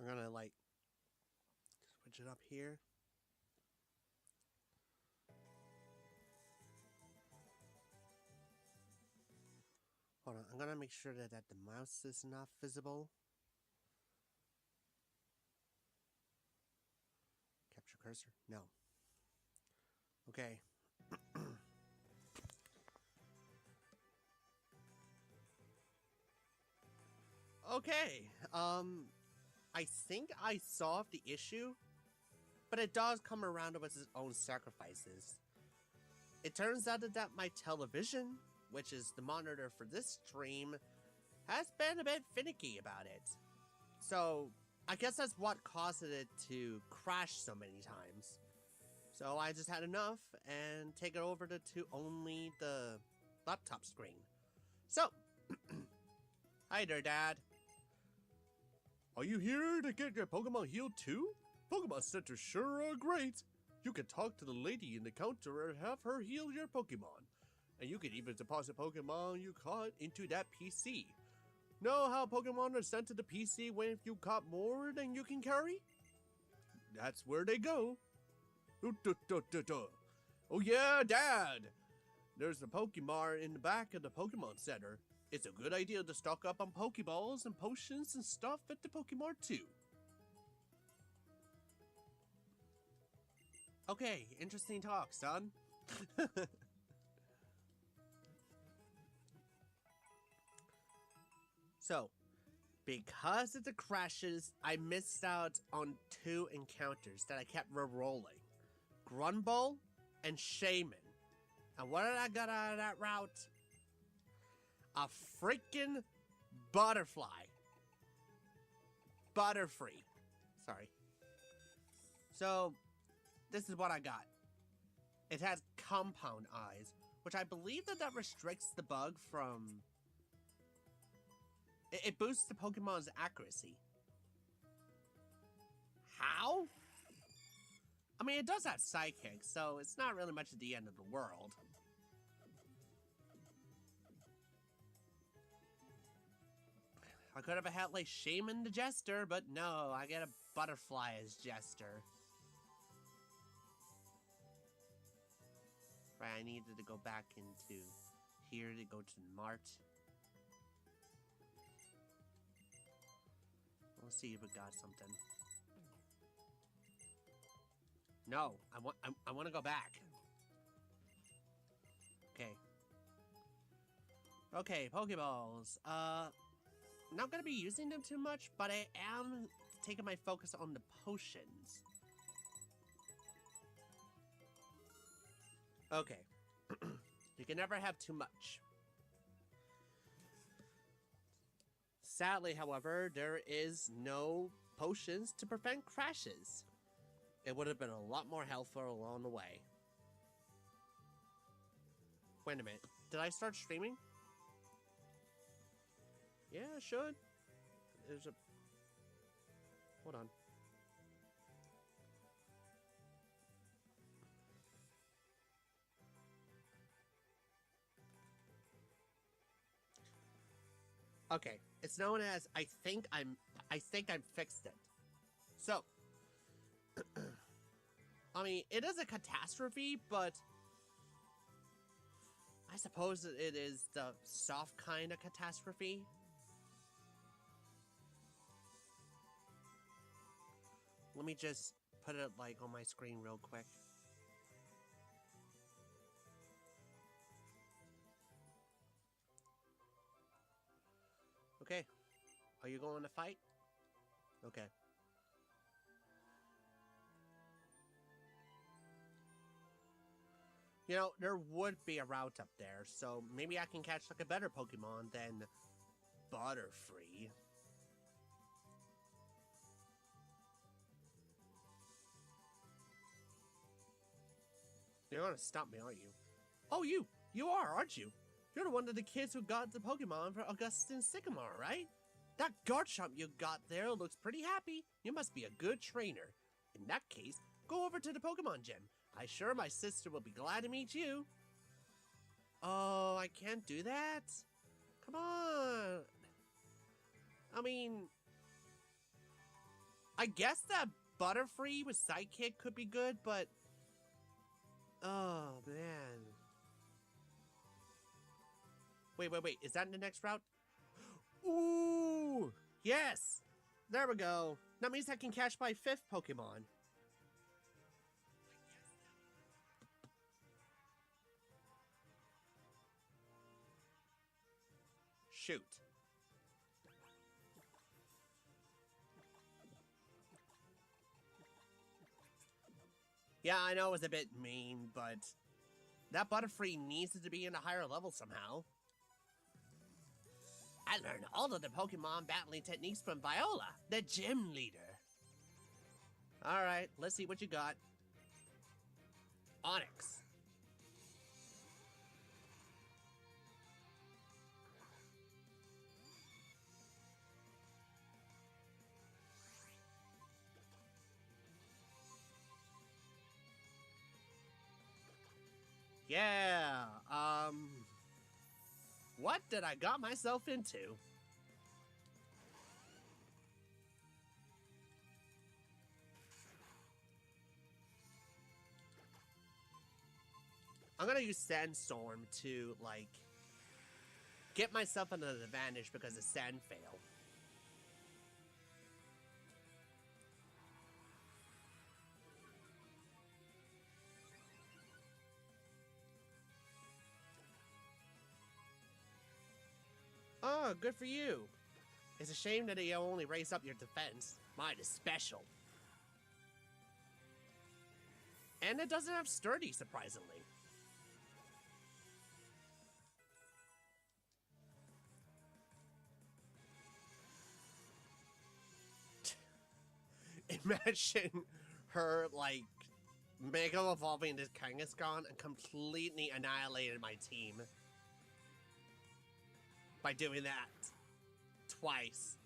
I'm gonna like switch it up here. Hold on, I'm gonna make sure that the mouse is not visible. Capture cursor? No. Okay. Okay. I think I solved the issue, but it does come around with its own sacrifices. It turns out that my television, which is the monitor for this stream, has been a bit finicky about it. So, I guess that's what caused it to crash so many times. So I just had enough and take it over to only the laptop screen. So, hi there, Dad. Are you here to get your Pokemon healed too? Pokemon centers sure are great. You can talk to the lady in the counter and have her heal your Pokemon. And you can even deposit Pokemon you caught into that PC. Know how Pokemon are sent to the PC when if you caught more than you can carry? That's where they go. Oh yeah, Dad! There's a Pokemon in the back of the Pokemon Center. It's a good idea to stock up on Pokeballs and potions and stuff at the Pokemon too. Okay, interesting talk, son. So, because of the crashes, I missed out on 2 encounters that I kept re-rolling. Grunball and Shaman. And what did I get out of that route? A freaking butterfly. Butterfree. Sorry. So, this is what I got. It has compound eyes, which I believe that restricts the bug from... It boosts the Pokemon's accuracy. How? I mean, it does have Psychic, so it's not really much at the end of the world. I could have had, like, Shaman the Jester, but no, I get a Butterfly as Jester. Right, I needed to go back into here to go to the Mart. Let's see if we got something. No, I want to go back. Okay. Okay, Pokeballs. Not gonna be using them too much, but I am taking my focus on the potions. Okay. You can never have too much. Sadly, however, there is no potions to prevent crashes. It would have been a lot more helpful along the way. Wait a minute. Did I start streaming? Yeah, I should. There's a... Hold on. Okay, it's known as I think I'm fixed it. So, I mean, it is a catastrophe, but I suppose it is the soft kind of catastrophe. Let me just put it like on my screen real quick. Okay. Are you going to fight? Okay. You know, there would be a route up there, so maybe I can catch like a better Pokemon than Butterfree. You're gonna stop me, aren't you? Oh, you! You are, aren't you? You're one of the kids who got the Pokemon for Augustin Sycamore, right? That Garchomp you got there looks pretty happy. You must be a good trainer. In that case, go over to the Pokemon Gym. I'm sure my sister will be glad to meet you. Oh, I can't do that? Come on. I mean... I guess that Butterfree with Sidekick could be good, but... Oh, man. Wait. Is that in the next route? Ooh! Yes! There we go. That means I can catch my 5th Pokemon. Shoot. Yeah, I know it was a bit mean, but that Butterfree needs to be in a higher level somehow. I learned all of the Pokemon battling techniques from Viola, the gym leader. Alright, let's see what you got. Onyx. Yeah, what did I got myself into? I'm gonna use Sandstorm to, like, get myself an advantage because of Sand Fail. Oh, good for you. It's a shame that you only raise up your defense. Mine is special. And it doesn't have sturdy, surprisingly. Imagine her, like, Mega evolving this Kangaskhan and completely annihilated my team. By doing that. Twice.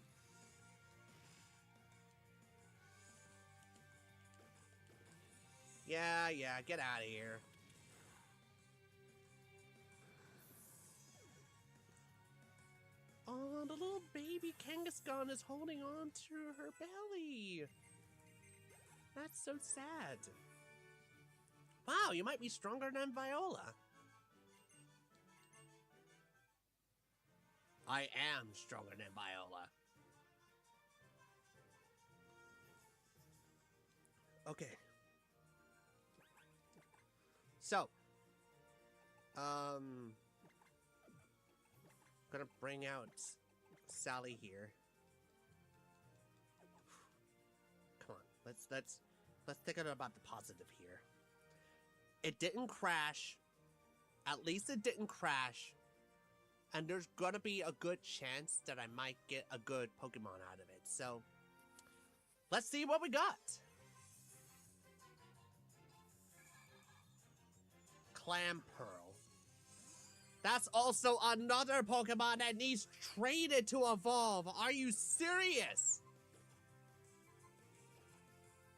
Yeah, get out of here. Oh, the little baby Kangaskhan is holding on to her belly. That's so sad. Wow, you might be stronger than Viola. I am stronger than Viola. Okay. So, gonna bring out Sally here. Come on, let's think about the positive here. It didn't crash. At least it didn't crash. And there's gonna be a good chance that I might get a good Pokemon out of it. So, let's see what we got. Clam Pearl. That's also another Pokemon that needs traded to evolve. Are you serious?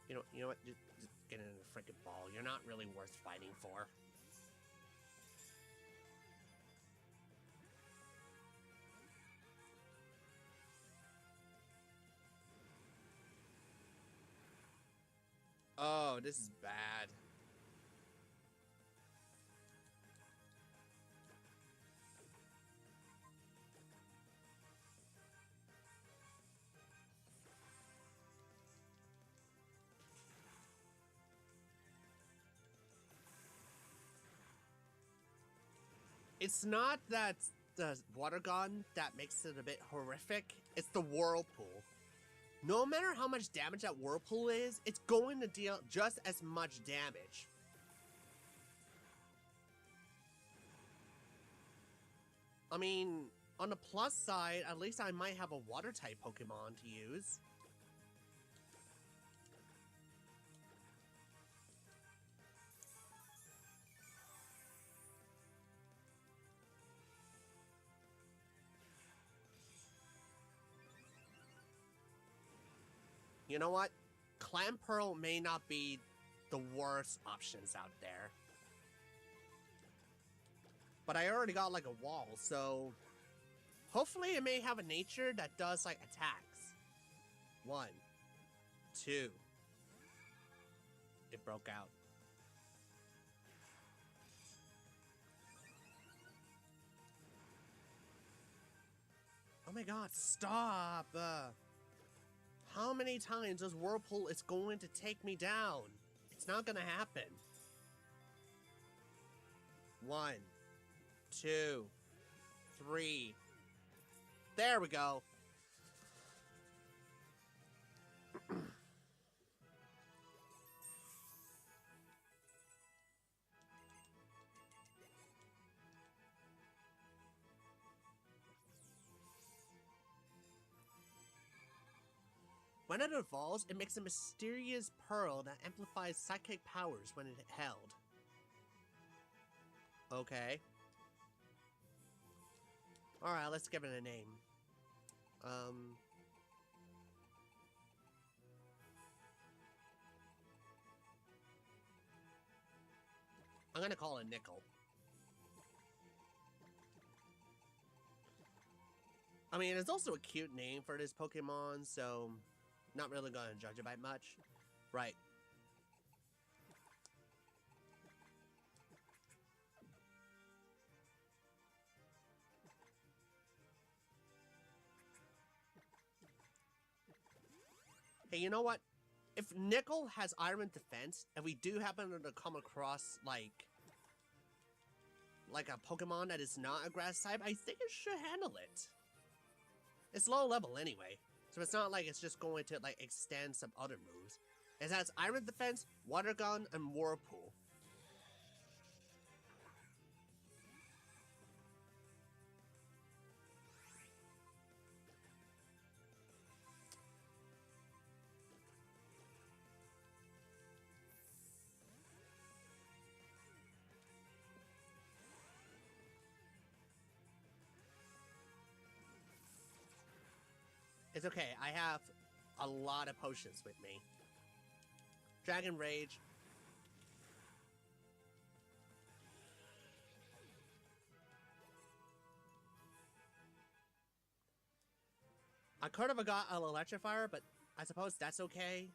You know what? Just get in a freaking ball. You're not really worth fighting for. Oh, this is bad. It's not that the water gun that makes it a bit horrific. It's the Whirlpool. No matter how much damage that Whirlpool is, it's going to deal just as much damage. I mean, on the plus side, at least I might have a water-type Pokemon to use. You know what? Clamperl may not be the worst options out there. But I already got like a wall, so hopefully it may have a nature that does like attacks. 1, 2. It broke out. Oh my god, stop! How many times this whirlpool is going to take me down? It's not gonna happen. 1, 2, 3. There we go. When it evolves, it makes a mysterious pearl that amplifies psychic powers when it held. Okay. Alright, let's give it a name. I'm gonna call it Nickel. I mean, it's also a cute name for this Pokemon, so not really gonna judge it by much. Right. Hey, you know what? If Nickel has Iron Defense, and we do happen to come across, like a Pokemon that is not a Grass type, I think it should handle it. It's low level anyway, so it's not like it's just going to, like, extend some other moves. It has Iron Defense, Water Gun, and Whirlpool. It's okay, I have a lot of potions with me. Dragon Rage. I could have got an Electrifier, but I suppose that's okay.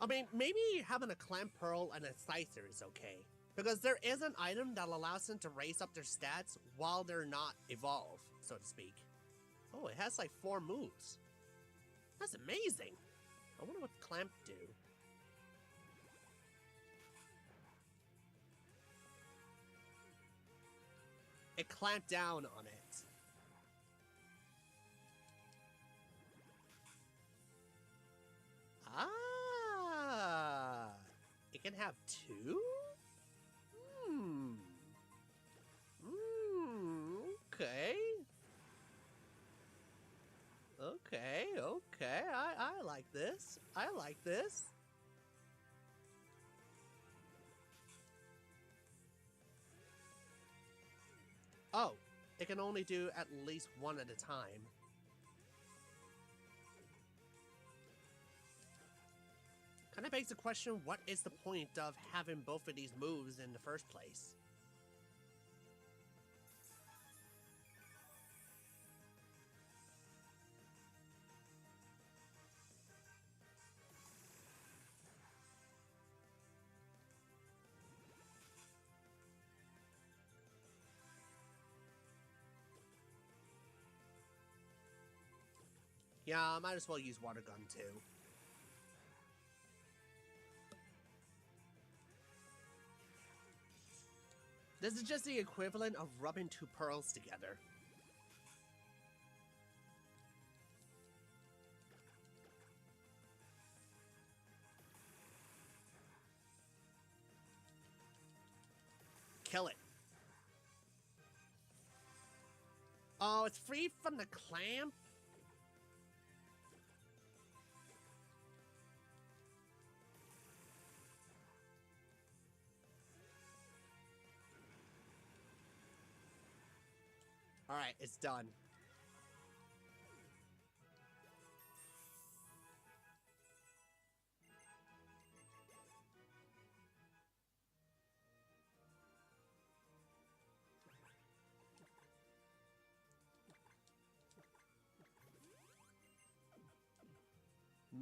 I mean, maybe having a Clamp Pearl and a Scyther is okay. Because there is an item that allows them to raise up their stats while they're not evolved, so to speak. Oh, it has like 4 moves. That's amazing. I wonder what Clamp do. It clamped down on it. Ah, it can have 2? Okay. Okay, I like this. I like this. Oh, it can only do at least 1 at a time. Kind of begs the question, what is the point of having both of these moves in the first place? Yeah, I might as well use Water Gun too. This is just the equivalent of rubbing 2 pearls together. Kill it. Oh, it's free from the clamp? Alright, it's done.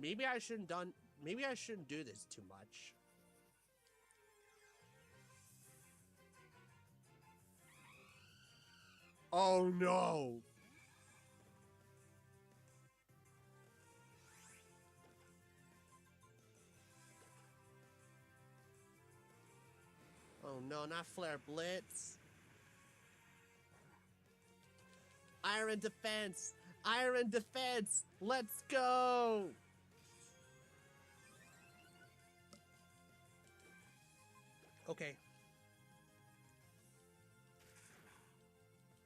maybe I shouldn't do this too much. Oh no! Oh no, not Flare Blitz. Iron Defense! Iron Defense! Let's go! Okay.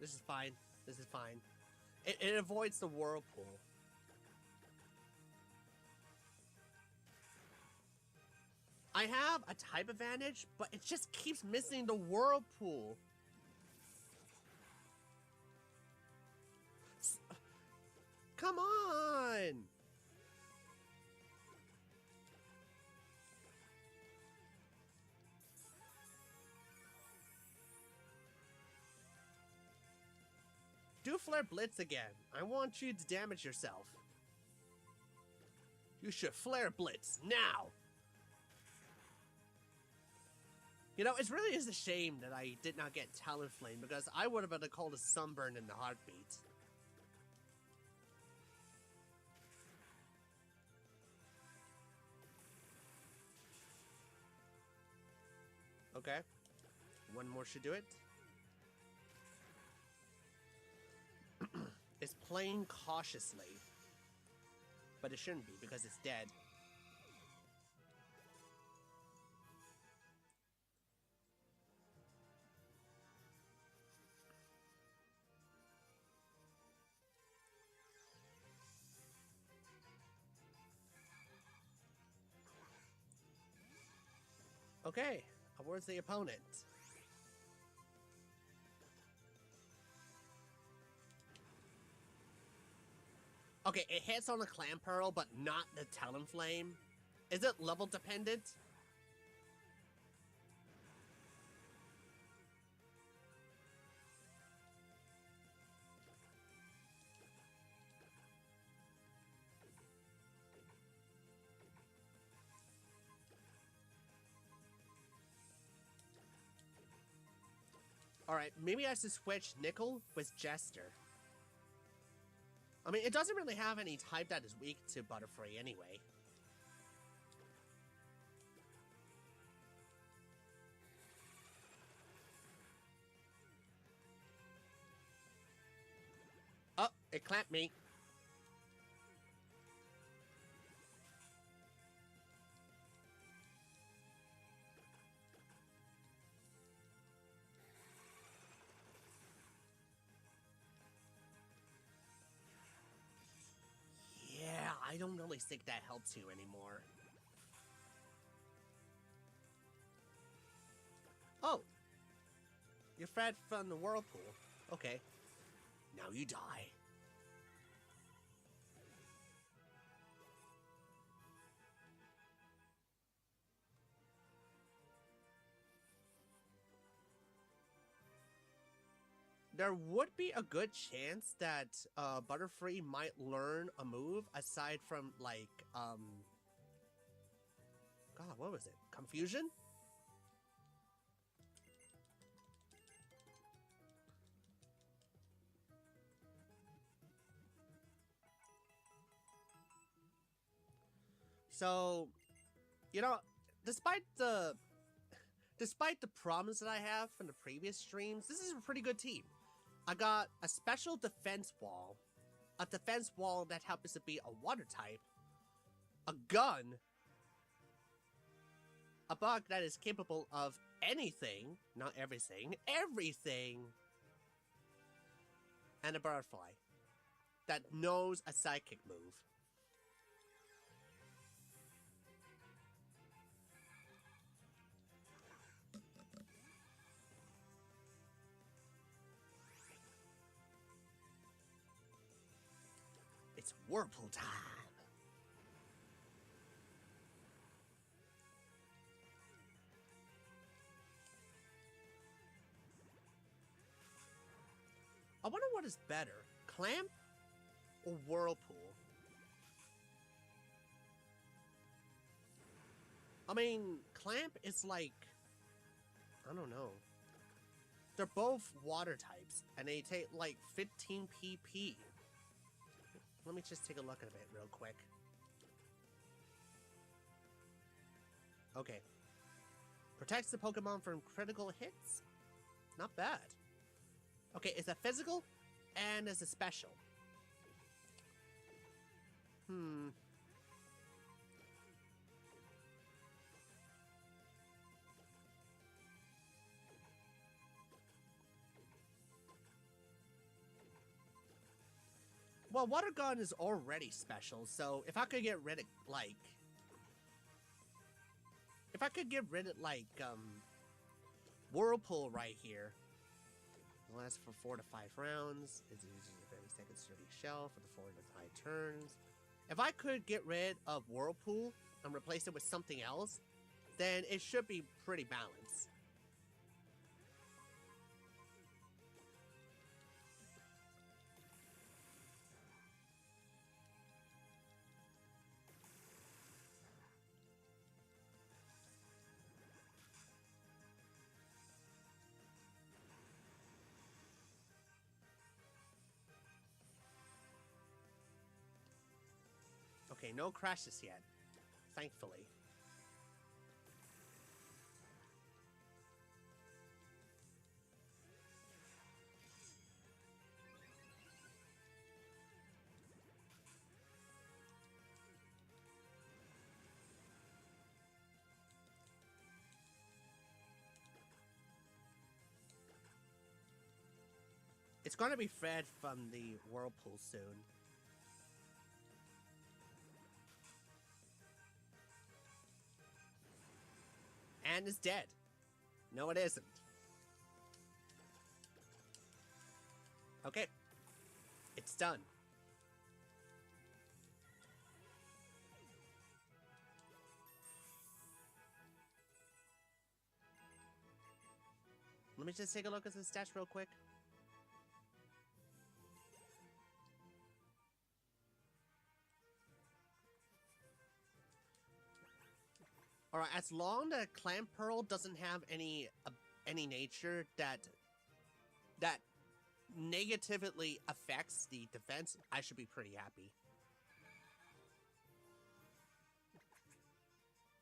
This is fine. This is fine. It avoids the Whirlpool. I have a type advantage, but it just keeps missing the Whirlpool. Come on! Do Flare Blitz again. I want you to damage yourself. You should Flare Blitz now! You know, it really is a shame that I did not get Talonflame, because I would have been called a Sunburn in the heartbeat. Okay. One more should do it. It's playing cautiously. But it shouldn't be, because it's dead. Okay, where's the opponent? Okay, it hits on the Clamperl, but not the Talonflame. Is it level dependent? Alright, maybe I should switch Nickel with Jester. I mean, it doesn't really have any type that is weak to Butterfree anyway. Oh, it clamped me. I don't really think that helps you anymore. Oh! You're fed from the Whirlpool. Okay. Now you die. There would be a good chance that Butterfree might learn a move aside from, like, God, what was it? Confusion? So, you know, despite the problems that I have from the previous streams, this is a pretty good team. I got a special defense wall, a defense wall that happens to be a water type, a gun, a bug that is capable of anything, not everything, and a butterfly that knows a psychic move. It's Whirlpool time! I wonder what is better, Clamp or Whirlpool? I mean, Clamp is like, I don't know. They're both water types, and they take like 15 PP. Let me just take a look at it real quick. Okay. Protects the Pokemon from critical hits? Not bad. Okay, it's a physical, and it's a special. Well, Water Gun is already special, so if I could get rid of, like... If I could get rid of, like, Whirlpool right here. It lasts for 4 to 5 rounds. It uses a very second sturdy shell for the 4 to 5 turns. If I could get rid of Whirlpool and replace it with something else, then it should be pretty balanced. Okay, no crashes yet, thankfully. It's gonna be fed from the Whirlpool soon. And it's dead. No, it isn't. Okay. It's done. Let me just take a look at the stats real quick. Alright, as long as Clamp Pearl doesn't have any nature that negatively affects the defense, I should be pretty happy.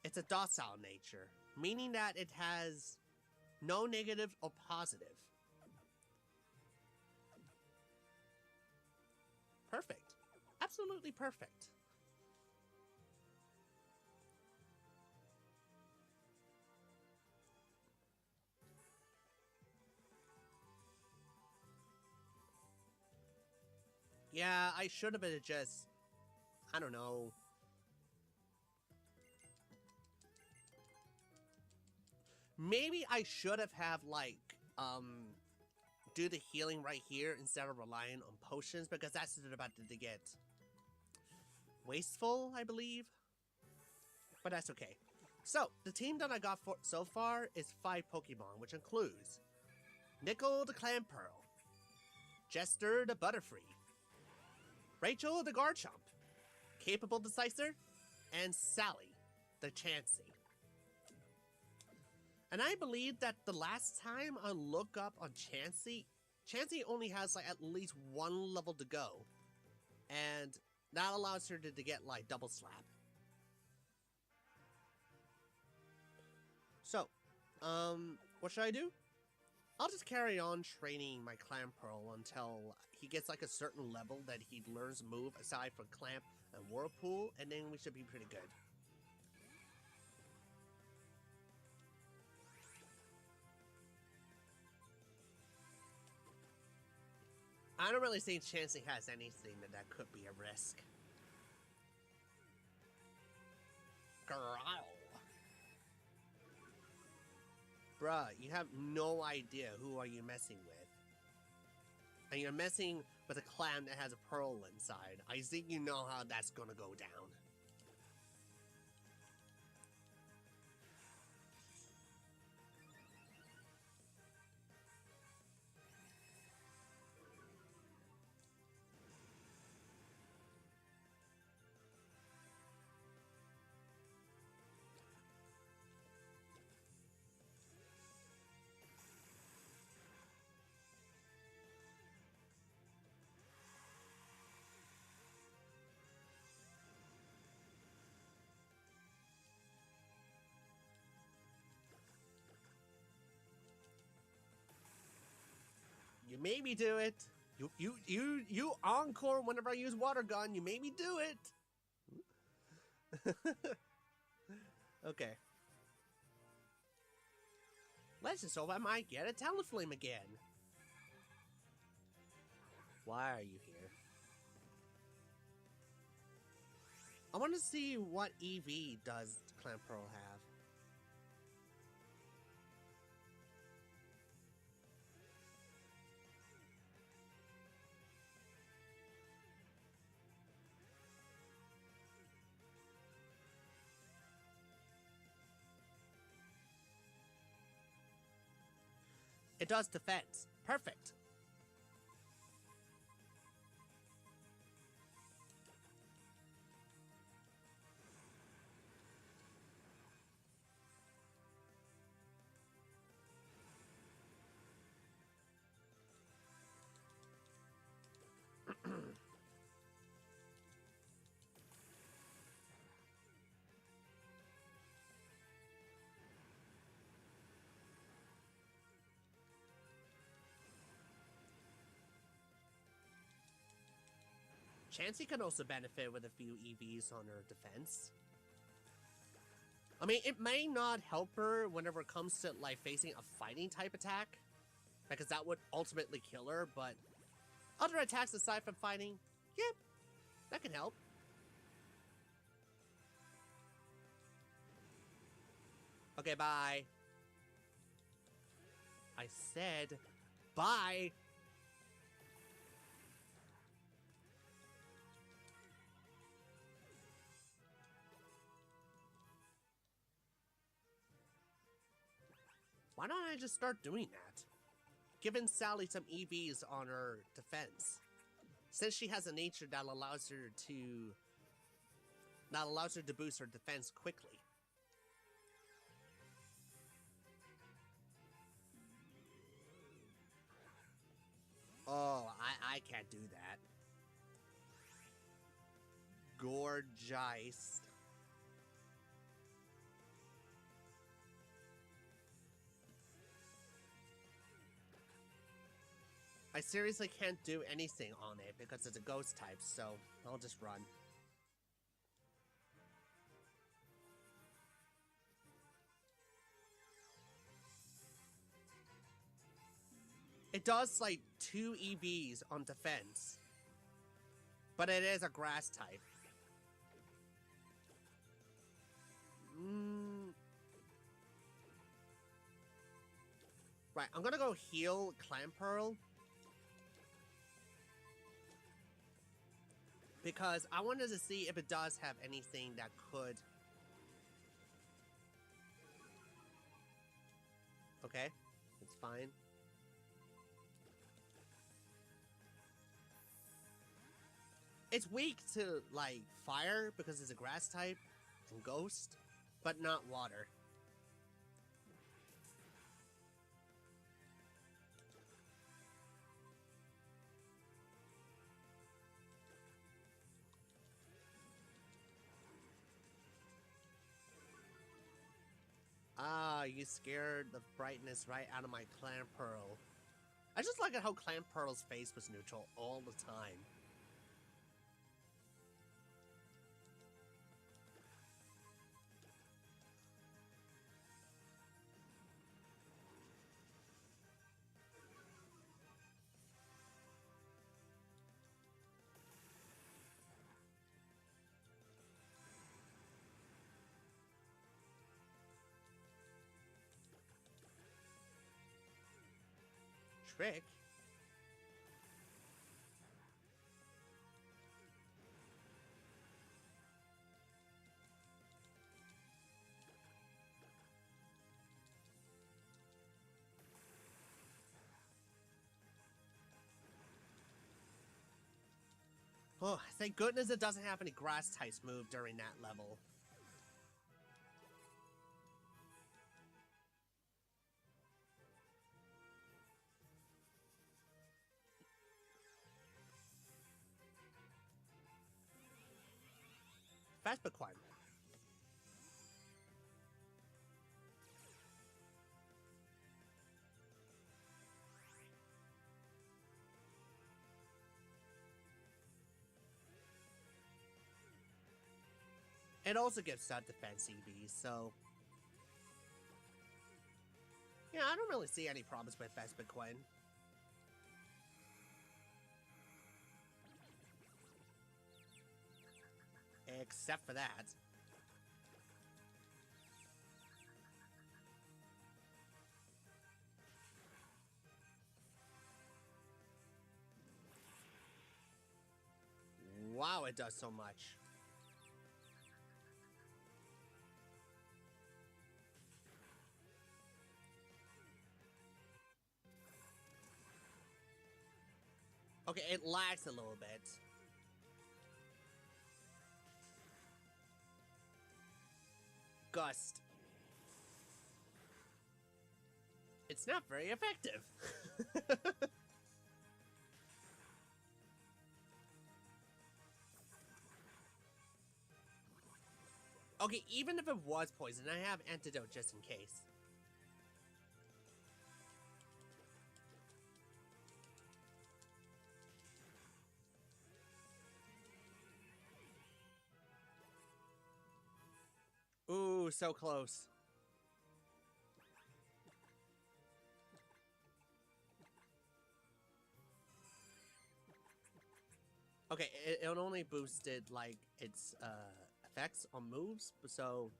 It's a docile nature, meaning that it has no negative or positive. Perfect. Absolutely perfect. Yeah, I should have been just, I don't know. Maybe I should have like, do the healing right here instead of relying on potions, because that's about to get wasteful, I believe. But that's okay. So, the team that I got so far is 5 Pokemon, which includes Nickel the Clampearl, Jester the Butterfree, Rachel the Garchomp, Capable the Slicer, and Sally the Chansey. And I believe that the last time I look up on Chansey only has like at least 1 level to go. And that allows her to get like double slap. So, what should I do? I'll just carry on training my Clampearl until he gets like a certain level that he learns a move aside from Clamp and Whirlpool, and then we should be pretty good. I don't really think Chansey has anything that could be a risk. Growl. Bruh, you have no idea who are you messing with. And you're messing with a clan that has a pearl inside. I think you know how that's gonna go down. made me do it. You encore whenever I use water gun. You made me do it. Okay. Let's just hope I might get a Talonflame again. Why are you here? I want to see what EV does Clamperl have. It does defense. Perfect. Chansey can also benefit with a few EVs on her defense. I mean, it may not help her whenever it comes to, like, facing a fighting type attack, because that would ultimately kill her, but other attacks aside from fighting, yeah, that can help. Okay, bye. I said bye. Why don't I just start doing that? Giving Sally some EVs on her defense. Since she has a nature that allows her to boost her defense quickly. Oh, I can't do that. Gorgeist. I seriously can't do anything on it because it's a ghost type, so I'll just run. It does like 2 EVs on defense, but it is a grass type. Right, I'm gonna go heal Clamperl. Because I wanted to see if it does have anything that could... Okay, it's fine. It's weak to, like, fire because it's a grass type and ghost, but not water. Ah, you scared the brightness right out of my Clamperl. I just like how Clamperl's face was neutral all the time. Trick? Oh, thank goodness it doesn't have any grass types move during that level. Fast Bequine. it also gives that defense EV, so... Yeah, I don't really see any problems with Vespiquen. Except for that. Wow, it does so much. Okay, it lags a little bit. Gust. It's not very effective. Okay, even if it was poison, I have antidote just in case. Ooh, so close. Okay, it only boosted, like, its, effects on moves, so...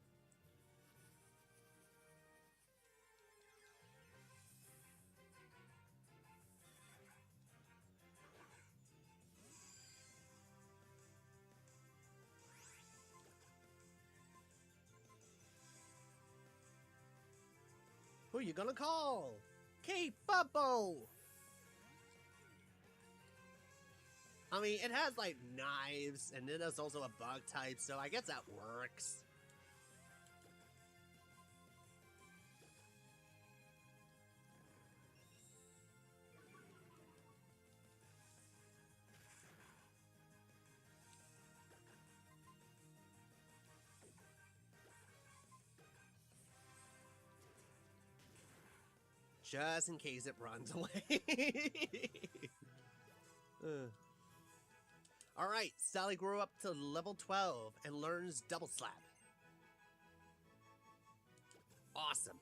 Who you gonna call? K-Bubbo! I mean, it has, like, knives, and it is also a bug type, so I guess that works. Just in case it runs away. Alright, Sally grew up to level 12 and learns Double Slap. Awesome.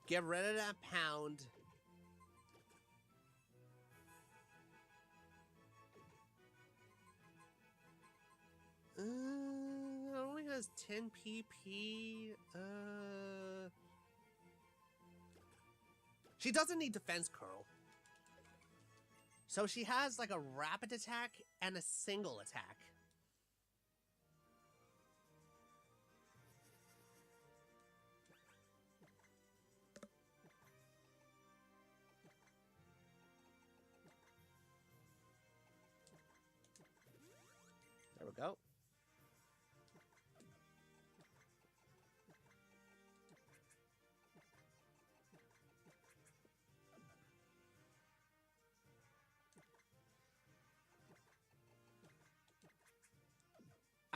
Get rid of that pound. It only has 10 PP. She doesn't need Defense Curl. So she has like a rapid attack and a single attack. There we go.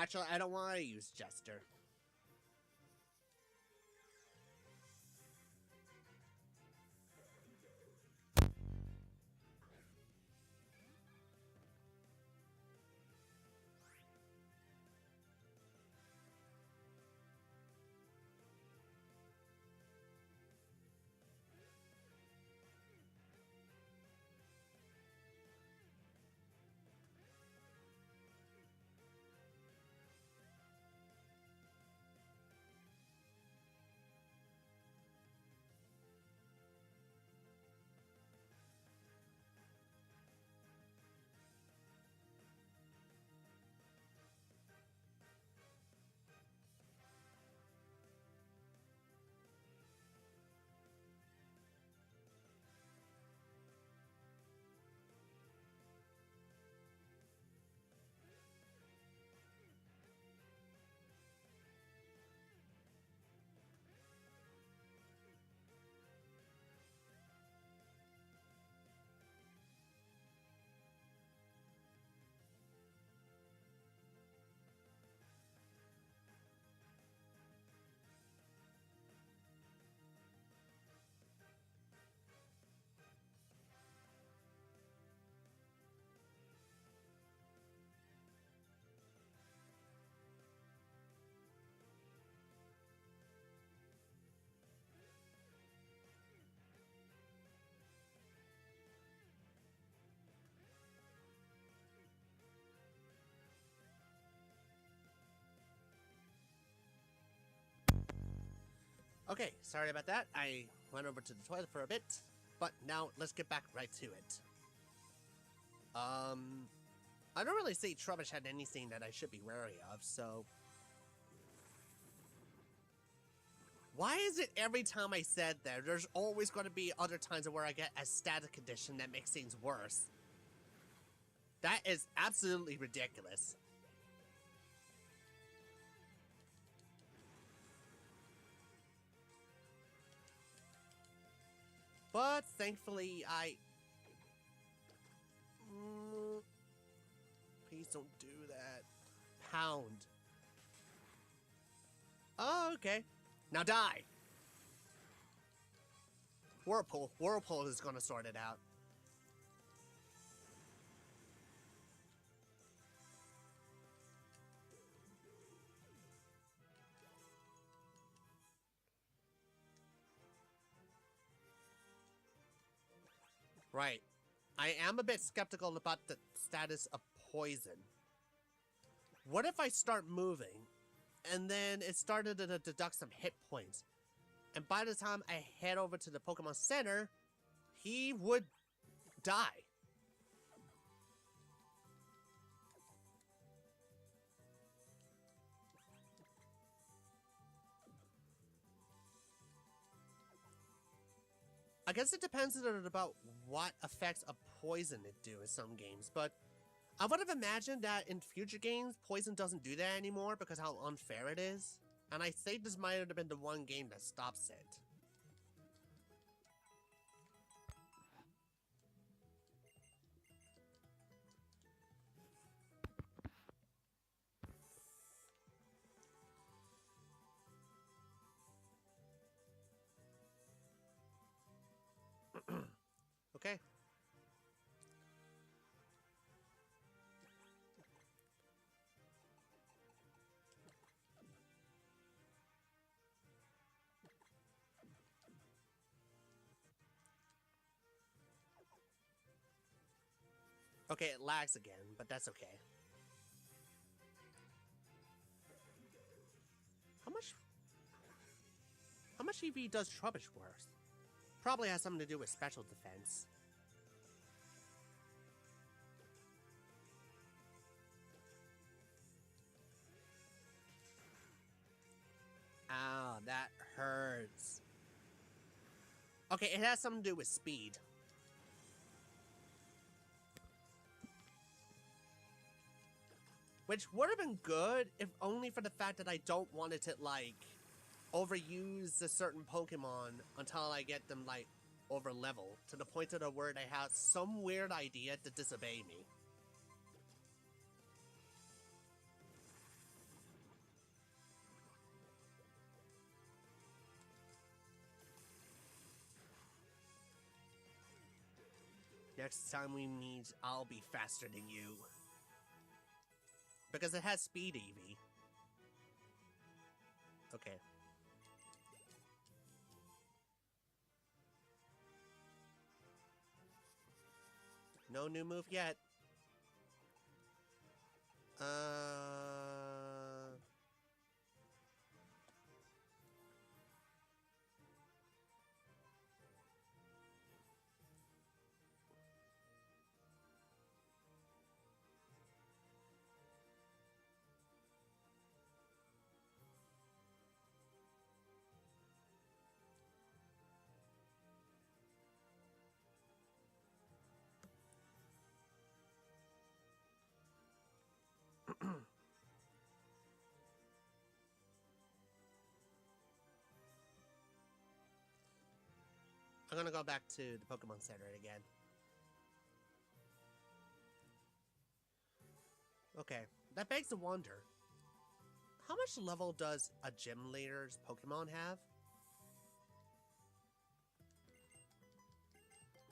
Actually, I don't want to use Jester. Okay, sorry about that. I went over to the toilet for a bit, but now let's get back right to it. I don't really see Trubbish had anything that I should be wary of, so... Why is it every time I said that, there's always going to be other times where I get a static condition that makes things worse? That is absolutely ridiculous. But thankfully, please don't do that. Pound. Oh, okay. Now die! Whirlpool. Whirlpool is gonna sort it out. Right. I am a bit skeptical about the status of poison. What if I start moving, and then it started to deduct some hit points, and by the time I head over to the Pokemon Center, he would die. I guess it depends about what effects of poison it do in some games, but I would have imagined that in future games, poison doesn't do that anymore because how unfair it is. And I think this might have been the one game that stops it. Okay. Okay, it lags again, but that's okay. How much EV does Trubbish worth? Probably has something to do with special defense. Ow, that hurts. Okay, it has something to do with speed. Which would have been good if only for the fact that I don't want it to, like, overuse a certain Pokemon until I get them, like, over level to the point of the where they have some weird idea to disobey me. Next time we meet, I'll be faster than you. Because it has speed EV. Okay. No new move yet. I'm gonna go back to the Pokemon Center again. Okay, that begs to wonder. How much level does a gym leader's Pokemon have?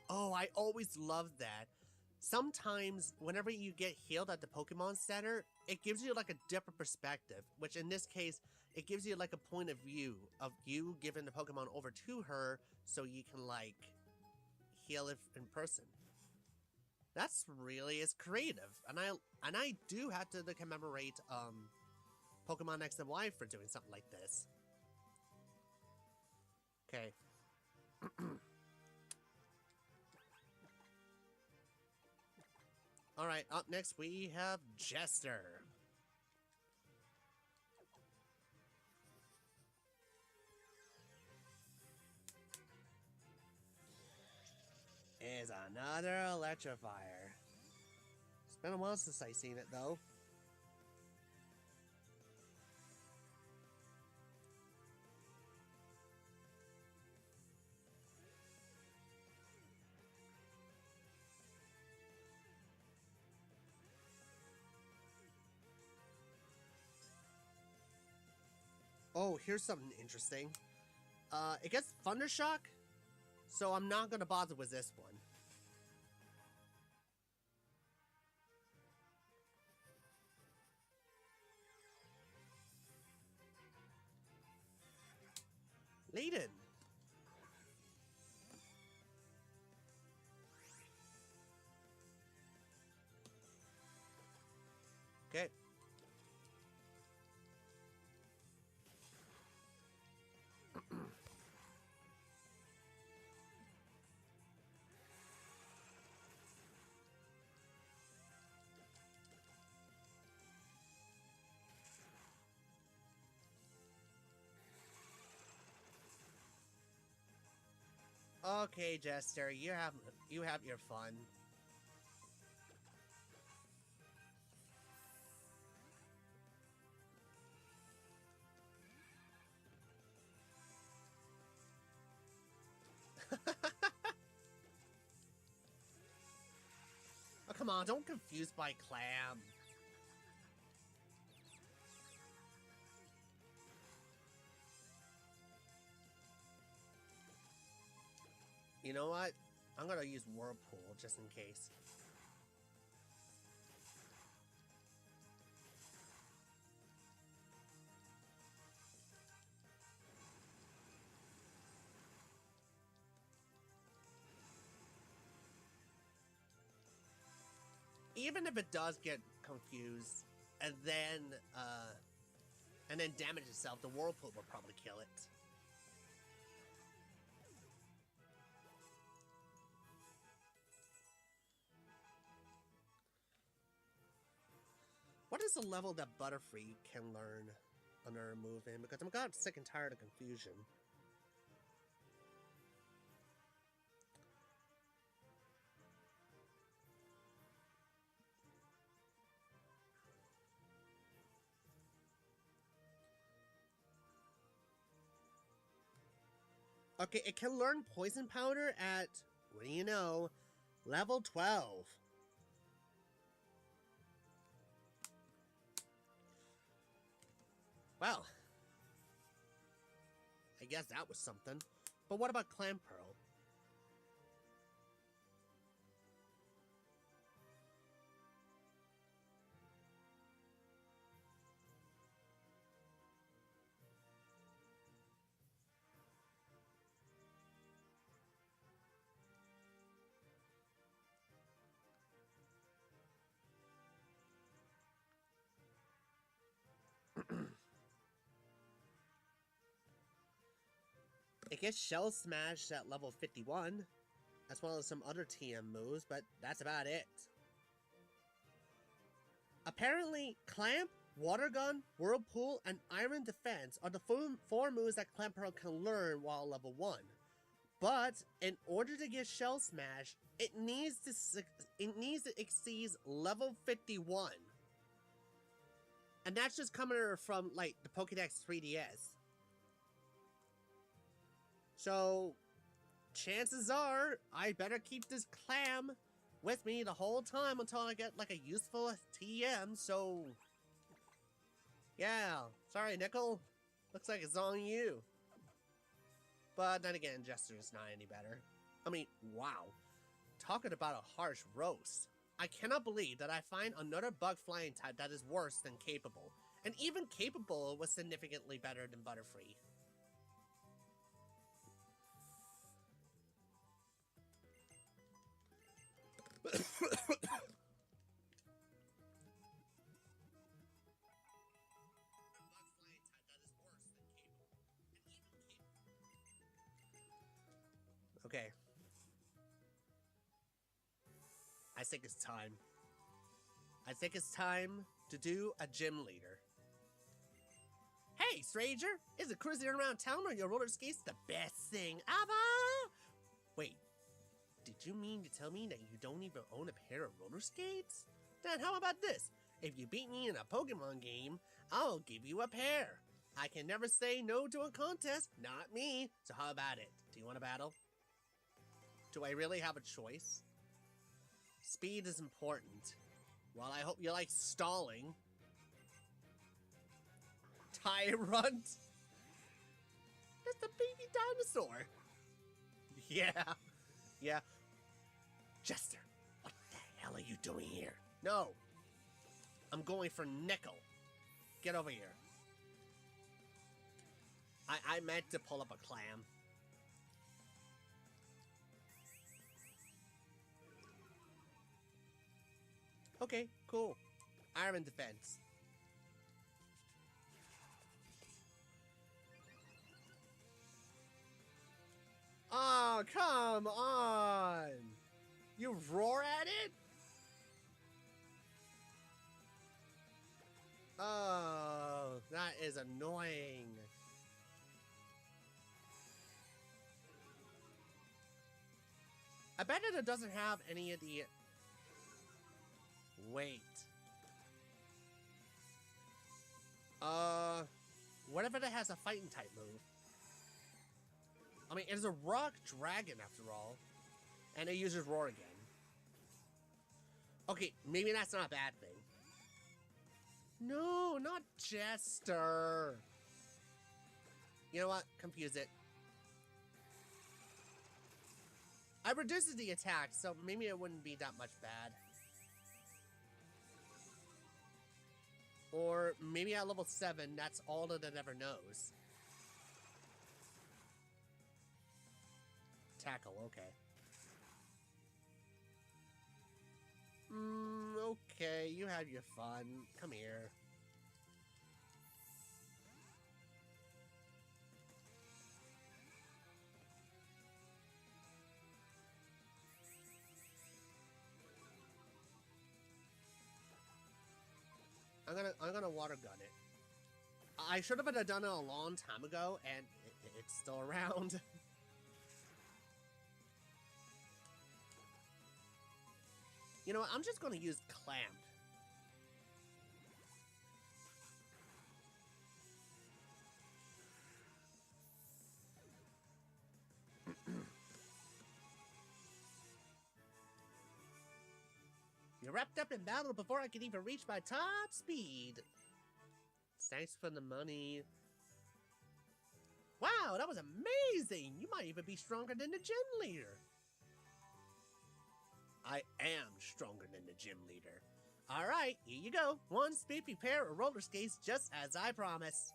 Oh, I always love that. Sometimes, whenever you get healed at the Pokemon Center, it gives you like a different perspective, which in this case, it gives you like a point of view of you giving the Pokemon over to her so you can like heal it in person. That's really is creative, and I do have to commemorate Pokemon X and Y for doing something like this. Okay. Alright, up next we have Jester. Is another electrifier. It's been a while since I've seen it though. Oh, here's something interesting. It gets Thundershock, so I'm not gonna bother with this one. Layden. Okay. Okay, Jester, you have your fun. Oh, come on, don't confuse my clam. You know what? I'm gonna use Whirlpool just in case. Even if it does get confused and then damage itself, the Whirlpool will probably kill it. What is the level that Butterfree can learn another move in? Because I'm got sick and tired of confusion. Okay, it can learn Poison Powder at, what do you know, level 12. Well, I guess that was something. But what about Clamperl? It gets Shell Smash at level 51, as well as some other TM moves, but that's about it. Apparently, Clamp, Water Gun, Whirlpool, and Iron Defense are the four moves that Clamperl can learn while level 1. But, in order to get Shell Smash, it needs to exceed level 51. And that's just coming from, like, the Pokédex 3DS. So, chances are, I better keep this clam with me the whole time until I get, like, a useful TM, so... Yeah, sorry, Nickel. Looks like it's on you. But then again, Jester's not any better. I mean, wow. Talking about a harsh roast. I cannot believe that I find another bug flying type that is worse than Capable. And even Capable was significantly better than Butterfree. think it's time. I think it's time to do a gym leader. Hey, stranger! Is it cruising around town on your roller skates the best thing ever? Wait, did you mean to tell me that you don't even own a pair of roller skates? Then how about this? If you beat me in a Pokemon game, I'll give you a pair. I can never say no to a contest, not me. So how about it? Do you want to battle? Do I really have a choice? Speed is important. Well, I hope you like stalling. Tyrant? That's a baby dinosaur. Yeah. Jester, what the hell are you doing here? No. I'm going for Nickel. Get over here. I meant to pull up a clam. Okay, cool. Iron defense. Oh, come on! You roar at it? Oh, that is annoying. I bet it doesn't have any of the... Wait. What if it has a fighting type move? I mean, it's a rock dragon after all. And it uses roar again. Okay, maybe that's not a bad thing. No, not Jester. You know what? Confuse it. I reduced the attack, so maybe it wouldn't be that much bad. Or maybe at level 7, that's all that it ever knows. Tackle, okay. Okay, you have your fun. Come here. I'm gonna water gun it. I should have done it a long time ago, and it's still around. You know what? I'm just gonna use Clamp. You're wrapped up in battle before I can even reach my top speed. Thanks for the money. Wow, that was amazing! You might even be stronger than the gym leader. I am stronger than the gym leader. Alright, here you go. One spiffy pair of roller skates just as I promised.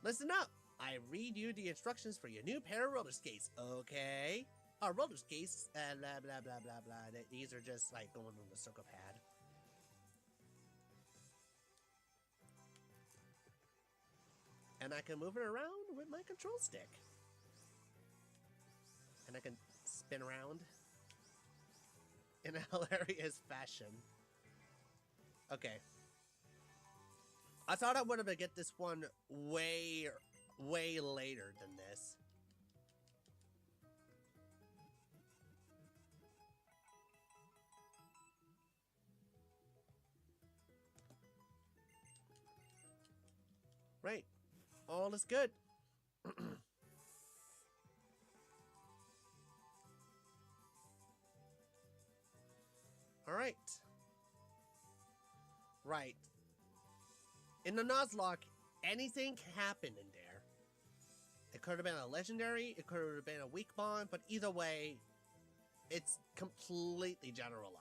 Listen up. I read you the instructions for your new pair of roller skates, okay? Our roller skates, blah, blah, blah, blah, blah. These are just like going on the circle pad. And I can move it around with my control stick. And I can spin around in a hilarious fashion. Okay. I thought I would have get this one way later than this. Right. All is good. Alright. Right. In the Nuzlocke, anything can happen in there. It could have been a legendary, it could have been a weak bond, but either way, it's completely generalized.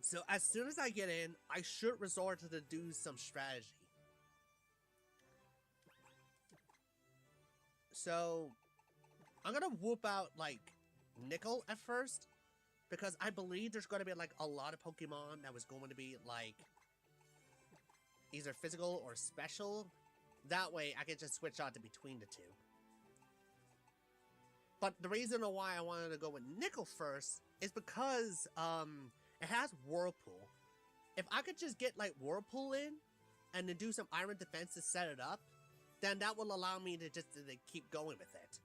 So as soon as I get in, I should resort to do some strategy. So, I'm gonna whoop out, like, Nickel at first, because I believe there's gonna be, like, a lot of Pokemon that was going to be, like, either physical or special. That way, I can just switch out to between the two. But the reason why I wanted to go with Nickel first is because it has Whirlpool. If I could just get like Whirlpool in and then do some Iron Defense to set it up, then that will allow me to just keep going with it.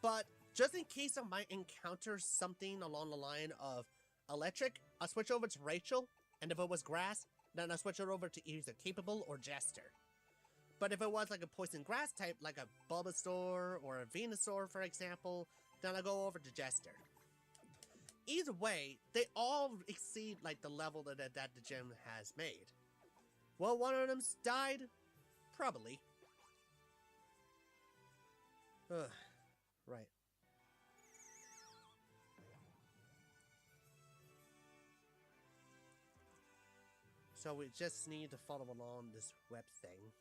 But just in case I might encounter something along the line of Electric, I'll switch over to Rachel, and if it was Grass, then I'll switch it over to either Capable or Jester. But if it was like a Poison Grass type, like a Bulbasaur or a Venusaur, for example, then I go over to Jester. Either way, they all exceed like the level that the gym has made. Will one of them died? Probably. Ugh. Right. So we just need to follow along this web thing.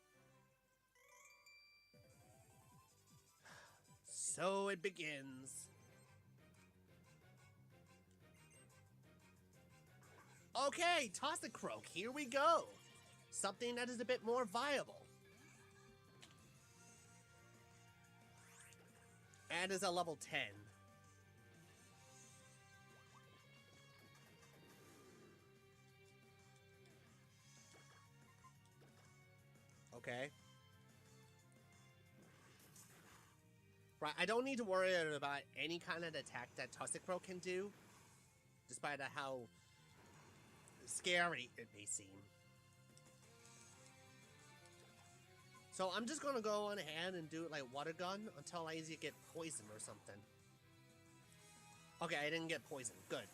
So it begins. Okay, Toxicroak, here we go. Something that is a bit more viable. And is a level 10. Okay. Right, I don't need to worry about any kind of attack that Toxicroak can do, despite how scary it may seem. So I'm just gonna go on ahead and do like Water Gun until I either get poisoned or something. Okay, I didn't get poisoned. Good.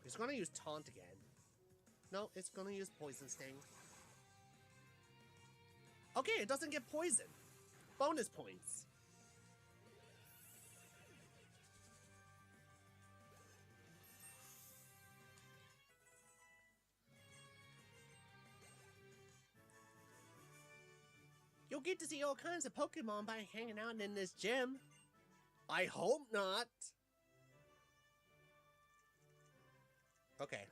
It's gonna use Taunt again. No, it's gonna use Poison Sting. Okay, it doesn't get poisoned. Bonus points. You'll get to see all kinds of Pokemon by hanging out in this gym. I hope not. Okay.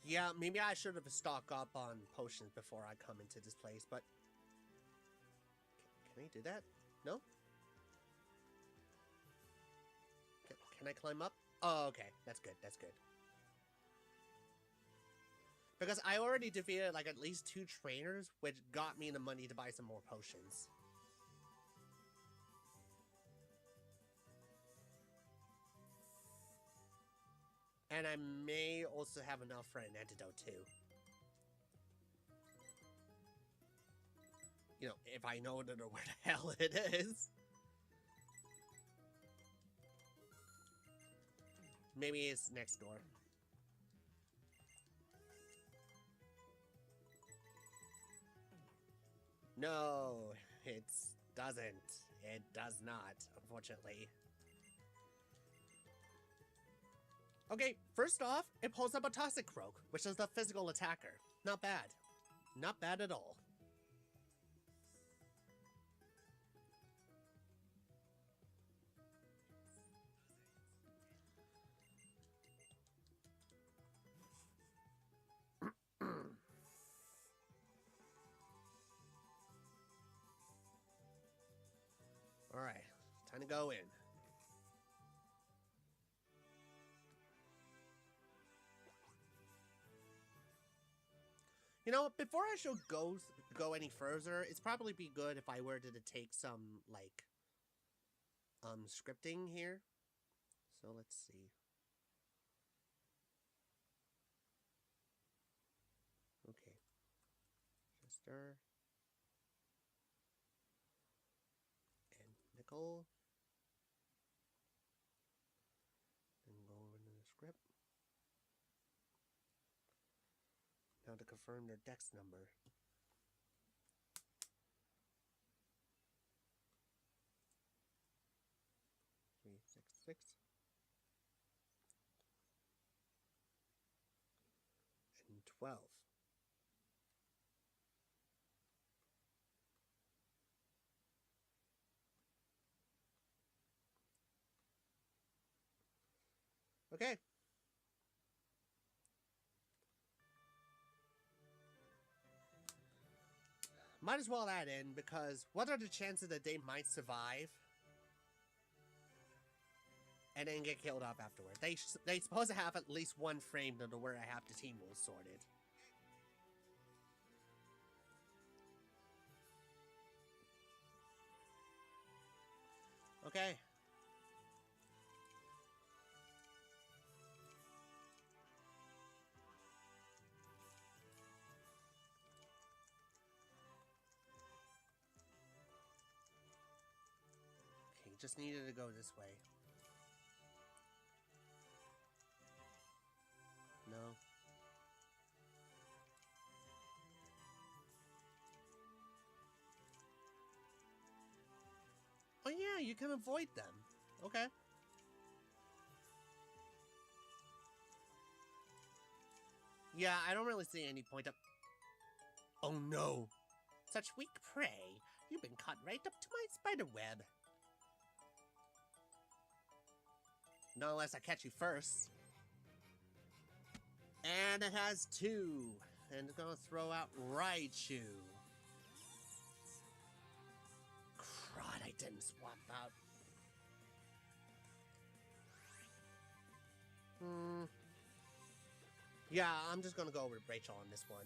Yeah, maybe I should have stocked up on potions before I come into this place, but... Can I do that? No? Can I climb up? Oh, okay. That's good. That's good. Because I already defeated, like, at least 2 trainers, which got me the money to buy some more potions. And I may also have enough for an antidote, too. You know, if I know where the hell it is. Maybe it's next door. No, it doesn't. It does not, unfortunately. Okay, first off, it pulls up a Toxicroak, which is the physical attacker. Not bad. Not bad at all. Alright, time to go in. You know, before I should go any further, it's probably be good if I were to take some, like, scripting here. So let's see. Okay. Chester. And Nickel. And go over to the script. Now to confirm their dex number. 6. And 12. Okay. Might as well add in, because what are the chances that they might survive and then get killed off afterward? They supposed to have at least one frame to where I have the team rules sorted. Okay. Okay, just needed to go this way. No. Oh yeah, you can avoid them. Okay. Yeah, I don't really see any point of... Oh no! Such weak prey. You've been caught right up to my spider web. Not unless I catch you first. And it has 2. And it's gonna throw out Raichu. Crud, I didn't swap out. Yeah, I'm just gonna go with Rachel on this one.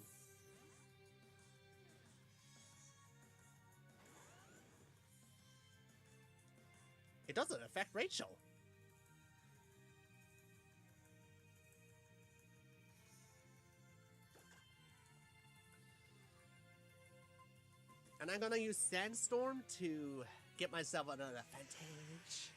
It doesn't affect Rachel. And I'm gonna use Sandstorm to get myself another advantage.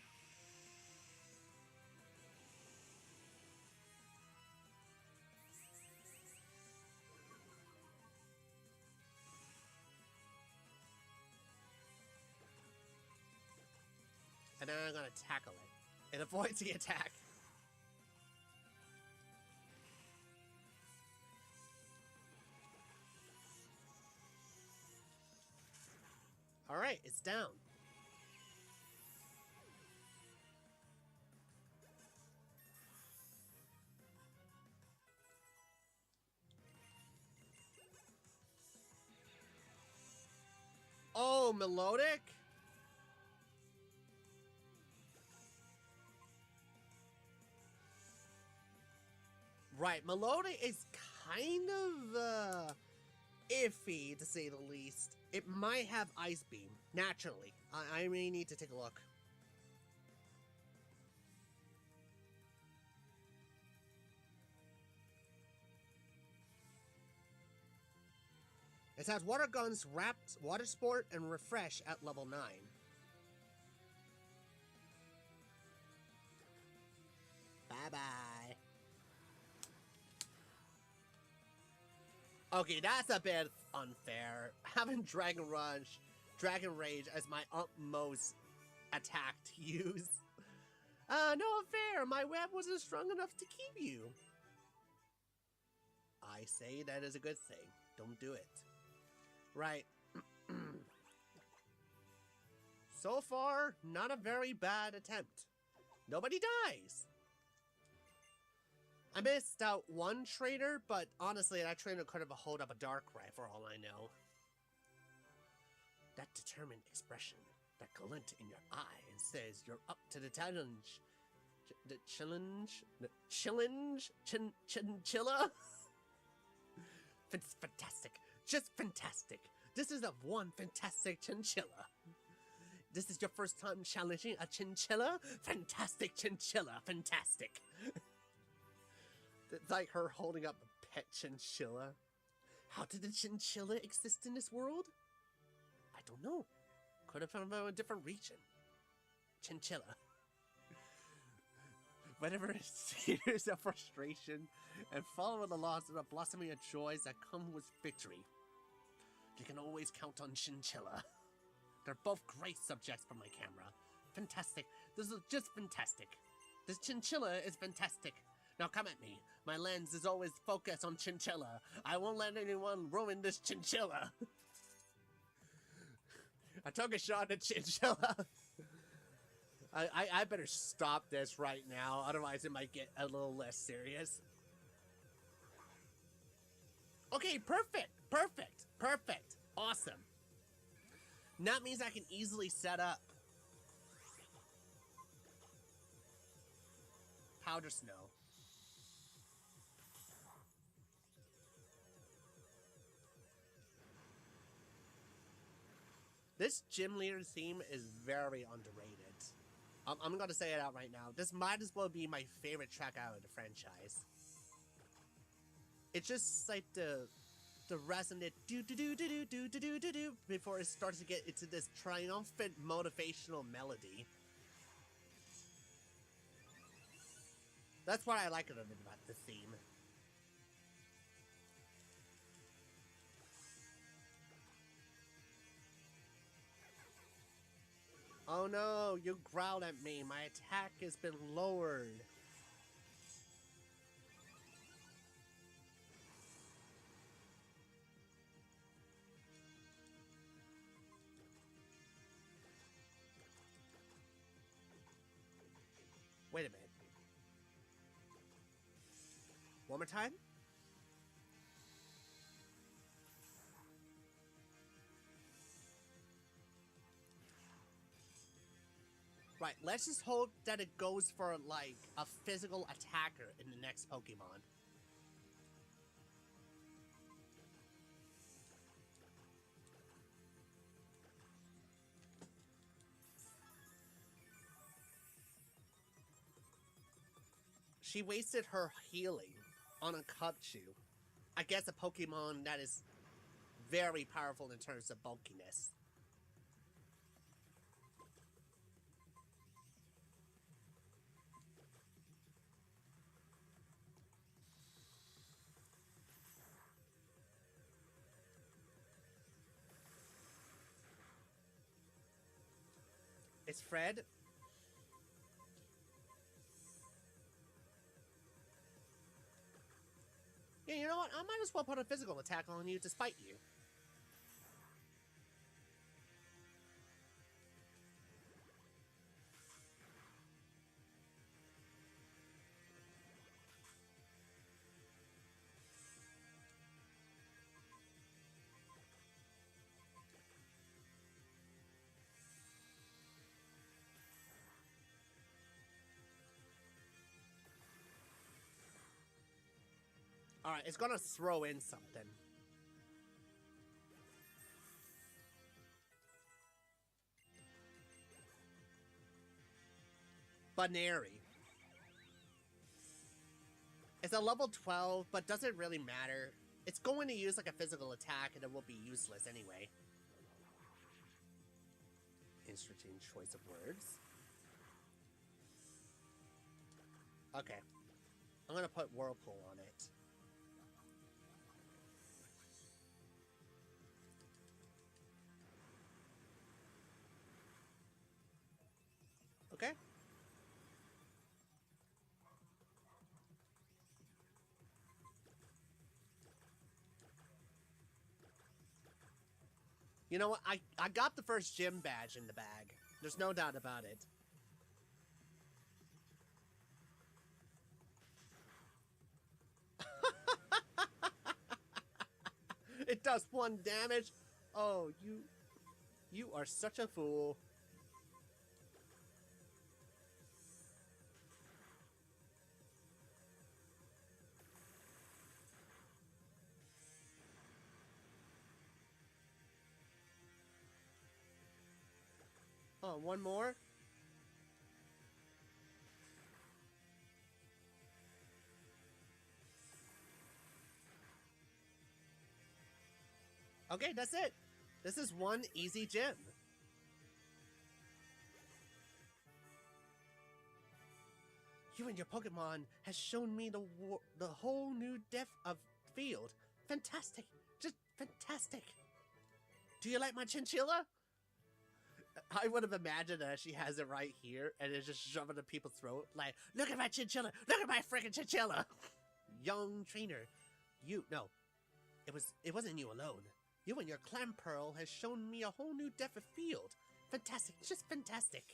And then I'm gonna tackle it. It avoids the attack. Alright, it's down. Oh, melodic? Right, melodic is kind of iffy, to say the least. It might have Ice Beam, naturally. I may need to take a look. It has Water Guns, Wrapped, Water Sport, and Refresh at level 9. Bye-bye. Okay, that's a bit unfair. Having Dragon Dragon Rage as my utmost attack to use. No affair. My web wasn't strong enough to keep you. I say that is a good thing. Don't do it. Right. So far, not a very bad attempt. Nobody dies. I missed out one trainer, but honestly, that trainer could have held up a Darkrai for all I know. That determined expression, that glint in your eye, says you're up to the challenge. The challenge? Chinchilla? Fantastic. Just fantastic. This is a one fantastic chinchilla. This is your first time challenging a chinchilla? Fantastic chinchilla. Fantastic. It's like her holding up a pet chinchilla. How did the chinchilla exist in this world? I don't know. Could have found a different region. Chinchilla. Whenever tears of frustration and follow the loss of the blossoming of joys that come with victory, you can always count on Chinchilla. They're both great subjects for my camera. fantastic. This is just fantastic. This chinchilla is fantastic. Now come at me. My lens is always focused on chinchilla. I won't let anyone ruin this chinchilla. I took a shot at chinchilla. I better stop this right now, otherwise it might get a little less serious. Okay, perfect, perfect, perfect, awesome. That means I can easily set up powder snow. This gym leader theme is very underrated. I'm gonna say it out right now. This might as well be my favorite track out of the franchise. It's just like the resonant do do do do do do do do do do before it starts to get into this triumphant motivational melody. That's what I like a little bit about the theme. Oh no, you growled at me. My attack has been lowered. Wait a minute. One more time? Right, let's just hope that it goes for, like, a physical attacker in the next Pokemon. She wasted her healing on a Cubchoo. I guess a Pokemon that is very powerful in terms of bulkiness. It's Fred. Yeah, you know what? I might as well put a physical attack on you to spite you. Alright, it's gonna throw in something. Banary. It's a level 12, but doesn't really matter. It's going to use like a physical attack and it will be useless anyway. Interesting choice of words. Okay. I'm gonna put Whirlpool on it. Okay. You know what? I got the first gym badge in the bag. There's no doubt about it. It does 1 damage. Oh, you are such a fool. Oh, 1 more? Okay, that's it. This is 1 easy gym. You and your Pokemon has shown me the whole new depth of field. Fantastic. Just fantastic. Do you like my chinchilla? I would have imagined that she has it right here and it's just shoving in people's throat. Like, look at my chinchilla! Look at my freaking chinchilla! Young trainer, no, it wasn't you alone. You and your clam pearl has shown me a whole new depth of field. Fantastic, just fantastic.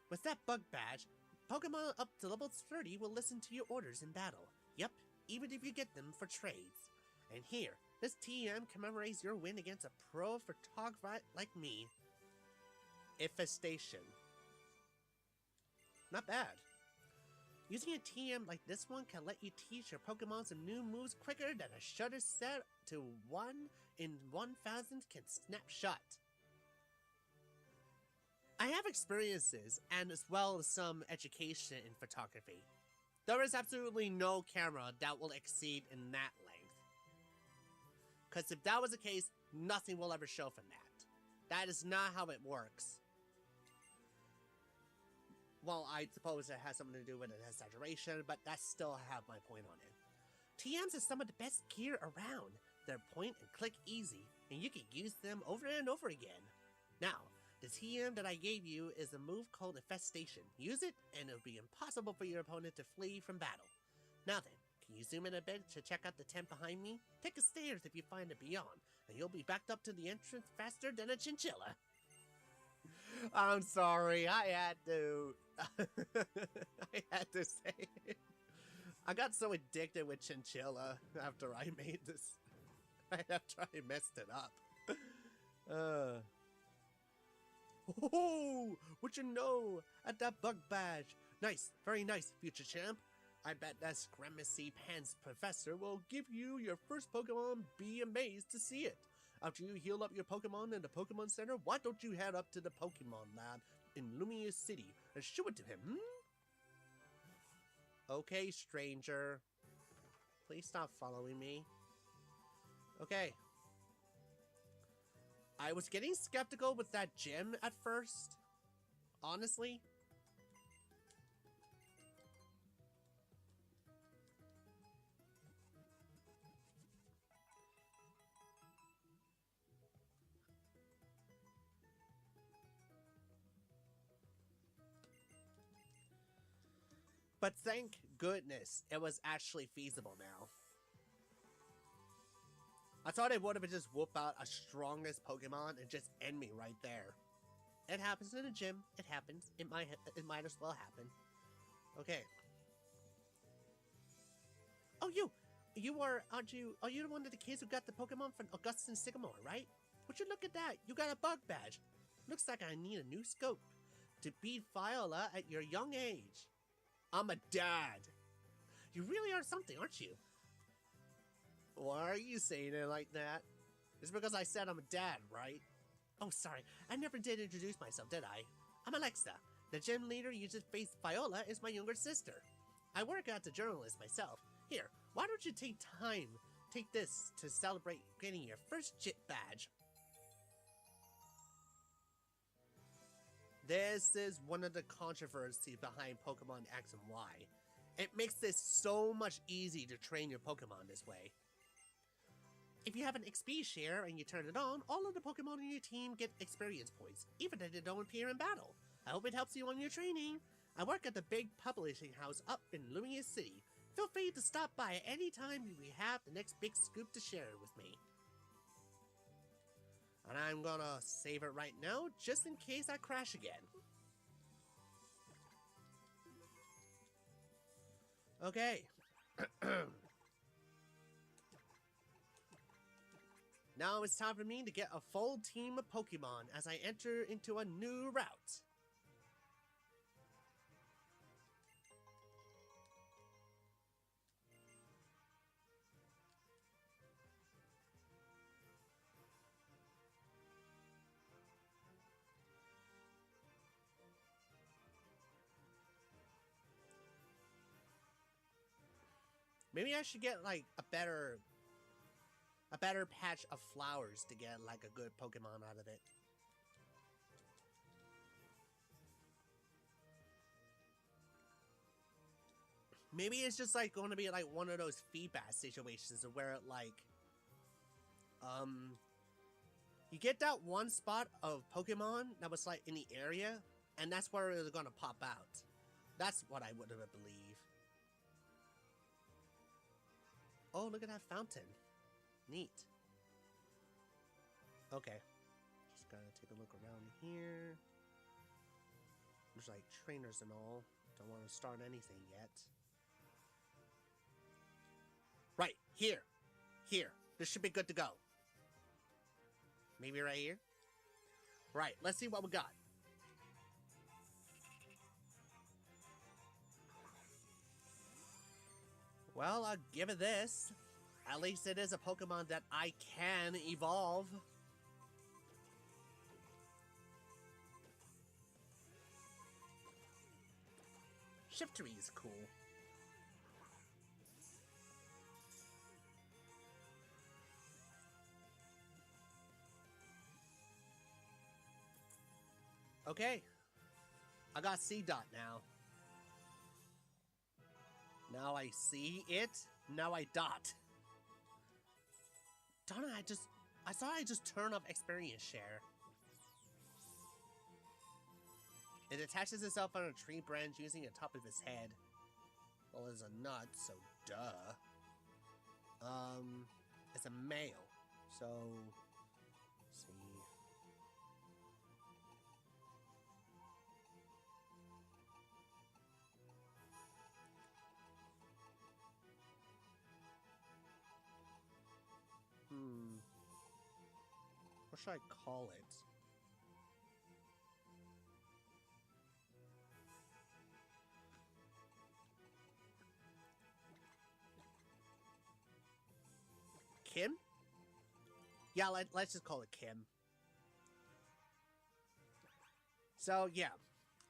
With that bug badge, Pokemon up to level 30 will listen to your orders in battle. Yep, even if you get them for trades. And here, this TM commemorates your win against a pro photographer like me. Infestation. Not bad. Using a TM like this one can let you teach your Pokemon some new moves quicker than a shutter set to 1 in 1,000 can snapshot. I have experiences and as well as some education in photography. There is absolutely no camera that will exceed in that length. Because if that was the case, nothing will ever show from that. That is not how it works. Well, I suppose it has something to do with it as saturation, but I still have my point on it. TMs are some of the best gear around. They're point and click easy, and you can use them over and over again. Now, the TM that I gave you is a move called Infestation. Use it, and it'll be impossible for your opponent to flee from battle. Now then, can you zoom in a bit to check out the tent behind me? Take the stairs if you find it beyond, and you'll be backed up to the entrance faster than a chinchilla. I'm sorry, I had to. I had to say it. I got so addicted with chinchilla after I made this. After I messed it up. Oh, what you know? At that bug badge. Nice, very nice, future champ. I bet that Scramacy Pants Professor will give you your first Pokemon. Be amazed to see it. After you heal up your Pokemon in the Pokemon Center, why don't you head up to the Pokemon Lab in Lumia City and show it to him, Okay, stranger. Please stop following me. Okay. I was getting skeptical with that gym at first. Honestly. But thank goodness it was actually feasible now. I thought it would have just whooped out a strongest Pokemon and just end me right there. It happens in a gym. It happens. It might as well happen. Okay. Oh, aren't you the one of the kids who got the Pokemon from Augustin Sycamore, right? Would you look at that? You got a bug badge. Looks like I need a new scope to beat Viola at your young age. I'm a dad. You really are something, aren't you? Why are you saying it like that? It's because I said I'm a dad, right? Oh, sorry. I never did introduce myself, did I? I'm Alexa. The gym leader you just faced, Viola, is my younger sister. I work as a journalist myself. Here, why don't you take this to celebrate getting your first JIT badge? This is one of the controversies behind Pokemon X and Y. It makes this so much easier to train your Pokemon this way. If you have an XP share and you turn it on, all of the Pokemon on your team get experience points, even if they don't appear in battle. I hope it helps you on your training. I work at the big publishing house up in Lumia City. Feel free to stop by any time we have the next big scoop to share with me. And I'm gonna save it right now, just in case I crash again. Okay. Now it's time for me to get a full team of Pokemon as I enter into a new route. Maybe I should get like a better patch of flowers to get like a good Pokemon out of it. Maybe it's just like going to be like one of those feedback situations where like, you get that one spot of Pokemon that was like in the area, and that's where it's gonna pop out. That's what I would believe. Oh, look at that fountain. Neat. Okay. Just gotta take a look around here. There's like trainers and all. Don't want to start anything yet. Right, here. Here. This should be good to go. Maybe right here? Right, let's see what we got. Well, I'll give it this. At least it is a Pokemon that I can evolve. Shiftry is cool. Okay. I got C-Dot now. Now I see it. Now I dot. Darn it, I thought I just turned off experience share. It attaches itself on a tree branch using the top of its head. Well, it's a nut, so duh. It's a male, so let's see. What should I call it? Kim? Yeah, let's just call it Kim. So, yeah.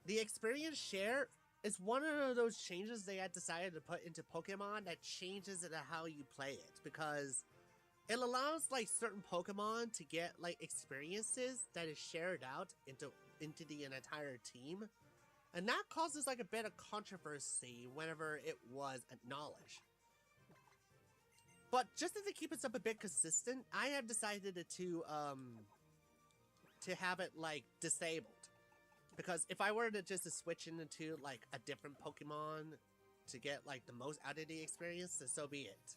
The experience share is one of those changes they had decided to put into Pokemon that changes it to how you play it. Because it allows, like, certain Pokemon to get, like, experiences that is shared out into the entire team. And that causes, like, a bit of controversy whenever it was acknowledged. But just to keep it up a bit consistent, I have decided to have it, like, disabled. Because if I were to just switch into, like, a different Pokemon to get, like, the most out of the experience, then so be it.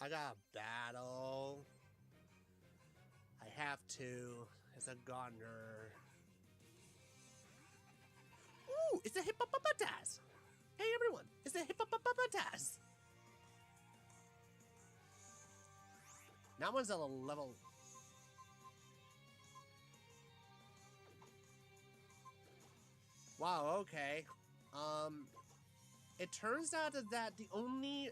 I got a battle. I have to. It's a Gardner. Ooh, it's a Hippopotamus! Hey everyone, it's a Hippopotamus! That one's a level. Wow, okay. It turns out that the only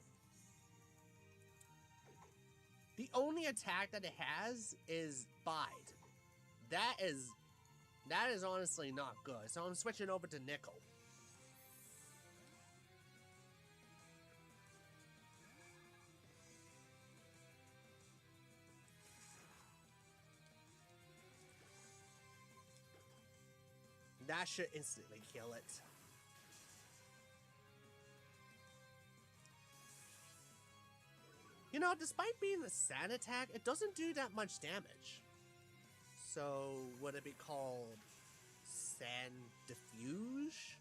attack that it has is Bide. That is honestly not good. So I'm switching over to Nickel. That should instantly kill it. You know, despite being a sand attack, it doesn't do that much damage. So, would it be called Sand Diffuse?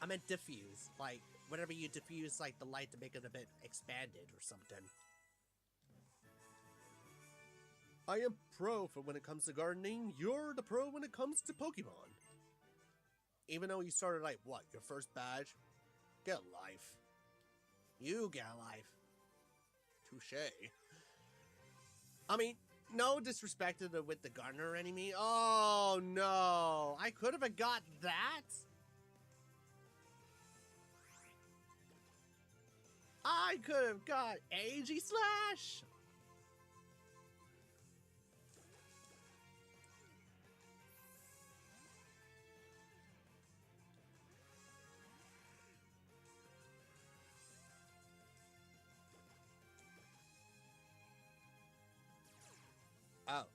I meant diffuse, like, whenever you diffuse, like, the light to make it a bit expanded or something. I am pro for when it comes to gardening, you're the pro when it comes to Pokemon. Even though you started, like, what, your first badge? Get a life. You get a life. Touché. I mean, no disrespect to with the Gardner enemy. Oh, no. I could have got that. I could have got AG Slash. Oh.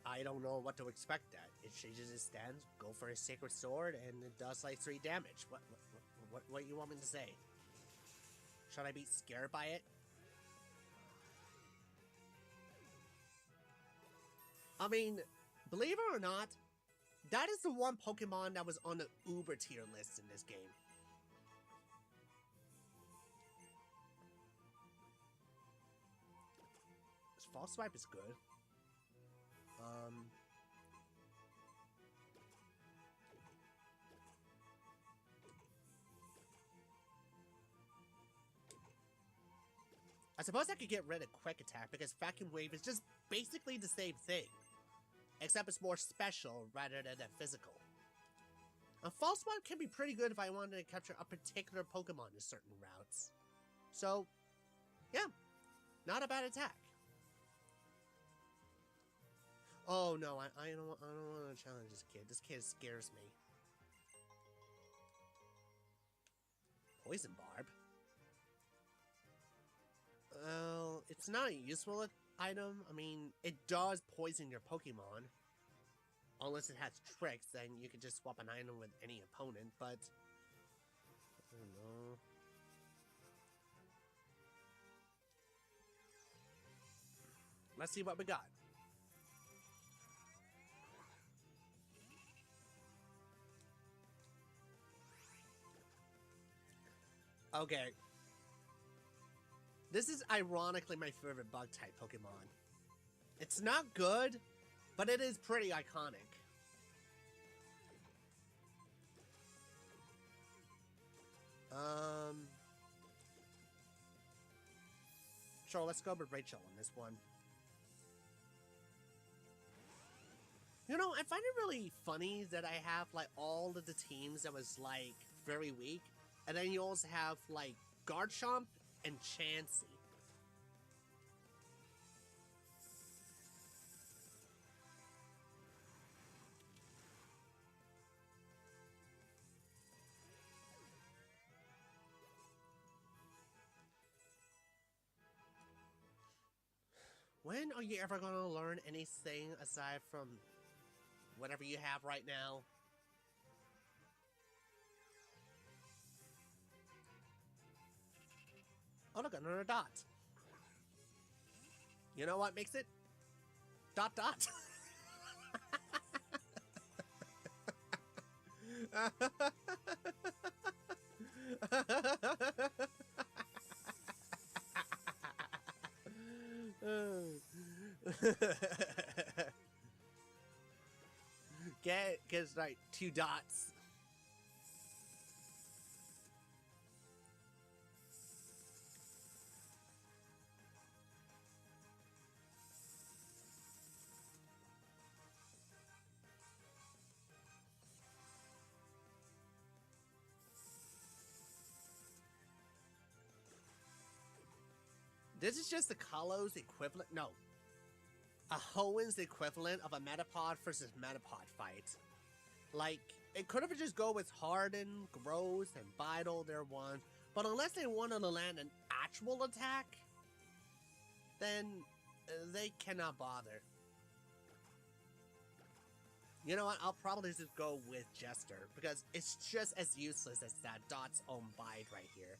I don't know what to expect that. It changes its stance, go for a Sacred Sword, and it does like 3 damage. What you want me to say? Should I be scared by it? I mean, believe it or not, that is the one Pokemon that was on the Uber tier list in this game. This False Swipe is good. I suppose I could get rid of Quick Attack because Vacuum Wave is just basically the same thing. Except it's more special rather than physical. A False Swipe can be pretty good if I wanted to capture a particular Pokemon in certain routes. So, yeah, not a bad attack. Oh no, I don't want to challenge this kid. This kid scares me. Poison Barb. Well, it's not a useful item. I mean, it does poison your Pokemon. Unless it has tricks, then you can just swap an item with any opponent, but... I don't know. Let's see what we got. Okay. This is ironically my favorite bug-type Pokemon. It's not good, but it is pretty iconic. Sure, let's go with Rachel on this one. You know, I find it really funny that I have, like, all of the teams that was, like, very weak. And then you also have, like, Garchomp and Chansey. When are you ever gonna learn anything aside from whatever you have right now? Oh, look, another dot. You know what makes it? Dot dot. Gets like 2 dots. This is just the Kalos equivalent. No. A Hoenn's equivalent of a Metapod versus Metapod fight. Like, it could have just go with Harden, Growth, and Vital, their one. But unless they wanted to land an actual attack, then they cannot bother. You know what? I'll probably just go with Jester, because it's just as useless as that Dot's own bite right here.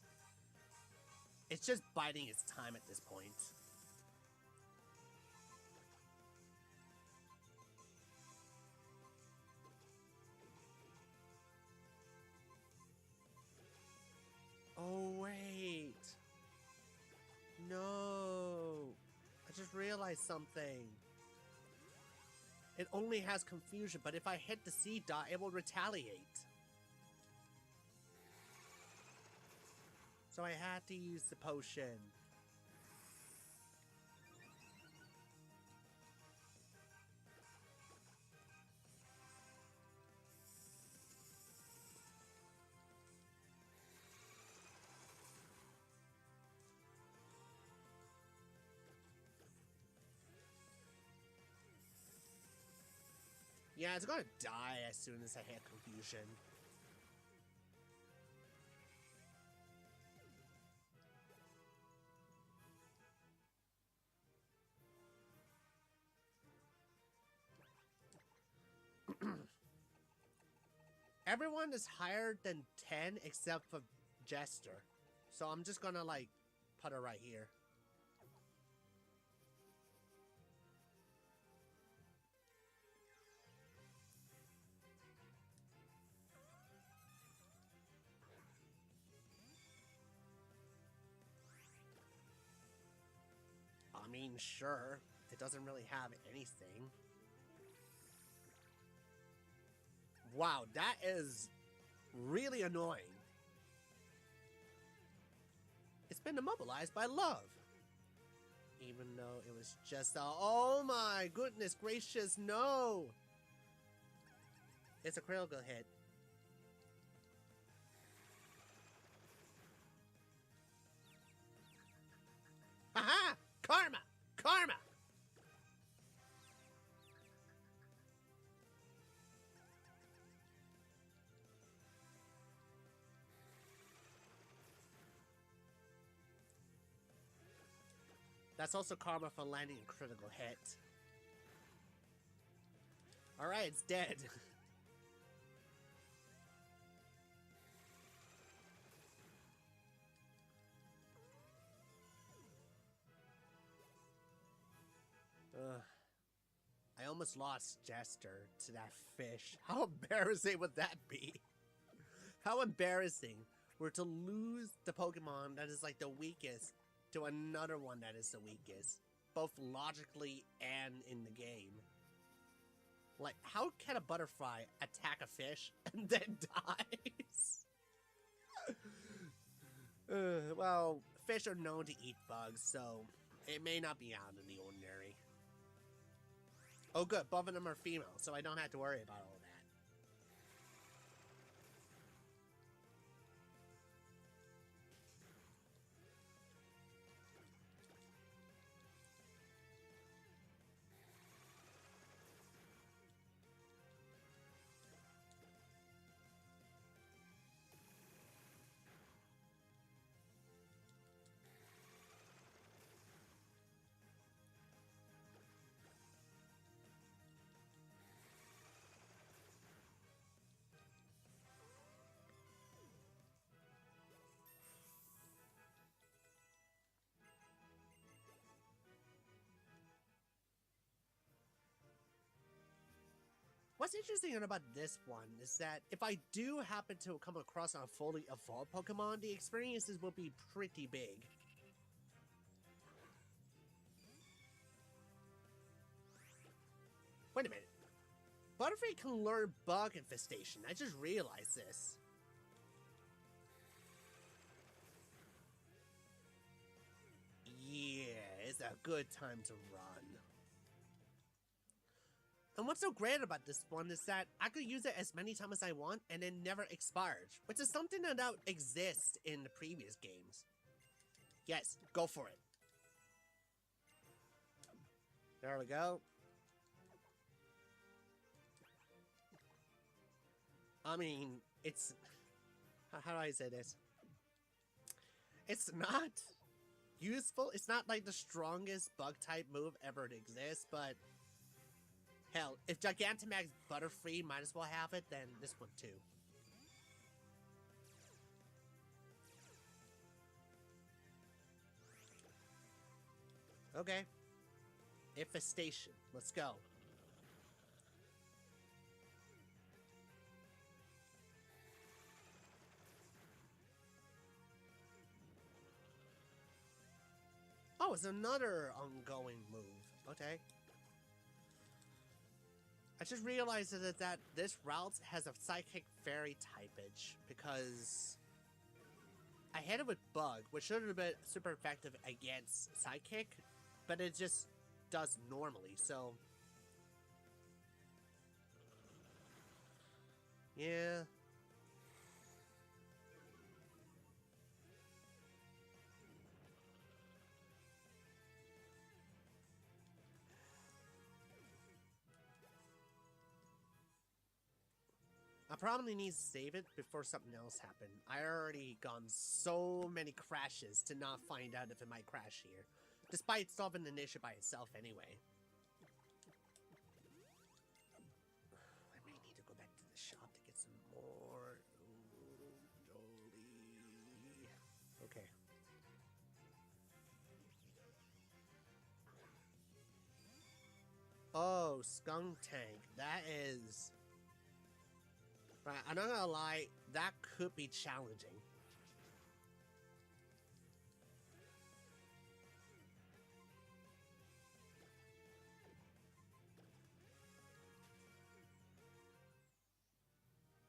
It's just biding its time at this point. Oh, wait. No. I just realized something. It only has confusion, but if I hit the C dot, it will retaliate. So I had to use the potion. Yeah, it's gonna die as soon as I hit confusion. Everyone is higher than 10 except for Jester. So I'm just gonna like put her right here. I mean, sure. It doesn't really have anything. Wow, that is really annoying. It's been immobilized by love. Even though it was just a... Oh my goodness gracious, no! It's a critical hit. Aha! Karma! Karma! That's also karma for landing a critical hit. Alright, it's dead. I almost lost Jester to that fish. How embarrassing would that be? How embarrassing were to lose the Pokemon that is like the weakest to another one that is the weakest, both logically and in the game. Like, how can a butterfly attack a fish and then dies? Well, fish are known to eat bugs, so it may not be out of the ordinary. Oh good, both of them are female, so I don't have to worry about all that. What's interesting about this one is that if I do happen to come across a fully evolved Pokemon, the experiences will be pretty big. Wait a minute. Butterfree can learn Bug Infestation. I just realized this. Yeah, it's a good time to run. And what's so great about this one is that I could use it as many times as I want and it never expires, which is something that don't exist in the previous games. Yes, go for it. There we go. I mean, it's... How do I say this? It's not useful. It's not like the strongest bug-type move ever to exist, but... Hell, if Gigantamax Butterfree might as well have it, then this one too. Okay. Infestation. Let's go. Oh, it's another ongoing move. Okay. I just realized that this route has a Psychic Fairy typage because I hit it with Bug, which should have been super effective against Psychic, but it just does normally, so... Yeah... I probably need to save it before something else happened. I already gone so many crashes to not find out if it might crash here. Despite solving the issue by itself anyway. I may need to go back to the shop to get some more. Okay. Oh, Skunk Tank. That is... Right, I'm not gonna lie, that could be challenging.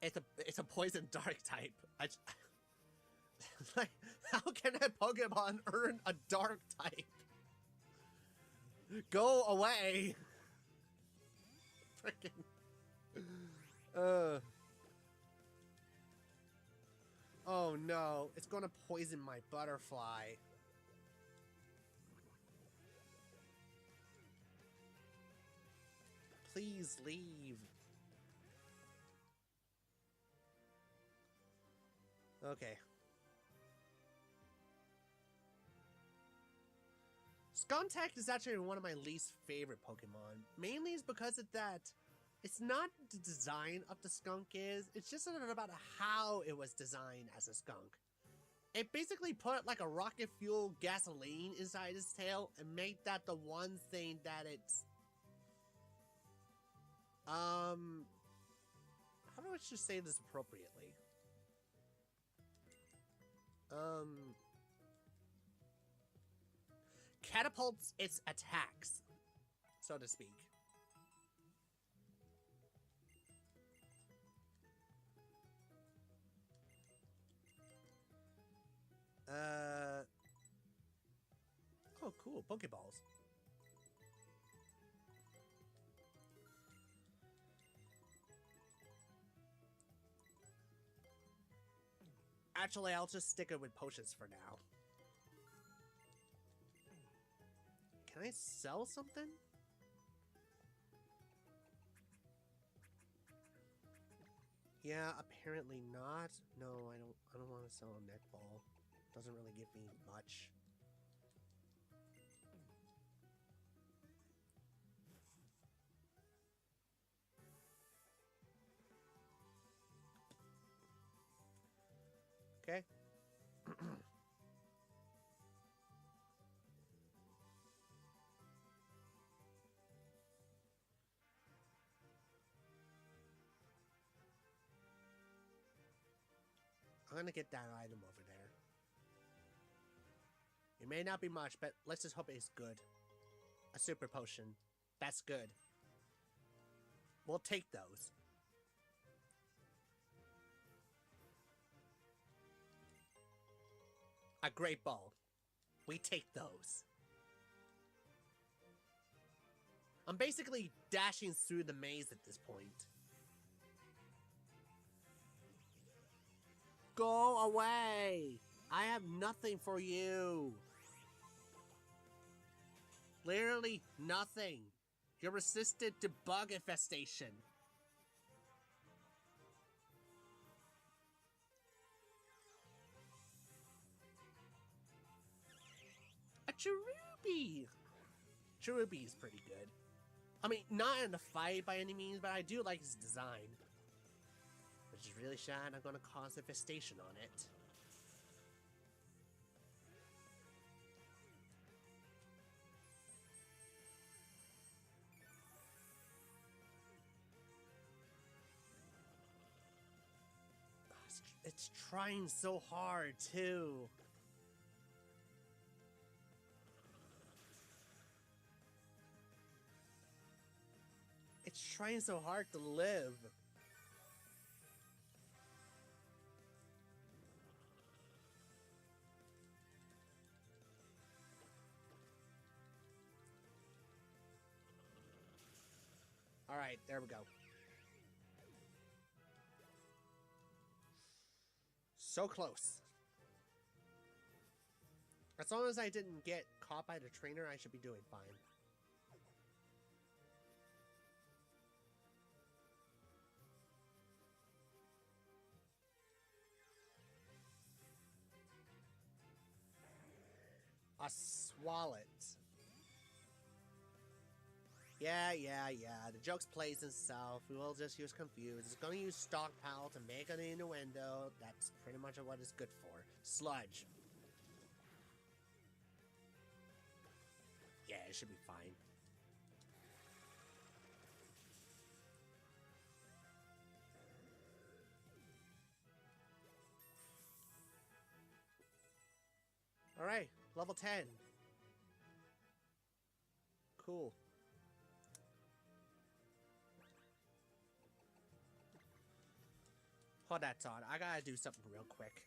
It's a poison dark type. Like, how can a Pokemon earn a dark type? Go away! Freaking. Oh no, it's gonna poison my butterfly. Please leave. Okay. Skuntact is actually one of my least favorite Pokemon. Mainly is because of that. It's not the design of the skunk it's just about how it was designed as a skunk. It basically put like a rocket fuel gasoline inside its tail and made that the one thing that it's... How do I just say this appropriately? Catapults its attacks, so to speak. Oh, cool. Pokeballs. Actually, I'll just stick it with potions for now. Can I sell something? Yeah, apparently not. No, I don't want to sell a neck ball. Doesn't really give me much. Okay. I'm gonna get that item over there. It may not be much, but let's just hope it's good. A super potion. That's good. We'll take those. A great ball. We take those. I'm basically dashing through the maze at this point. Go away! I have nothing for you. Literally nothing. You're resistant to bug infestation. A Cherubi! Cherubi is pretty good. I mean, not in the fight by any means, but I do like his design. Which is really sad, I'm gonna cause infestation on it. It's trying so hard, too. It's trying so hard to live. Alright, there we go. So close. As long as I didn't get caught by the trainer, I should be doing fine. A Swallet. Yeah. The joke's plays itself. We will just use Confuse. It's gonna use Stockpile to make an innuendo. That's pretty much what it's good for. Sludge. Yeah, it should be fine. Alright, level 10. Cool. Hold that thought. I gotta do something real quick.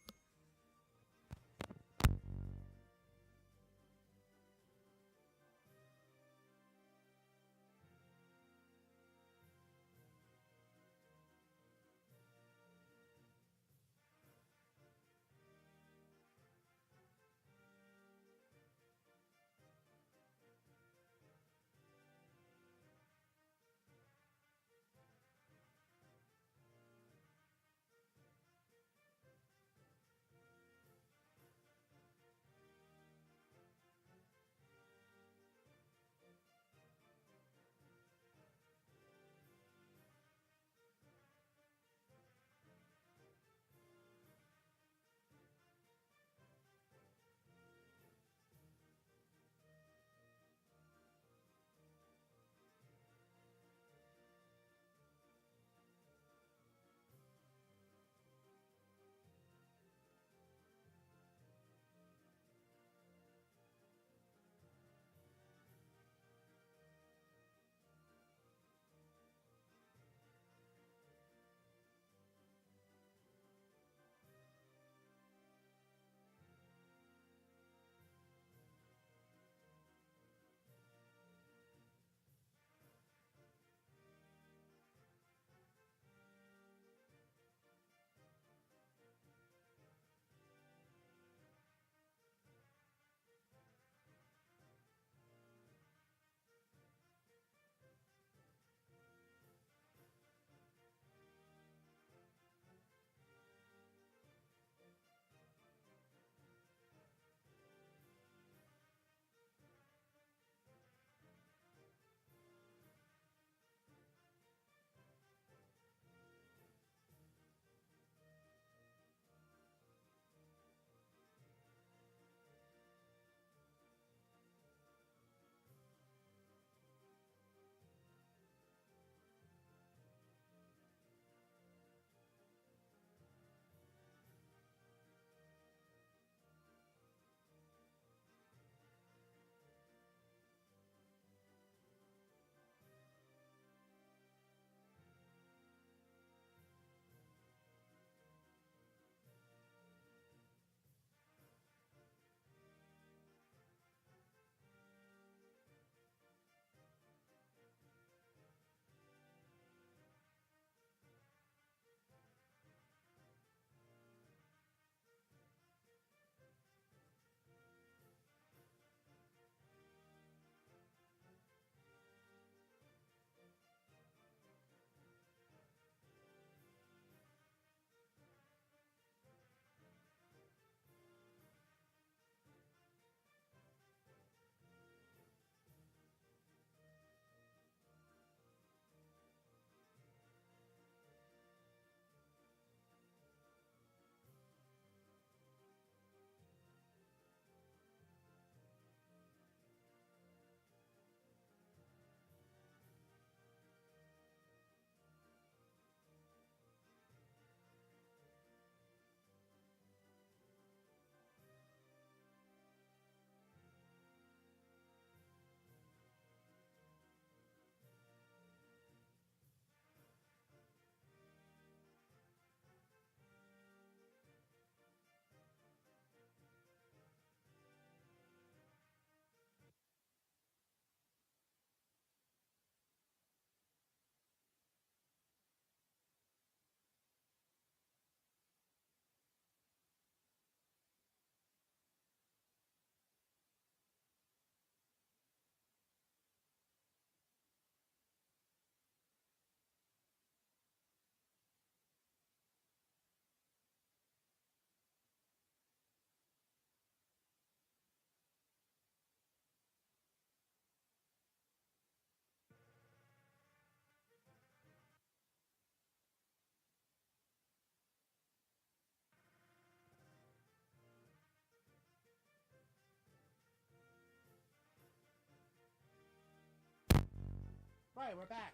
Alright, we're back.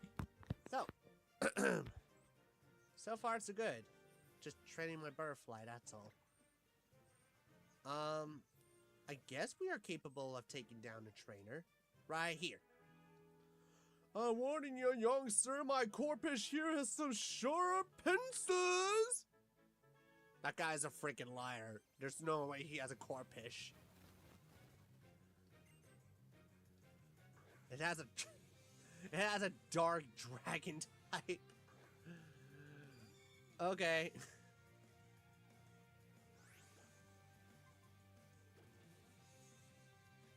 So, so far so good. Just training my butterfly, that's all. I guess we are capable of taking down a trainer. Right here. Warning you, young sir, my corpish here has some sharp pincers! That guy's a freaking liar. There's no way he has a corpish. It has a dark dragon type. Okay.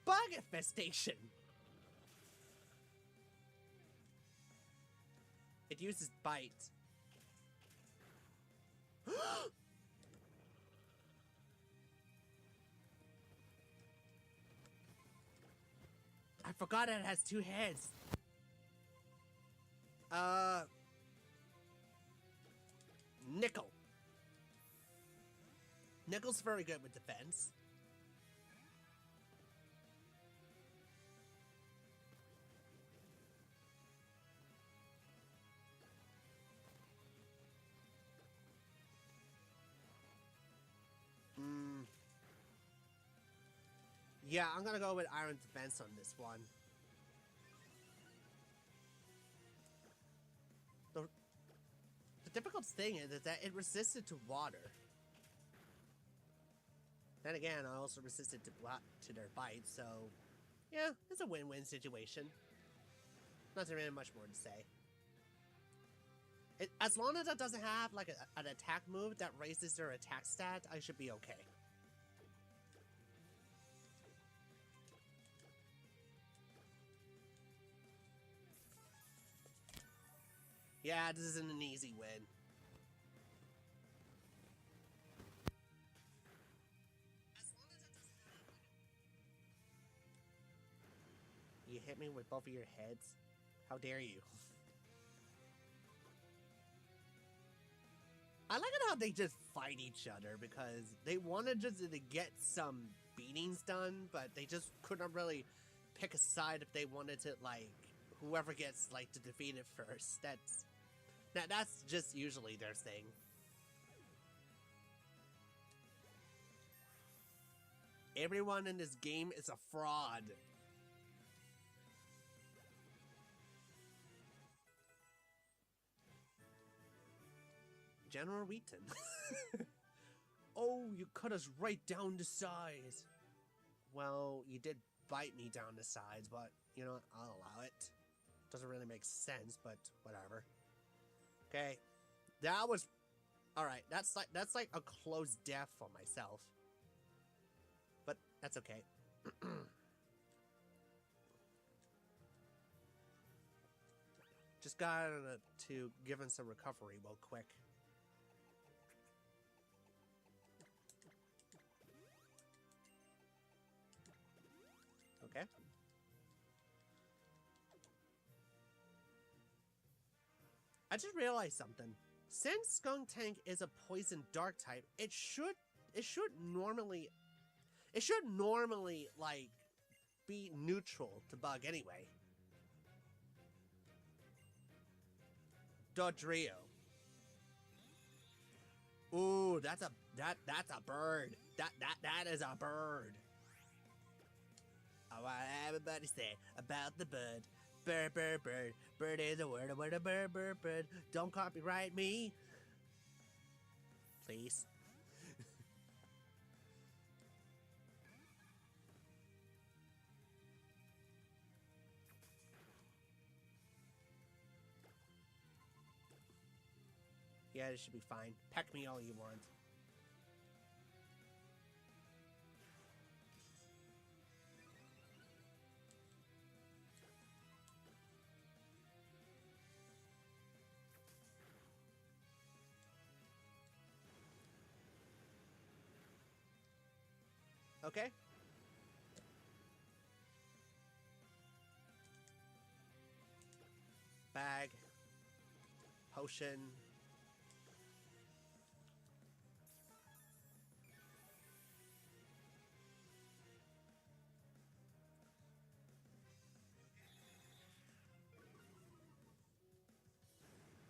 Bug infestation. It uses bite. I forgot it has 2 heads. Nickel. Nickel's very good with defense. Yeah, I'm gonna go with Iron Defense on this one. The difficult thing is that it resisted to water. Then again, I also resisted to their bite, so yeah, it's a win-win situation. Not really much more to say. As long as it doesn't have like an attack move that raises their attack stat, I should be okay. Yeah, this isn't an easy win. You hit me with both of your heads? How dare you? I like it how they just fight each other because they wanted just to get some beatings done, but they just couldn't really pick a side if they wanted to, like, whoever gets, like, to defeat it first. That's just usually their thing. Everyone in this game is a fraud. General Wheaton. Oh, you cut us right down to size. Well, you did bite me down to size, but, you know what, I'll allow it. Doesn't really make sense, but whatever. Okay, that was... Alright, that's like a close death for myself. But that's okay. Just got to give him some recovery real quick. Okay. I just realized something. Since Skunk Tank is a poison dark type, it should normally like be neutral to bug anyway. Dodrio. Ooh, that's a bird. That is a bird. Oh, what everybody say about the bird. Bird, bird, bird. Bird is a word, a bird, bird, bird. Don't copyright me. Please. Yeah, it should be fine. Peck me all you want. Okay. Bag. Potion.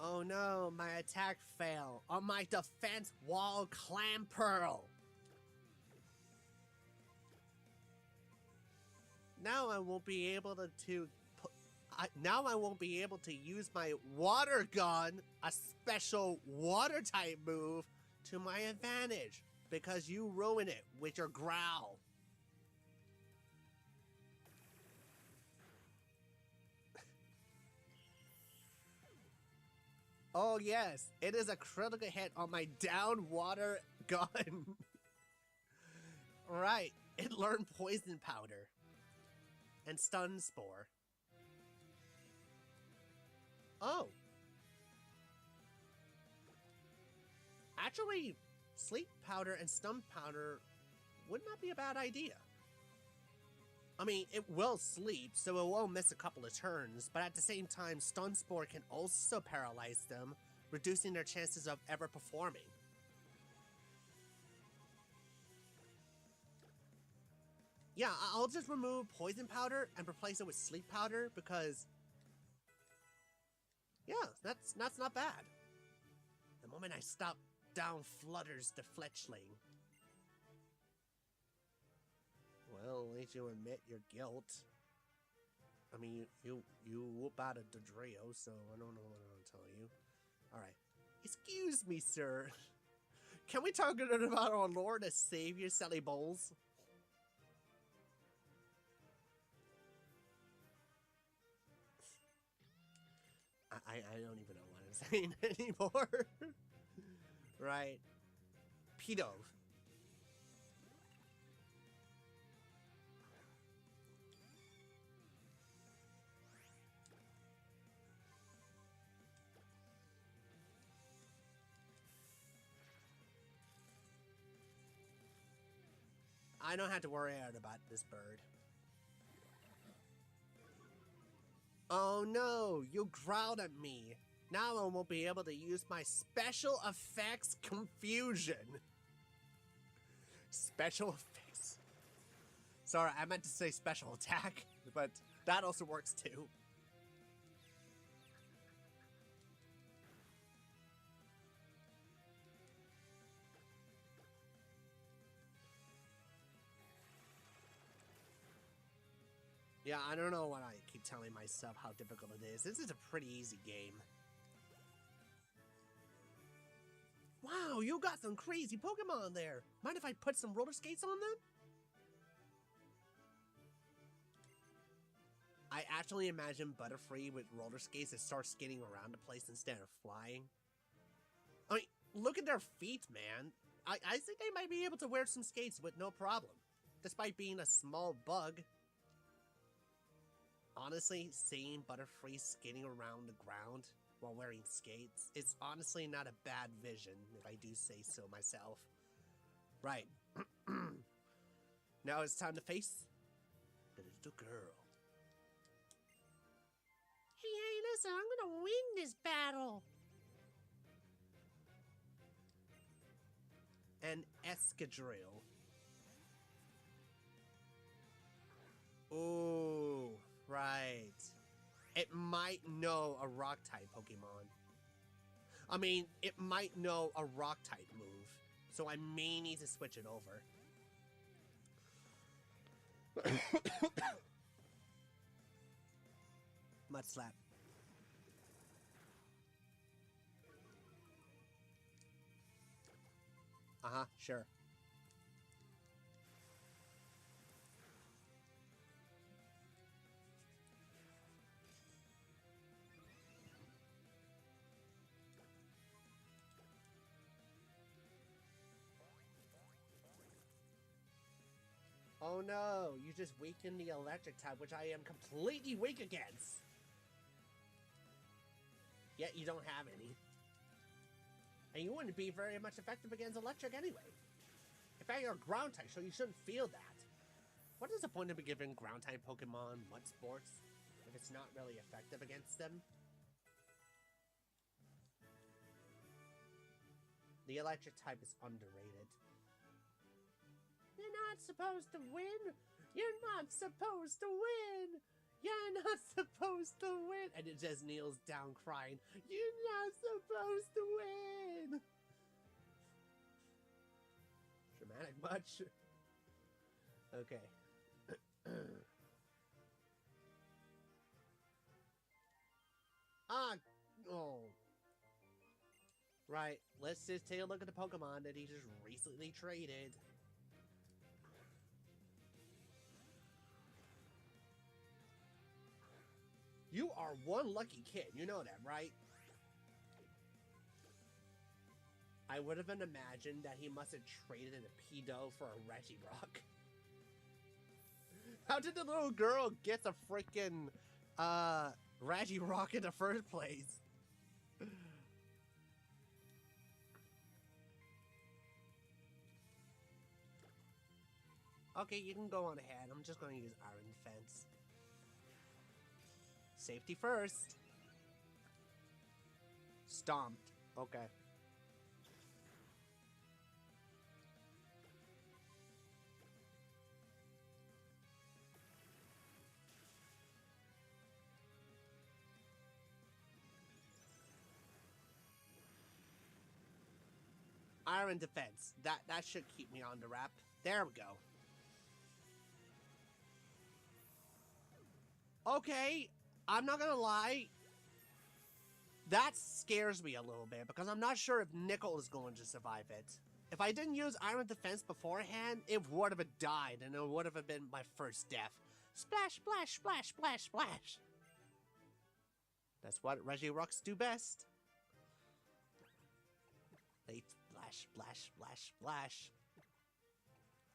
Oh no, my attack failed on my defense wall clam pearl. Now I won't be able now I won't be able to use my water gun, a special water type move, to my advantage because you ruin it with your growl. Oh yes, it is a critical hit on my down water gun. Right, it learned poison powder and stun spore. Oh. Actually, sleep powder and stun powder would not be a bad idea. I mean, it will sleep, so it will miss a couple of turns, but at the same time, stun spore can also paralyze them, reducing their chances of ever performing. Yeah, I'll just remove poison powder and replace it with sleep powder because, yeah, that's not bad. The moment I stop, down flutters the fletchling. Well, at least you admit your guilt. I mean, you whoop out a Dodrio, so I don't know what I'm telling you. Alright. Excuse me, sir. Can we talk a bit about our Lord and Savior, Sally Bowles? I don't even know what I'm saying anymore. Right. Pedo. I don't have to worry about this bird. Oh no, you growled at me. Now I won't be able to use my special effects confusion. Special effects. Sorry, I meant to say special attack, but that also works too. Yeah, I don't know what I keep telling myself how difficult it is. This is a pretty easy game. Wow, you got some crazy Pokemon there. Mind if I put some roller skates on them? I actually imagine Butterfree with roller skates that start skating around the place instead of flying. I mean, look at their feet, man. I think they might be able to wear some skates with no problem, despite being a small bug. Honestly, seeing Butterfree skating around the ground while wearing skates is honestly not a bad vision, if I do say so myself. Right. Now it's time to face the little girl. Hey, listen, I'm gonna win this battle. An Escadrille. Ooh, right. It might know a rock-type Pokemon. I mean, it might know a rock-type move, so I may need to switch it over. Mud Slap. Uh-huh, sure. Oh no, you just weakened the electric type, which I am completely weak against. Yet you don't have any. And you wouldn't be very much effective against electric anyway. In fact, you're a ground type, so you shouldn't feel that. What is the point of giving ground type Pokemon mud sports if it's not really effective against them? The electric type is underrated. You're not supposed to win! You're not supposed to win! You're not supposed to win! And it just kneels down crying. You're not supposed to win! Dramatic much? Okay. Oh. Right, let's just take a look at the Pokemon that he just recently traded. You are one lucky kid, you know that, right? I would have imagined that he must have traded a pedo for a Regirock. How did the little girl get the freaking Regirock in the first place? Okay, you can go on ahead. I'm just going to use Iron Defense. Safety first. Stomped. Okay. Iron Defense. That should keep me on the wrap. There we go. Okay, I'm not gonna lie. That scares me a little bit because I'm not sure if Nickel is going to survive it. If I didn't use Iron Defense beforehand, it would have died and it would have been my first death. Splash, splash, splash, splash, splash. That's what Regirocks do best. They splash, splash, splash, splash.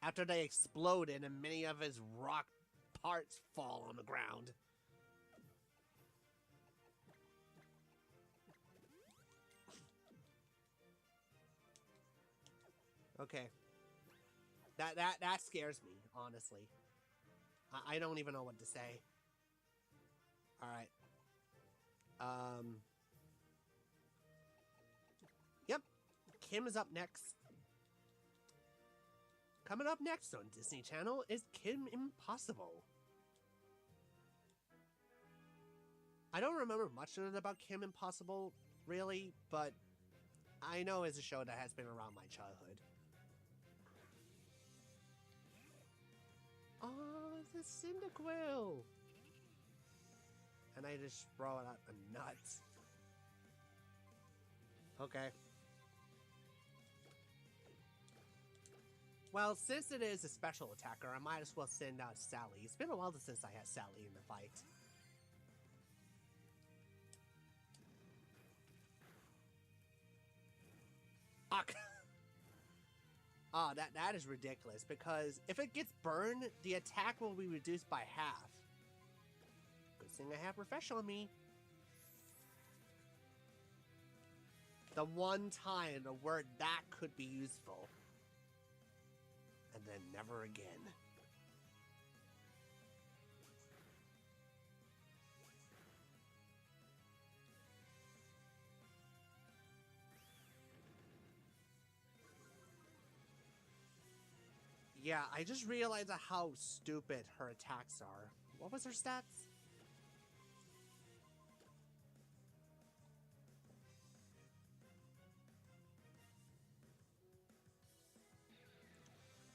After they exploded and many of his rock parts fall on the ground. Okay. That scares me, honestly. I don't even know what to say. Alright. Yep. Kim is up next. Coming up next on Disney Channel is Kim Impossible. I don't remember much about Kim Impossible, really, but I know it's a show that has been around my childhood. Oh, it's a Cyndaquil! And I just throw it out the nuts. Okay. Well, since it is a special attacker, I might as well send out Sally. It's been a while since I had Sally in the fight. Ah, that is ridiculous, because if it gets burned, the attack will be reduced by half. Good thing I have Refresh on me. The one time a word that could be useful. And then never again. Yeah, I just realized how stupid her attacks are. What was her stats?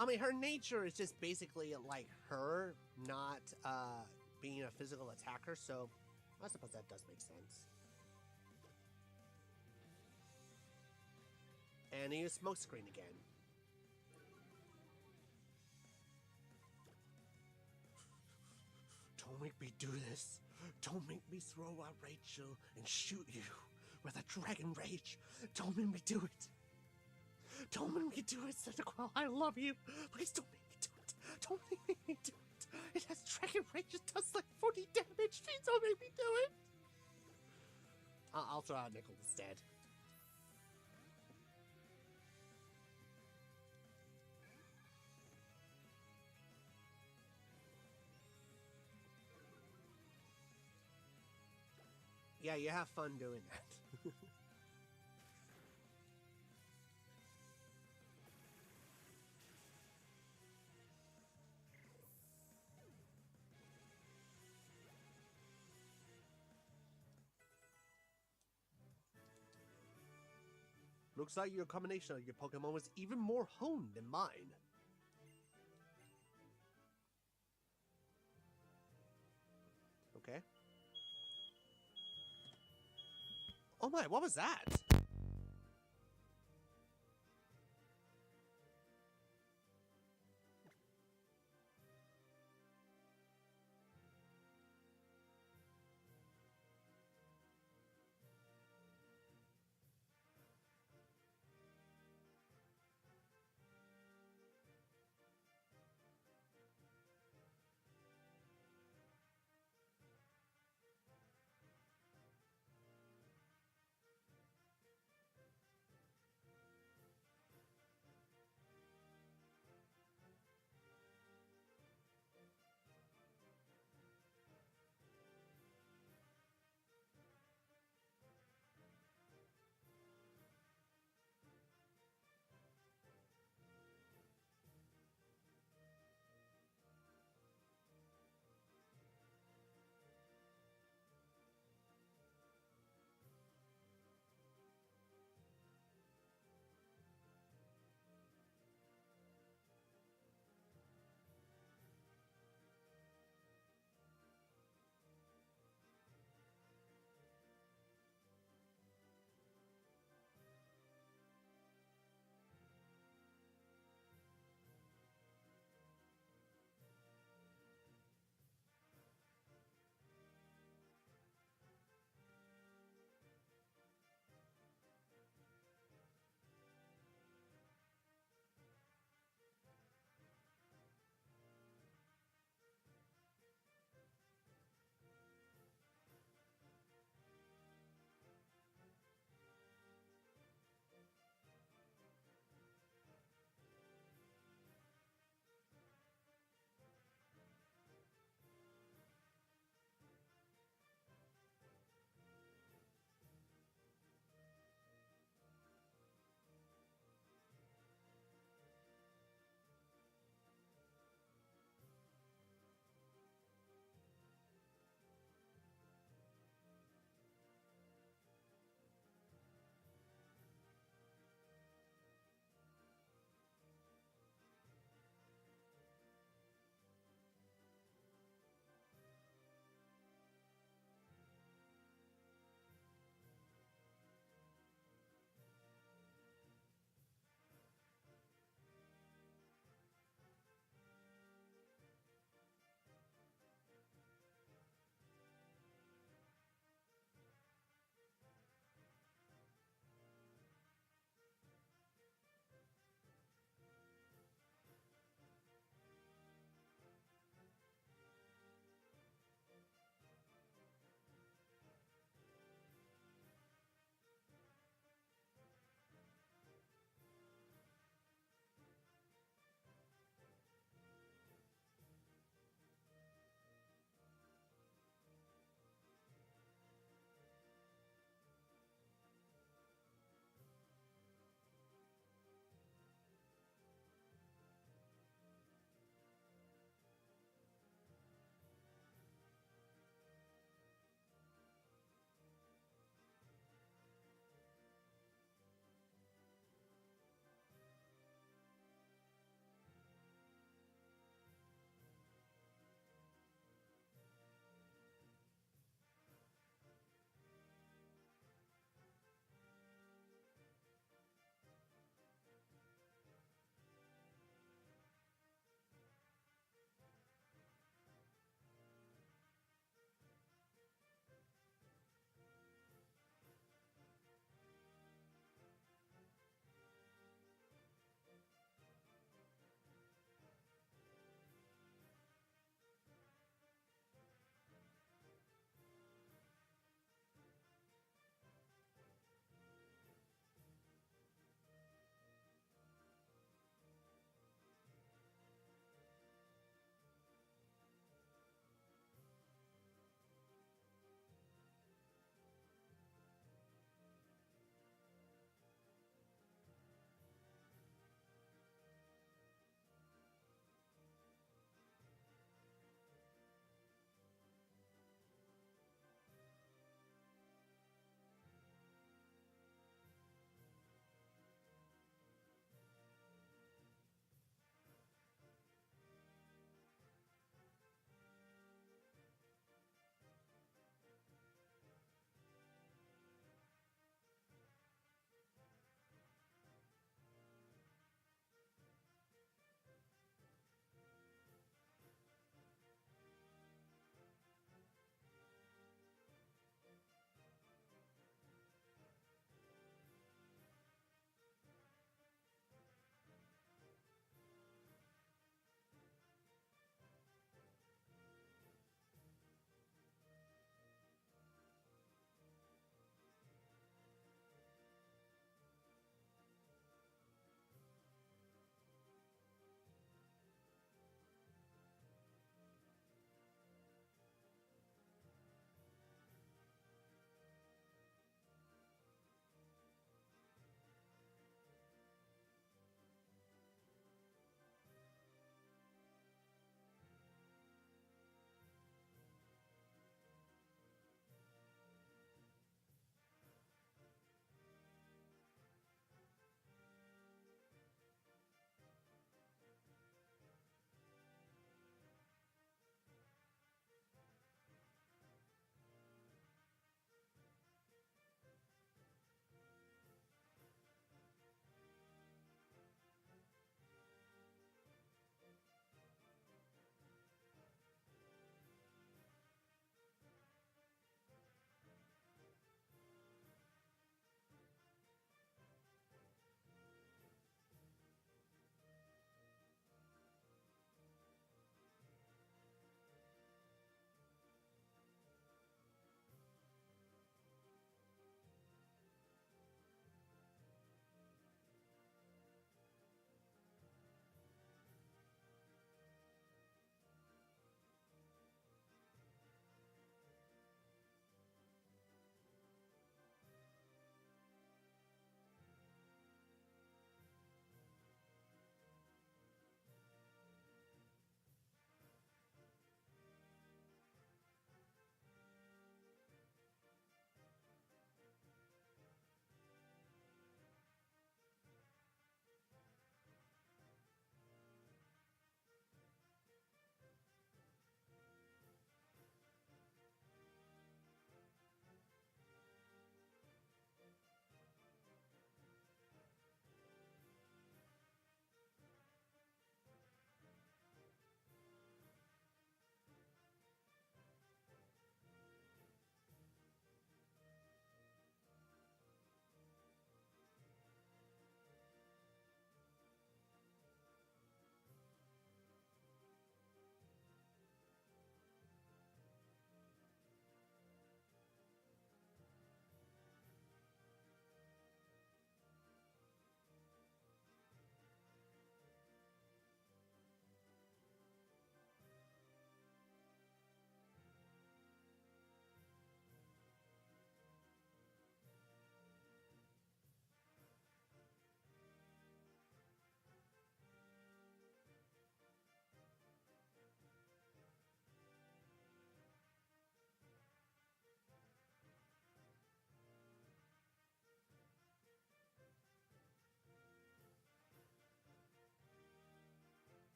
I mean, her nature is just basically like her not being a physical attacker, so I suppose that does make sense. And he used Smokescreen again. Don't make me do this. Don't make me throw out Rachel and shoot you with a Dragon Rage. Don't make me do it. Don't make me do it, Cyndaquil. I love you. Please don't make me do it. Don't make me do it. It has Dragon Rage. It does like 40 damage. Please don't make me do it. I'll throw out Nickel instead. Yeah, you have fun doing that. Looks like your combination of your Pokemon was even more honed than mine. Okay. Oh my, what was that?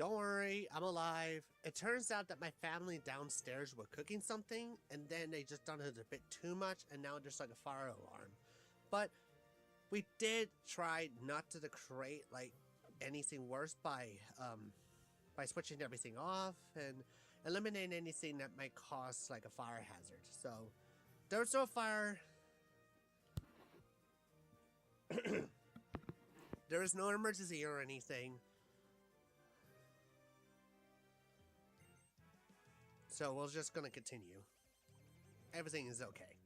Don't worry, I'm alive. It turns out that my family downstairs were cooking something, and then they just done it a bit too much, and now there's like a fire alarm. But we did try not to create like anything worse by switching everything off and eliminating anything that might cause like a fire hazard. So there's no fire. There is no emergency or anything. So we're just gonna continue. Everything is okay.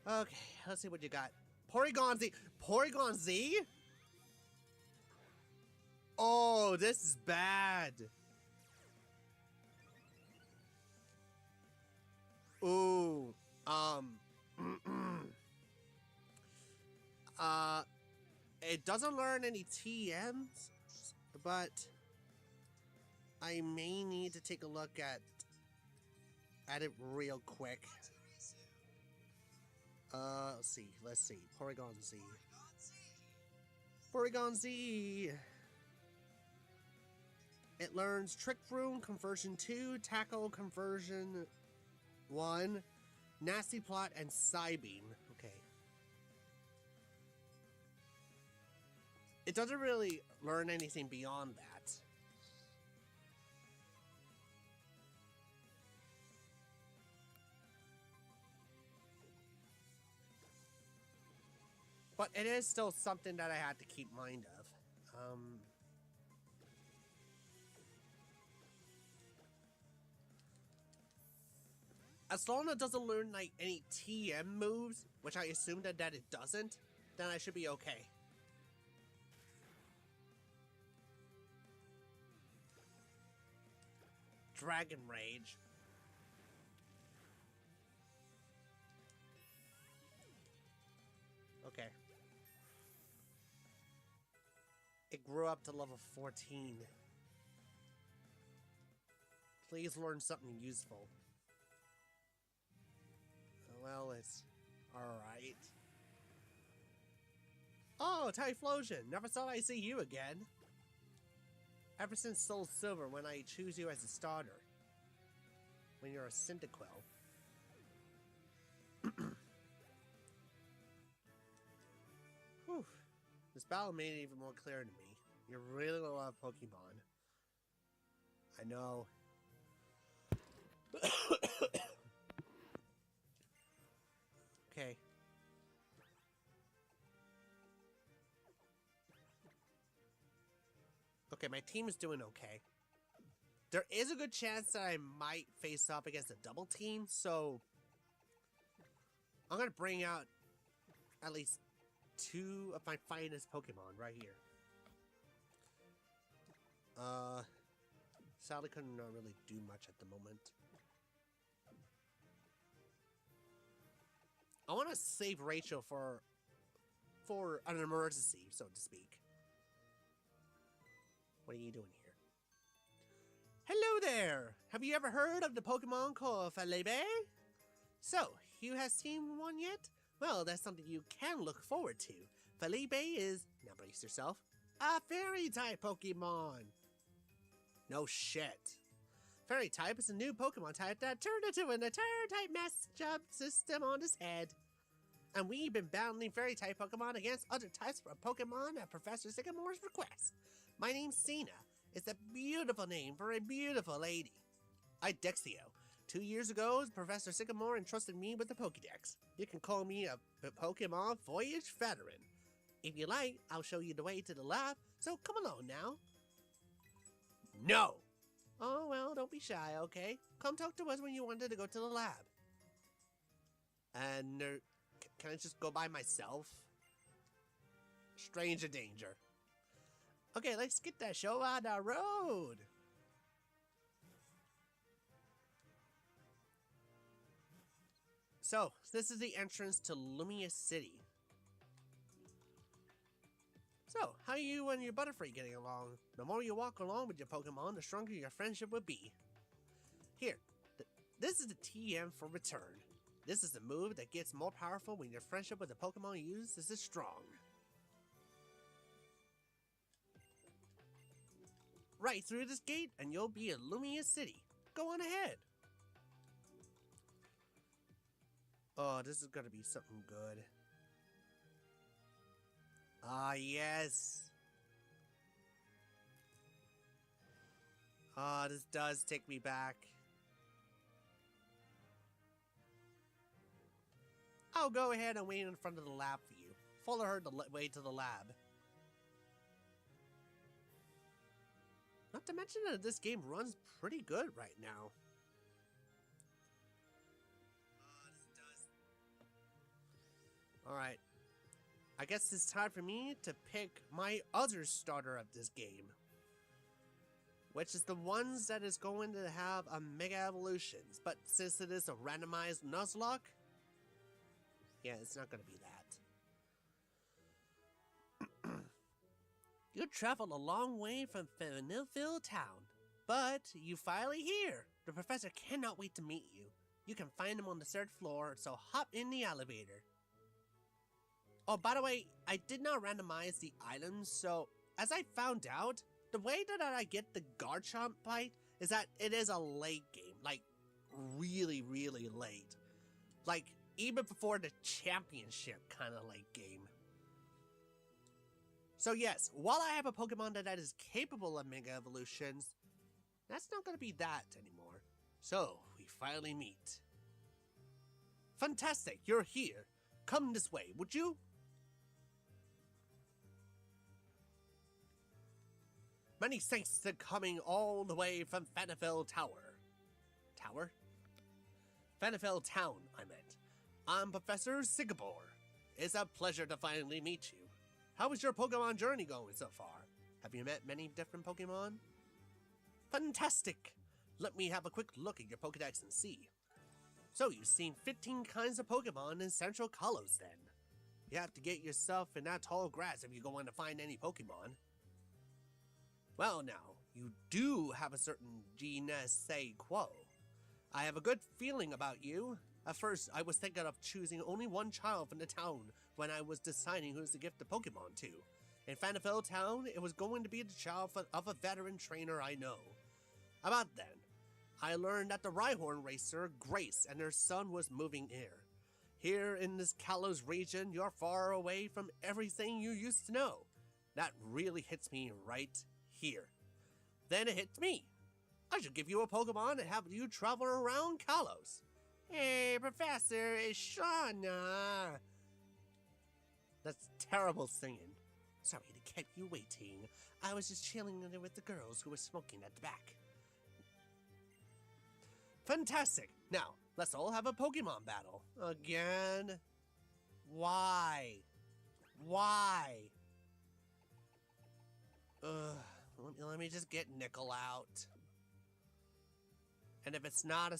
Okay, let's see what you got. Porygon Z! Porygon Z? Oh, this is bad. Ooh, it doesn't learn any TMs, but I may need to take a look at it real quick. Let's see. Porygon Z. Porygon Z! It learns Trick Room Conversion 2, Tackle Conversion 1, Nasty Plot, and Psybeam. Okay. It doesn't really learn anything beyond that. But it is still something that I had to keep mind of. As long as it doesn't learn like any TM moves, which I assume that it doesn't, then I should be okay. Dragon Rage. Okay. It grew up to level 14. Please learn something useful. Well, it's alright. Oh, Typhlosion! Never thought I'd see you again. Ever since Soul Silver, when I choose you as a starter. When you're a Cyndaquil. Whew. This battle made it even more clear to me. You really love Pokemon. I know. Okay. Okay, my team is doing okay. There is a good chance that I might face up against a double team, so I'm gonna bring out at least 2 of my finest Pokemon right here. Sadly couldn't really do much at the moment. I want to save Rachel for an emergency, so to speak. What are you doing here? Hello there! Have you ever heard of the Pokemon called Felipe? So, you have seen one yet? Well, that's something you can look forward to. Felipe is, now brace yourself, a Fairy-type Pokemon! No shit. Fairy-type is a new Pokemon type that turned into an entire type matchup system on his head. And we've been battling Fairy-type Pokemon against other types of Pokemon at Professor Sycamore's request. My name's Cena. It's a beautiful name for a beautiful lady. I'm Dexio. 2 years ago, Professor Sycamore entrusted me with the Pokédex. You can call me a Pokemon Voyage veteran. If you like, I'll show you the way to the lab, so come along now. No! Oh, well, don't be shy, okay? Come talk to us when you wanted to go to the lab. And can I just go by myself? Stranger danger. Okay, let's get that show on the road. So, this is the entrance to Lumia City. So, how are you and your Butterfree getting along? The more you walk along with your Pokemon, the stronger your friendship will be. Here, this is the TM for return. This is the move that gets more powerful when your friendship with the Pokemon you use is strong. right through this gate and you'll be in Lumia City. Go on ahead. Oh, this is gonna be something good. Ah, yes. Ah, this does take me back. I'll go ahead and wait in front of the lab for you. Follow her the way to the lab. Not to mention that this game runs pretty good right now. Alright. I guess it's time for me to pick my other starter of this game. Which is the ones that is going to have a Mega Evolutions. But since it is a randomized Nuzlocke, yeah, it's not going to be that. You traveled a long way from Fanilville Town, but you finally here. The professor cannot wait to meet you. You can find him on the third floor, so hop in the elevator. Oh, by the way, I did not randomize the items, so as I found out, the way that I get the Garchomp bite is that it is a late game, like really, really late. Like even before the championship kind of late game. So yes, while I have a Pokemon that is capable of Mega Evolutions, that's not going to be that anymore. So, we finally meet. Fantastic, you're here. Come this way, would you? Many thanks for coming all the way from Fanifel Tower. Tower? Fanifel Town, I meant. I'm Professor Sigabor. It's a pleasure to finally meet you. How is your Pokemon journey going so far? Have you met many different Pokemon? Fantastic! Let me have a quick look at your Pokedex and see. So you've seen 15 kinds of Pokemon in Central Kalos then. You have to get yourself in that tall grass if you're going to find any Pokemon. Well now, you do have a certain je ne sais quoi. I have a good feeling about you. At first, I was thinking of choosing only one child from the town when I was deciding who's to give the Pokemon to. In Fanifel Town, it was going to be the child of a veteran trainer I know. About then, I learned that the Rhyhorn racer, Grace, and her son was moving here. Here in this Kalos region, you're far away from everything you used to know. That really hits me right here. Then it hits me. I should give you a Pokemon and have you travel around Kalos. Hey, Professor, it's Shauna. That's terrible singing. Sorry to keep you waiting. I was just chilling with the girls who were smoking at the back. Fantastic. Now, let's all have a Pokemon battle. Again? Why? Why? Let me just get Nickel out. And if it's not a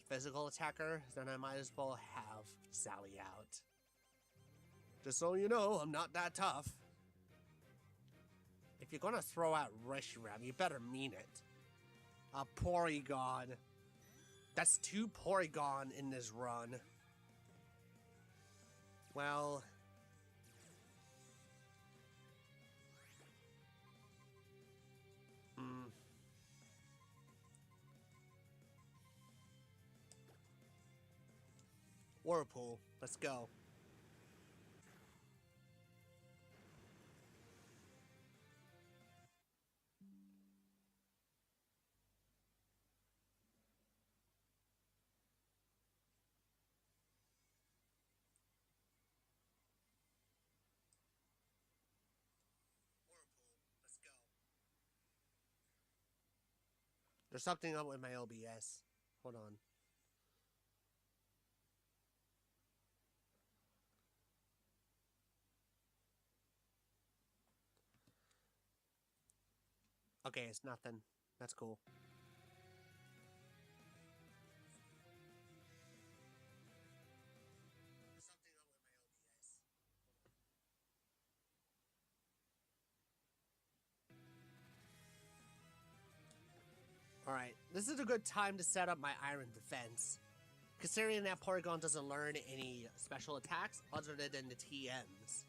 physical attacker, then I might as well have Sally out. Just so you know, I'm not that tough. If you're gonna throw out Reshiram, you better mean it. A Porygon. That's 2 Porygon in this run. Well... Whirlpool, let's go. There's something up with my OBS. Hold on. Okay, it's nothing. That's cool. Alright, this is a good time to set up my Iron Defense. Considering that Porygon doesn't learn any special attacks other than the TMs.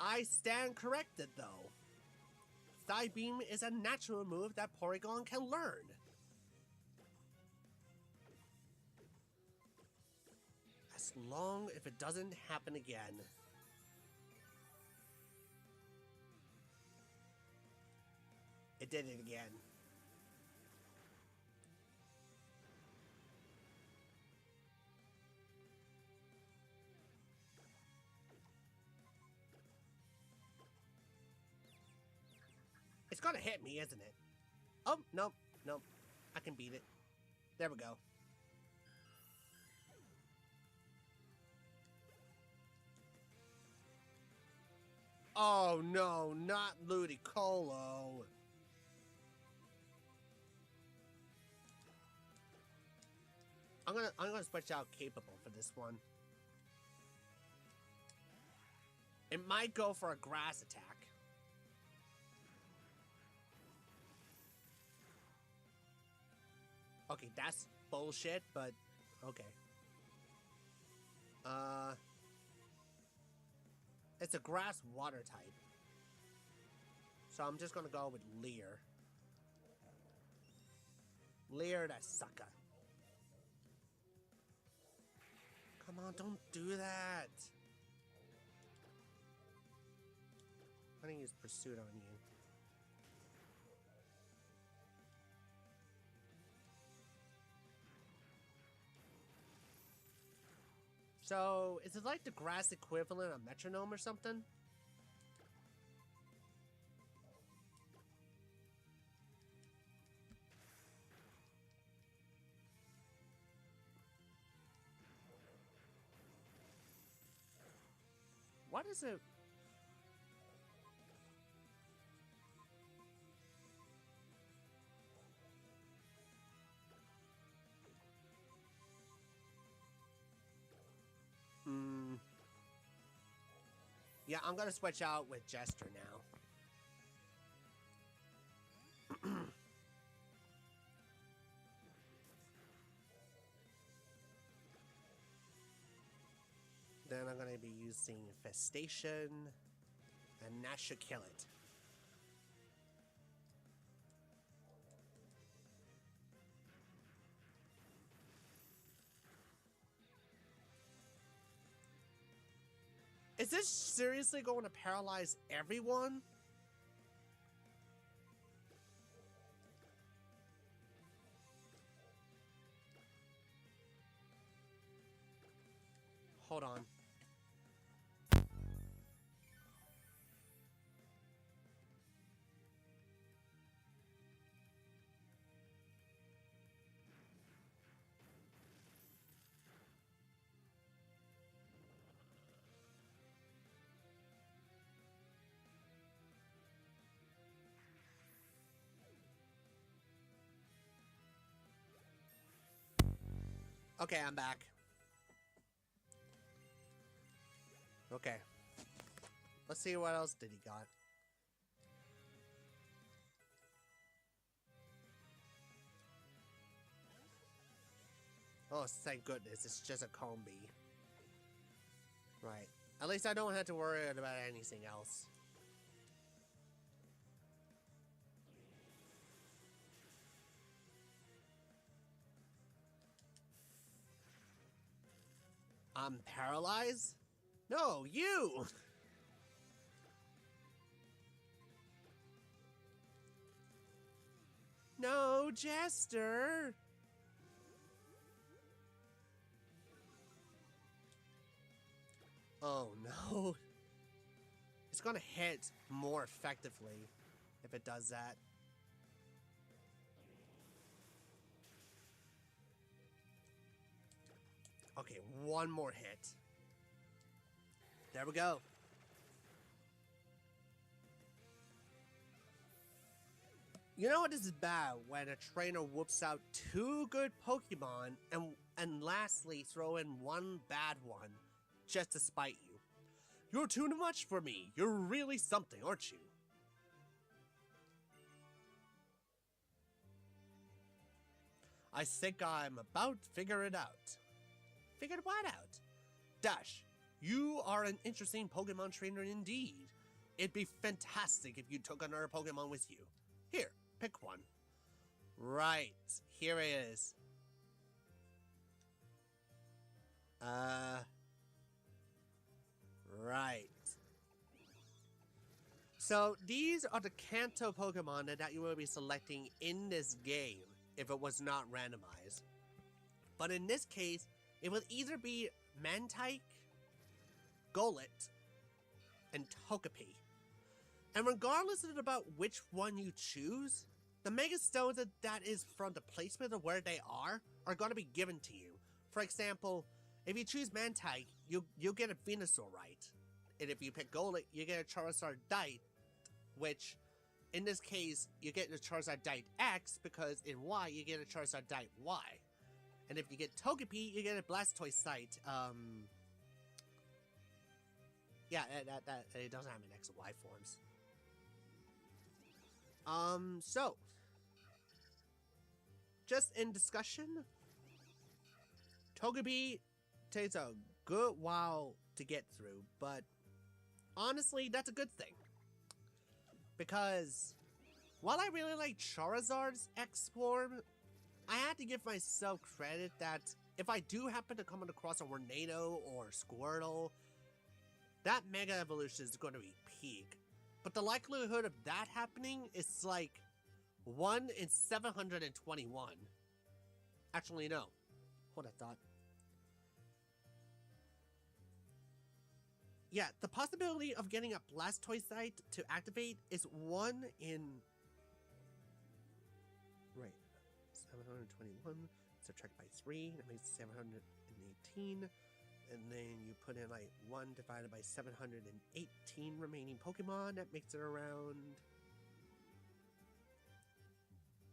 I stand corrected, though. Thigh Beam is a natural move that Porygon can learn. As long as it doesn't happen again. It did it again. It's gonna hit me, isn't it? Oh, no, no. I can beat it. There we go. Oh no, not Ludicolo. I'm gonna switch out Capable for this one. It might go for a grass attack. Okay, that's bullshit, but okay. It's a grass water type. So I'm just gonna go with Leer. Leer that sucker. Come on, don't do that. I'm gonna use Pursuit on you. So, is it like the grass equivalent of Metronome or something? What is it? Yeah, I'm gonna switch out with Jester now. Then I'm gonna be using Infestation, and that should kill it. Is this seriously going to paralyze everyone? Hold on. Okay, I'm back. Okay. Let's see what else did he got. Oh, thank goodness, it's just a Combi. Right. At least I don't have to worry about anything else. I'm paralyzed? No, you! No, Jester! Oh no. It's gonna hit more effectively if it does that. Okay, one more hit. There we go. You know what, this is bad when a trainer whoops out 2 good Pokemon and lastly throw in 1 bad one just to spite you. You're too much for me. You're really something, aren't you? I think I'm about to figure it out. Figured what out? Dash, you are an interesting Pokemon trainer indeed. it'd be fantastic if you took another Pokemon with you. Here, pick one. Right, here it is. Right. So, these are the Kanto Pokemon that you will be selecting in this game if it was not randomized. But in this case, it will either be Mantike, Golett, and Togepi. And regardless of about which one you choose, the Mega Stones that is from the placement of where they are going to be given to you. For example, if you choose Mantike, you'll get a Venusaur right. And if you pick Golett, you get a Charizard Dite, which, in this case, you get a Charizard Dite X, because in Y, you get a Charizard Dite Y. And if you get Togepi, you get a Blastoise site. Yeah, that it doesn't have an X and Y forms. So, just in discussion, Togepi takes a good while to get through, but honestly, that's a good thing. Because while I really like Charizard's X form, I had to give myself credit that if I do happen to come across a Tornado or Squirtle, that Mega Evolution is going to be peak. But the likelihood of that happening is like 1 in 721. Actually, no. Hold a thought. Yeah, the possibility of getting a Blastoise site to activate is 1 in... Right. 721, subtract by 3, that makes 718, and then you put in like 1 divided by 718 remaining Pokemon, that makes it around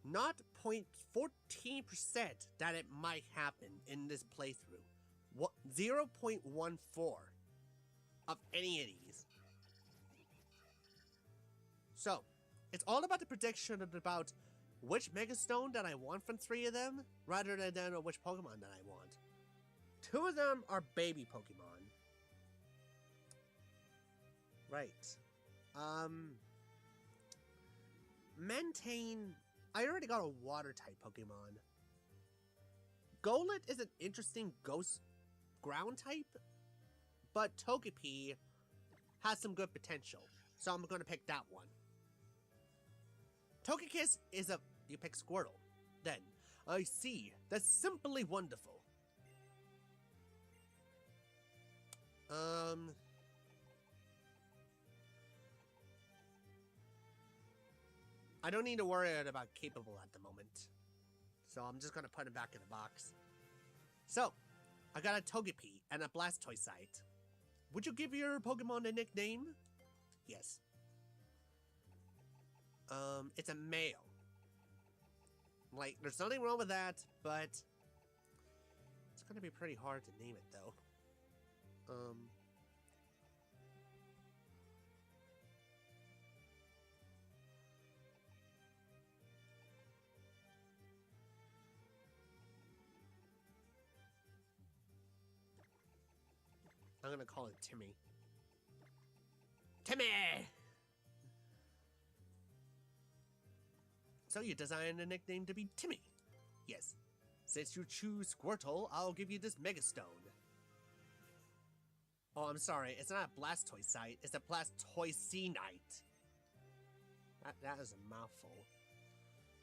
not 0.14% that it might happen in this playthrough. 0.14 of any of these. So, it's all about the prediction about which Mega Stone that I want from 3 of them, rather than which Pokemon that I want. 2 of them are baby Pokemon. Right. Maintain. I already got a Water-type Pokemon. Golett is an interesting Ghost Ground type, but Togepi has some good potential, so I'm gonna pick that one. Togekiss is a... You pick Squirtle. Then, I see. That's simply wonderful. I don't need to worry about capable at the moment. So I'm just gonna put it back in the box. So, I got a Togepi and a Blastoise site. Would you give your Pokemon a nickname? Yes. It's a male. Like, there's nothing wrong with that, but it's gonna be pretty hard to name it, though. I'm gonna call it Timmy. Timmy! So you designed a nickname to be Timmy? Yes. Since you choose Squirtle, I'll give you this Mega Stone. Oh, I'm sorry. It's not a Blastoise site. It's a Blastoise-Night. That is a mouthful.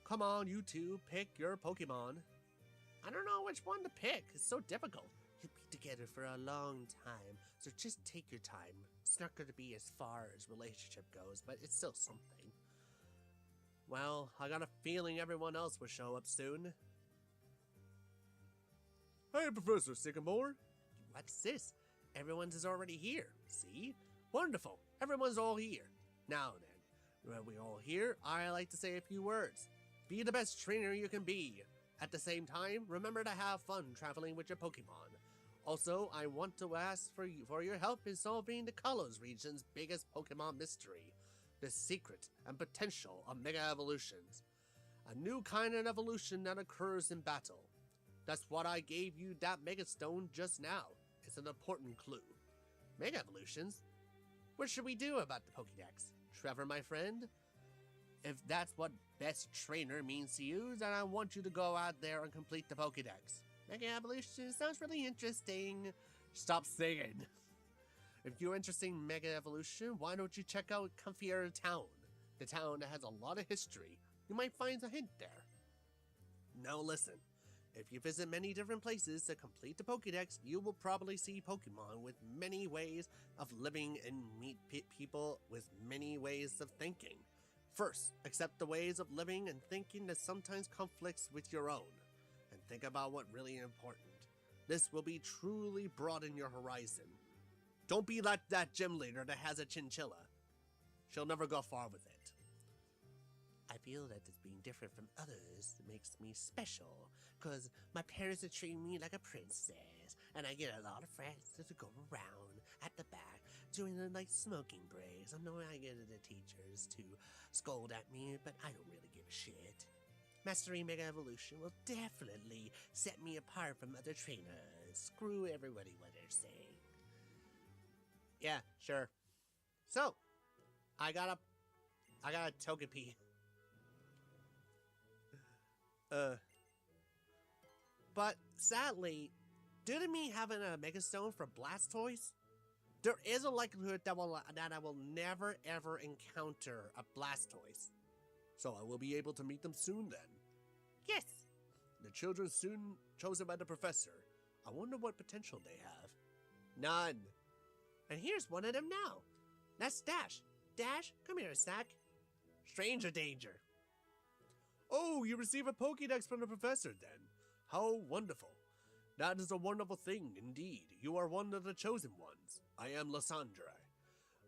Come on, you two. Pick your Pokemon. I don't know which one to pick. It's so difficult. You'll be together for a long time, so just take your time. It's not going to be as far as relationship goes, but it's still something. Well, I got a feeling everyone else will show up soon. Hey, Professor Sycamore. What's this? Everyone's is already here. See? Wonderful. Everyone's all here. Now then, when we all here, I like to say a few words. Be the best trainer you can be. At the same time, remember to have fun traveling with your Pokemon. Also, I want to ask for your help in solving the Kalos region's biggest Pokemon mystery. The secret and potential of Mega Evolutions. A new kind of evolution that occurs in battle. That's what I gave you that Mega Stone just now. It's an important clue. Mega Evolutions? What should we do about the Pokédex? Trevor, my friend? If that's what best trainer means to you, then I want you to go out there and complete the Pokédex. Mega Evolution sounds really interesting. Stop singing. If you're interested in Mega Evolution, why don't you check out Comfier Town? The town that has a lot of history. You might find a hint there. Now listen, if you visit many different places to complete the Pokédex, you will probably see Pokemon with many ways of living and meet people with many ways of thinking. First, accept the ways of living and thinking that sometimes conflicts with your own, and think about what really is important. This will be truly broaden your horizon. Don't be like that gym leader that has a chinchilla. She'll never go far with it. I feel that this being different from others makes me special, because my parents are treating me like a princess, and I get a lot of friends to go around at the back doing the nice smoking breaks. I know I get the teachers to scold at me, but I don't really give a shit. Mastering Mega Evolution will definitely set me apart from other trainers. Screw everybody what they're saying. Yeah, sure. So, I got a Togepi. But sadly, due to me having a Megastone for Blastoise, there is a likelihood that I will never ever encounter a Blastoise. So I will be able to meet them soon then. Yes! The children soon chosen by the professor. I wonder what potential they have. None. And here's one of them now. That's Dash. Dash, come here a sec. Stranger danger. Oh, you receive a Pokédex from the professor then. How wonderful. That is a wonderful thing indeed. You are one of the chosen ones. I am Lysandre.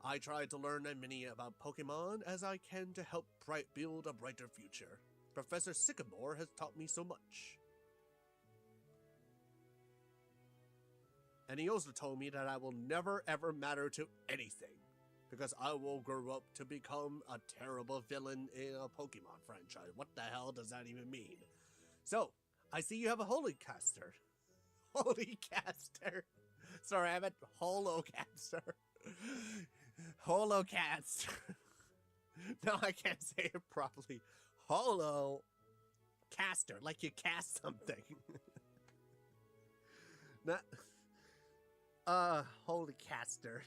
I try to learn as many about Pokemon as I can to help build a brighter future. Professor Sycamore has taught me so much. And he also told me that I will never ever matter to anything, because I will grow up to become a terrible villain in a Pokemon franchise. What the hell does that even mean? So, I see you have a Holocaster. Holocaster. Sorry, I meant Holocaster. Holocaster. No, I can't say it properly. Holocaster, like you cast something. Not... Holocaster.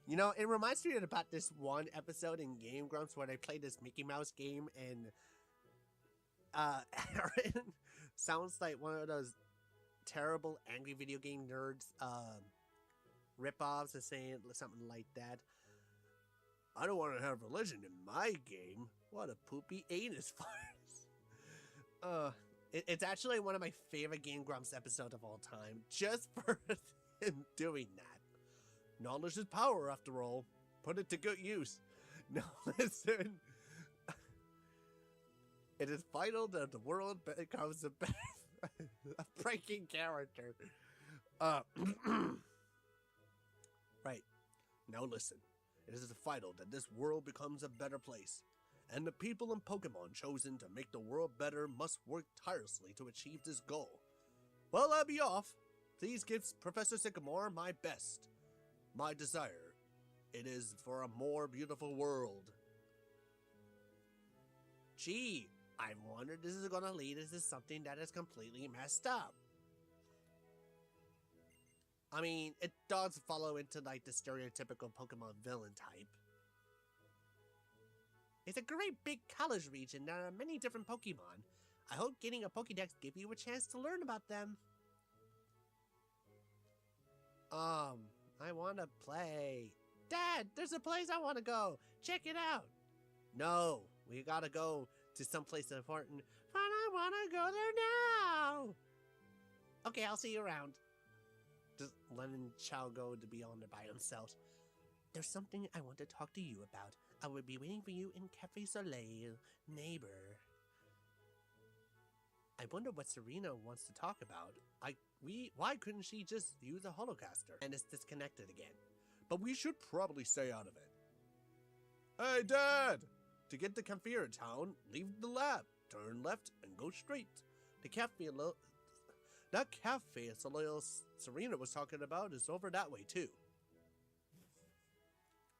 You know, it reminds me about this one episode in Game Grumps where they played this Mickey Mouse game, and Aaron sounds like one of those terrible angry video game nerds rip-offs, or saying something like that. I don't want to have religion in my game. What a poopy anus farce. It's actually one of my favorite Game Grumps episodes of all time, just for him doing that. Knowledge is power, after all. Put it to good use. Now listen. It is vital that the world becomes a breaking character. Right. Now listen. It is vital that this world becomes a better place. And the people and Pokemon chosen to make the world better must work tirelessly to achieve this goal. Well, I'll be off. Please give Professor Sycamore my best. My desire. It is for a more beautiful world. Gee, I wonder if this is going to lead us to something that is completely messed up. I mean, it does follow into like the stereotypical Pokemon villain type. It's a great big college region. There are many different Pokemon. I hope getting a Pokédex gives you a chance to learn about them. I want to play. Dad, there's a place I want to go. Check it out. No, we gotta go to someplace important. But I want to go there now. Okay, I'll see you around. Just letting Chao go to be on there by himself. There's something I want to talk to you about. I will be waiting for you in Cafe Soleil, neighbor. I wonder what Serena wants to talk about. Why couldn't she just use a Holocaster? And it's disconnected again. But we should probably stay out of it. Hey, Dad! To get to Campfire Town, leave the lab, turn left, and go straight. The cafe, that cafe Serena was talking about is over that way too.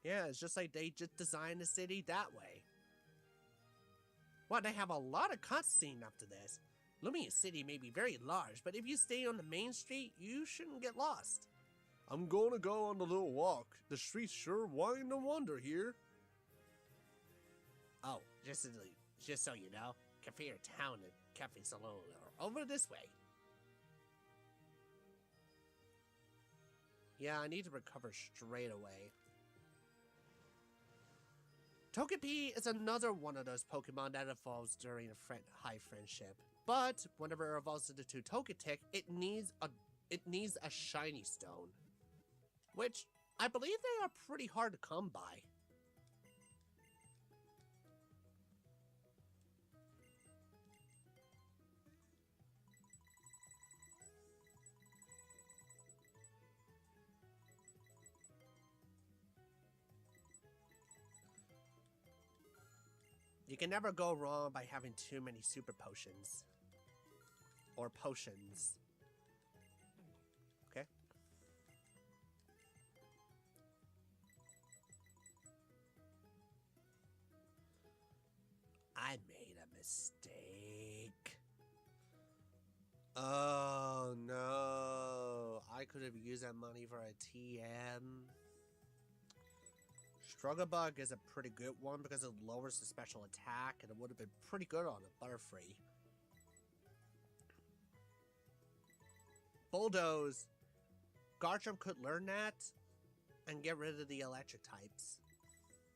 Yeah, it's just like they just designed the city that way. Well, they have a lot of cutscene after this. Lumia City may be very large, but if you stay on the main street, you shouldn't get lost. I'm gonna go on the little walk. The streets sure wind and wander here. Oh, just so you know, Cafe Town and Cafe Salon are over this way. Yeah, I need to recover straight away. Togepi is another one of those Pokemon that evolves during a high friendship. But whenever it evolves into Togetic, it needs a shiny stone, which I believe they are pretty hard to come by. You can never go wrong by having too many super potions. Or potions. Okay. I made a mistake. Oh no. I could have used that money for a TM. Struggle Bug is a pretty good one because it lowers the special attack, and it would have been pretty good on a Butterfree. Bulldoze. Garchomp could learn that and get rid of the electric types,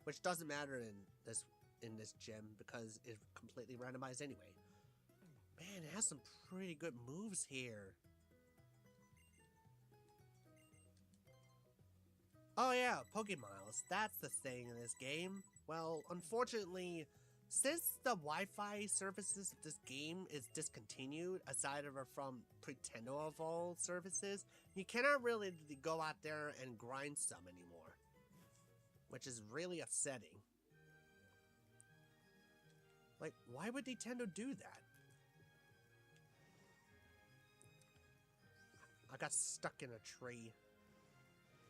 which doesn't matter in this gym because it's completely randomized anyway. Man, it has some pretty good moves here. Oh yeah, Pokemiles. That's the thing in this game. Well, unfortunately, since the Wi-Fi services of this game is discontinued, aside from Pretendo Evolve services, you cannot really go out there and grind some anymore, which is really upsetting. Like, why would Nintendo do that? I got stuck in a tree.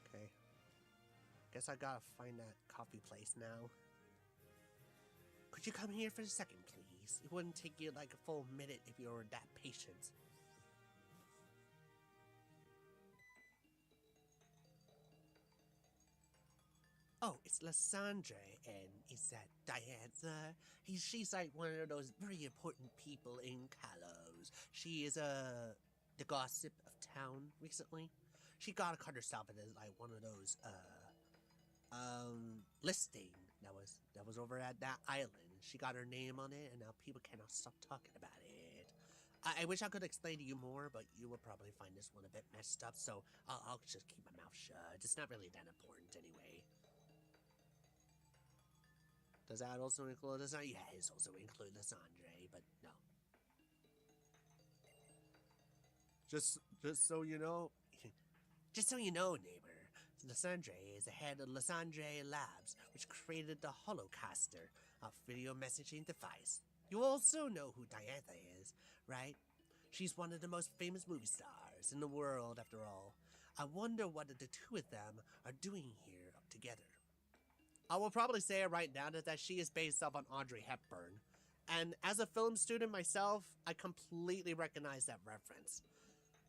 Okay. Guess I gotta find that coffee place now. Could you come here for a second, please? It wouldn't take you like a full minute if you were that patient. Oh, it's Lysandre, and is that Diantha? She's like one of those very important people in Kalos. She is the gossip of town recently. She got cut herself into like one of those listing that was over at that island. She got her name on it, and now people cannot stop talking about it. I wish I could explain to you more, but you will probably find this one a bit messed up, so I'll just keep my mouth shut. It's not really that important anyway. Does that also include Lysandre? Yeah, it also include Lysandre, but no. Just so you know, just so you know, neighbor, Lysandre is the head of Lysandre Labs, which created the Holocaster, a video messaging device. You also know who Diantha is, right? She's one of the most famous movie stars in the world, after all. I wonder what the two of them are doing here together. I will probably say it right now that she is based off on Audrey Hepburn. And as a film student myself, I completely recognize that reference.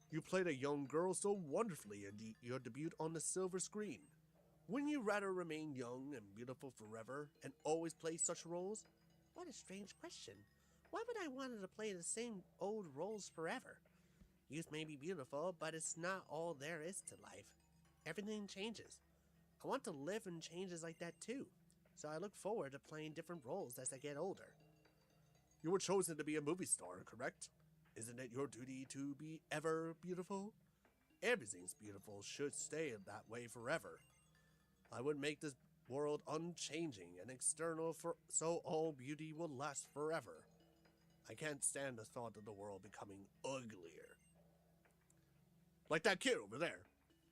You played a young girl so wonderfully in your debut on the silver screen. Wouldn't you rather remain young and beautiful forever and always play such roles? What a strange question. Why would I want to play the same old roles forever? Youth may be beautiful, but it's not all there is to life. Everything changes. I want to live in changes like that too, so I look forward to playing different roles as I get older. You were chosen to be a movie star, correct? Isn't it your duty to be ever beautiful? Everything's beautiful should stay that way forever. I would make this world unchanging and external so all beauty will last forever. I can't stand the thought of the world becoming uglier. Like that kid over there.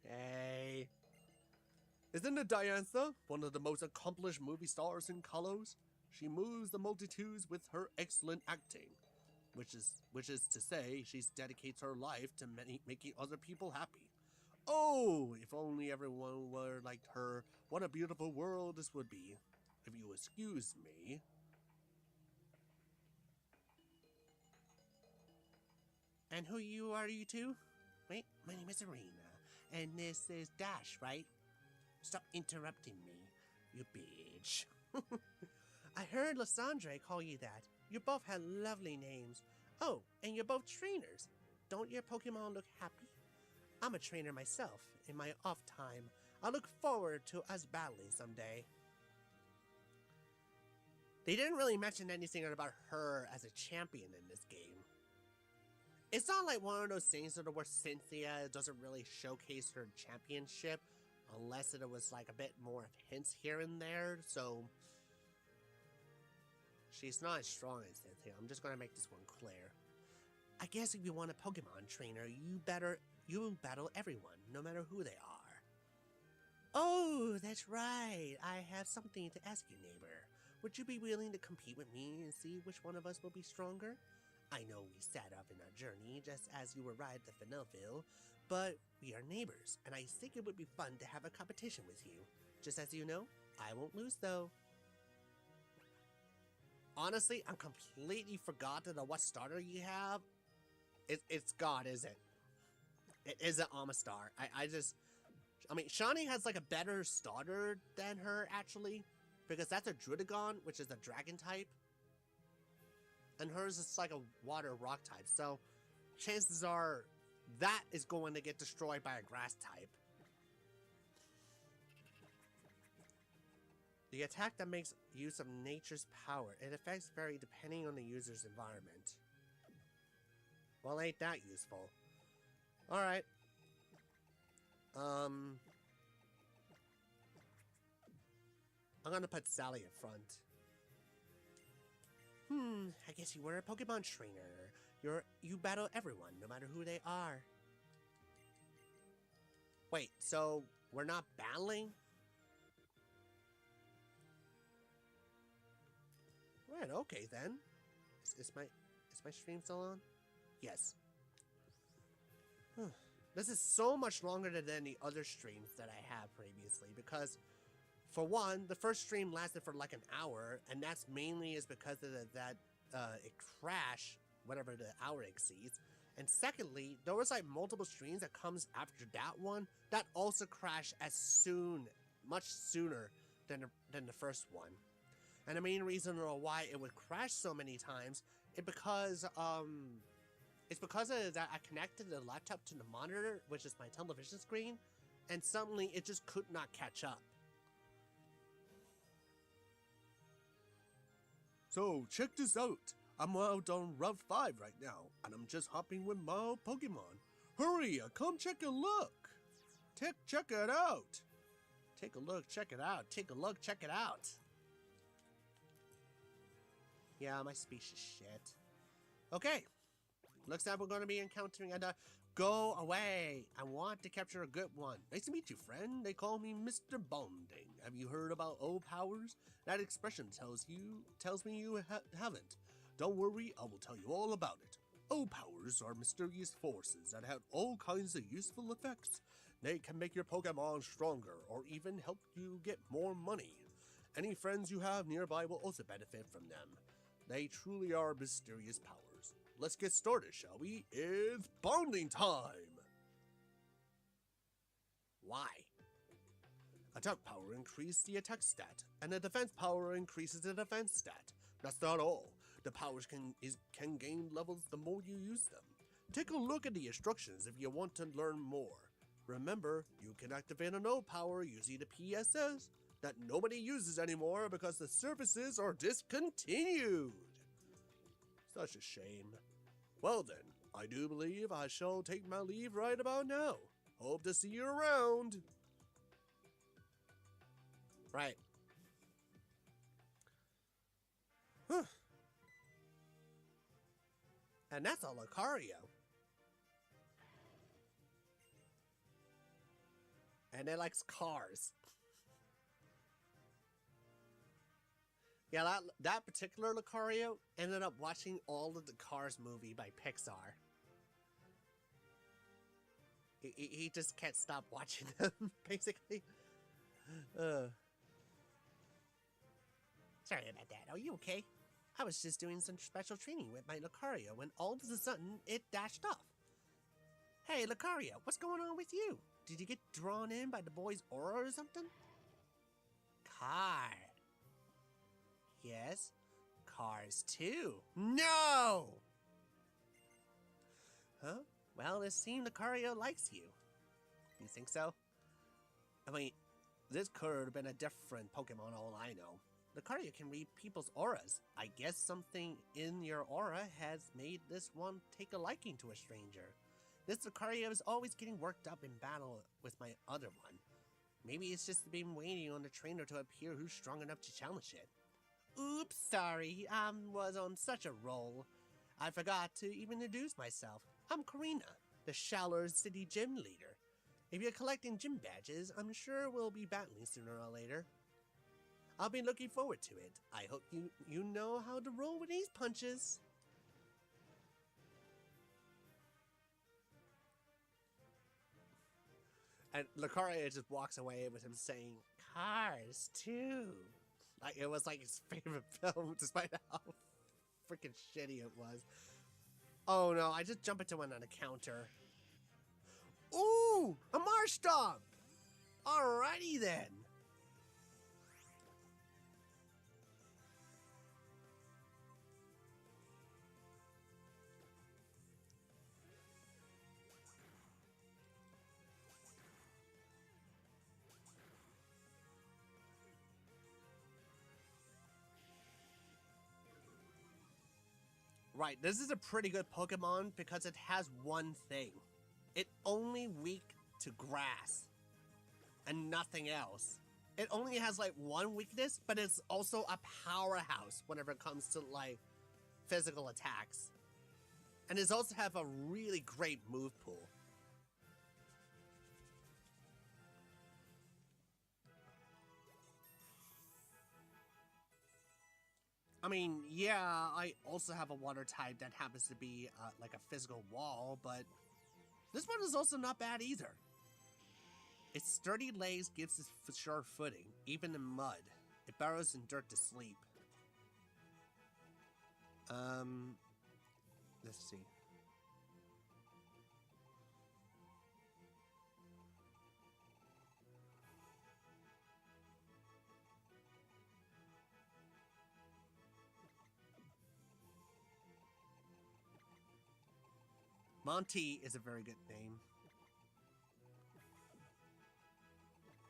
Hey. Isn't it Diantha, one of the most accomplished movie stars in Kalos? She moves the multitudes with her excellent acting. which is to say, she dedicates her life to making other people happy. Oh, if only everyone were like her, what a beautiful world this would be. If you excuse me. And who are you two? Wait, my name is Arena, and this is Dash, right? Stop interrupting me, you bitch. I heard Lysandre call you that. You both have lovely names. Oh, and you're both trainers. Don't your Pokemon look happy? I'm a trainer myself. In my off time, I look forward to us battling someday. They didn't really mention anything about her as a champion in this game. It's not like one of those things where Cynthia doesn't really showcase her championship, unless it was like a bit more of hints here and there, so she's not as strong as Cynthia. I'm just gonna make this one clear. I guess if you want a Pokemon trainer, you battle everyone, no matter who they are. Oh, that's right. I have something to ask you, neighbor. Would you be willing to compete with me and see which one of us will be stronger? I know we set off in our journey just as you arrived at Fennelville, but we are neighbors, and I think it would be fun to have a competition with you. Just as you know, I won't lose though. Honestly, I'm completely forgotten on what starter you have. It's God, is it? It isn't Amistar. I mean, Shani has like a better starter than her, actually. Because that's a Drudagon, which is a dragon type. And hers is like a water rock type. So, chances are that is going to get destroyed by a grass type. The attack that makes use of nature's power. It affects vary depending on the user's environment. Well, ain't that useful. Alright. I'm gonna put Sally in front. I guess you were a Pokemon trainer. You battle everyone, no matter who they are. Wait, so we're not battling? Right, okay then. Is my stream still on? Yes. This is so much longer than the other streams that I have previously because, for one, the first stream lasted for like an hour, and that's mainly is because of that it crashed whenever the hour exceeds. And secondly, there was like multiple streams that comes after that one that also crashed much sooner than the first one. And the main reason why it would crash so many times is because it's because of that I connected the laptop to the monitor, which is my television screen, and suddenly it just could not catch up. So, check this out. I'm out on Route 5 right now, and I'm just hopping with my Pokemon. Hurry, come check a look. Check it out. Take a look, check it out. Take a look, check it out. Yeah, my speech is shit. Okay. Looks like we're going to be encountering a go away. I want to capture a good one. Nice to meet you, friend. They call me Mr. Bonding. Have you heard about O powers? That expression tells me you haven't. Don't worry, I will tell you all about it. O powers are mysterious forces that have all kinds of useful effects. They can make your Pokemon stronger or even help you get more money. Any friends you have nearby will also benefit from them. They truly are mysterious powers. Let's get started, shall we? It's bonding time! Why? Attack power increases the attack stat, and the defense power increases the defense stat. That's not all. The powers can gain levels the more you use them. Take a look at the instructions if you want to learn more. Remember, you can activate an O power using the PSS that nobody uses anymore because the services are discontinued. Such a shame. Well then, I do believe I shall take my leave right about now. Hope to see you around. Right. Huh. And that's a Lucario. And it likes cars. Yeah, that particular Lucario ended up watching all of the Cars movie by Pixar. He just can't stop watching them, basically. Sorry about that. Are you okay? I was just doing some special training with my Lucario when all of a sudden it dashed off. Hey, Lucario, what's going on with you? Did you get drawn in by the boy's aura or something? Car. Yes, Cars too. No! Huh? Well, it seems Lucario likes you. You think so? I mean, this could have been a different Pokemon, all I know. Lucario can read people's auras. I guess something in your aura has made this one take a liking to a stranger. This Lucario is always getting worked up in battle with my other one. Maybe it's just been waiting on the trainer to appear who's strong enough to challenge it. Oops, sorry, I was on such a roll. I forgot to even introduce myself. I'm Karina, the Shaller City Gym Leader. If you're collecting gym badges, I'm sure we'll be battling sooner or later. I'll be looking forward to it. I hope you know how to roll with these punches. And Lucario just walks away with him saying, Cars too. Like it was like his favorite film, despite how freaking shitty it was. Oh no, I just jumped into one on a counter. Ooh, a Marshtomp! Alrighty then. Right, this is a pretty good Pokemon because it has one thing. It only weak to grass and nothing else. It only has like one weakness, but it's also a powerhouse whenever it comes to like physical attacks. And it also have a really great move pool. I mean, yeah, I also have a water type that happens to be like a physical wall, but this one is also not bad either. Its sturdy legs gives it sure footing, even in mud. It burrows in dirt to sleep. Let's see. Monty is a very good name.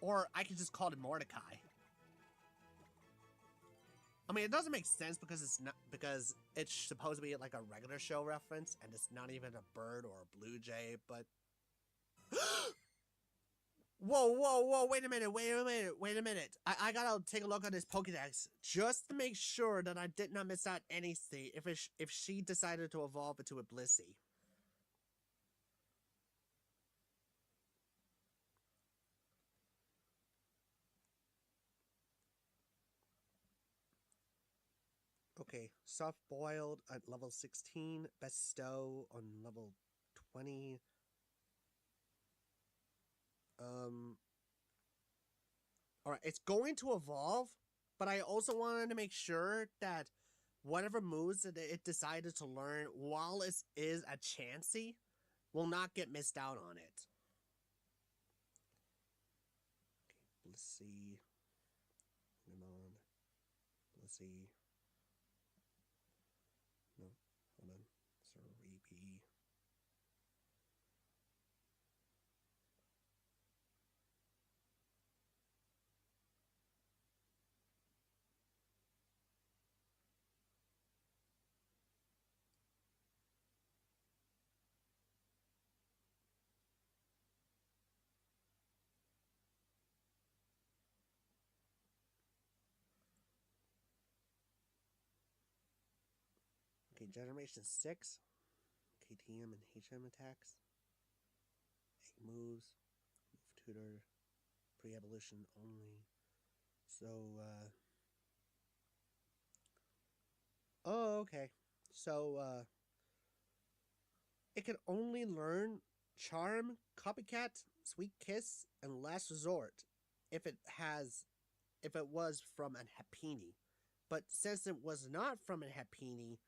Or I could just call it Mordecai. I mean, it doesn't make sense because it's supposed to be like a regular show reference, and it's not even a bird or a blue jay, but... Whoa, wait a minute. I gotta take a look at this Pokédex just to make sure that I did not miss out anything if she decided to evolve into a Blissey. Okay, soft boiled at level 16, bestow on level 20. Alright, it's going to evolve, but I also wanted to make sure that whatever moves that it decided to learn, while it is a Chansey, will not get missed out on it. Okay, Blissey. Come on. Blissey. No, hold on. Cerebi. Okay, Generation 6. KTM and HM attacks. 8 moves. Move tutor. Pre-evolution only. So, Oh, okay. So, it can only learn Charm, Copycat, Sweet Kiss, and Last Resort if it was from an Happiny. But since it was not from a Happiny,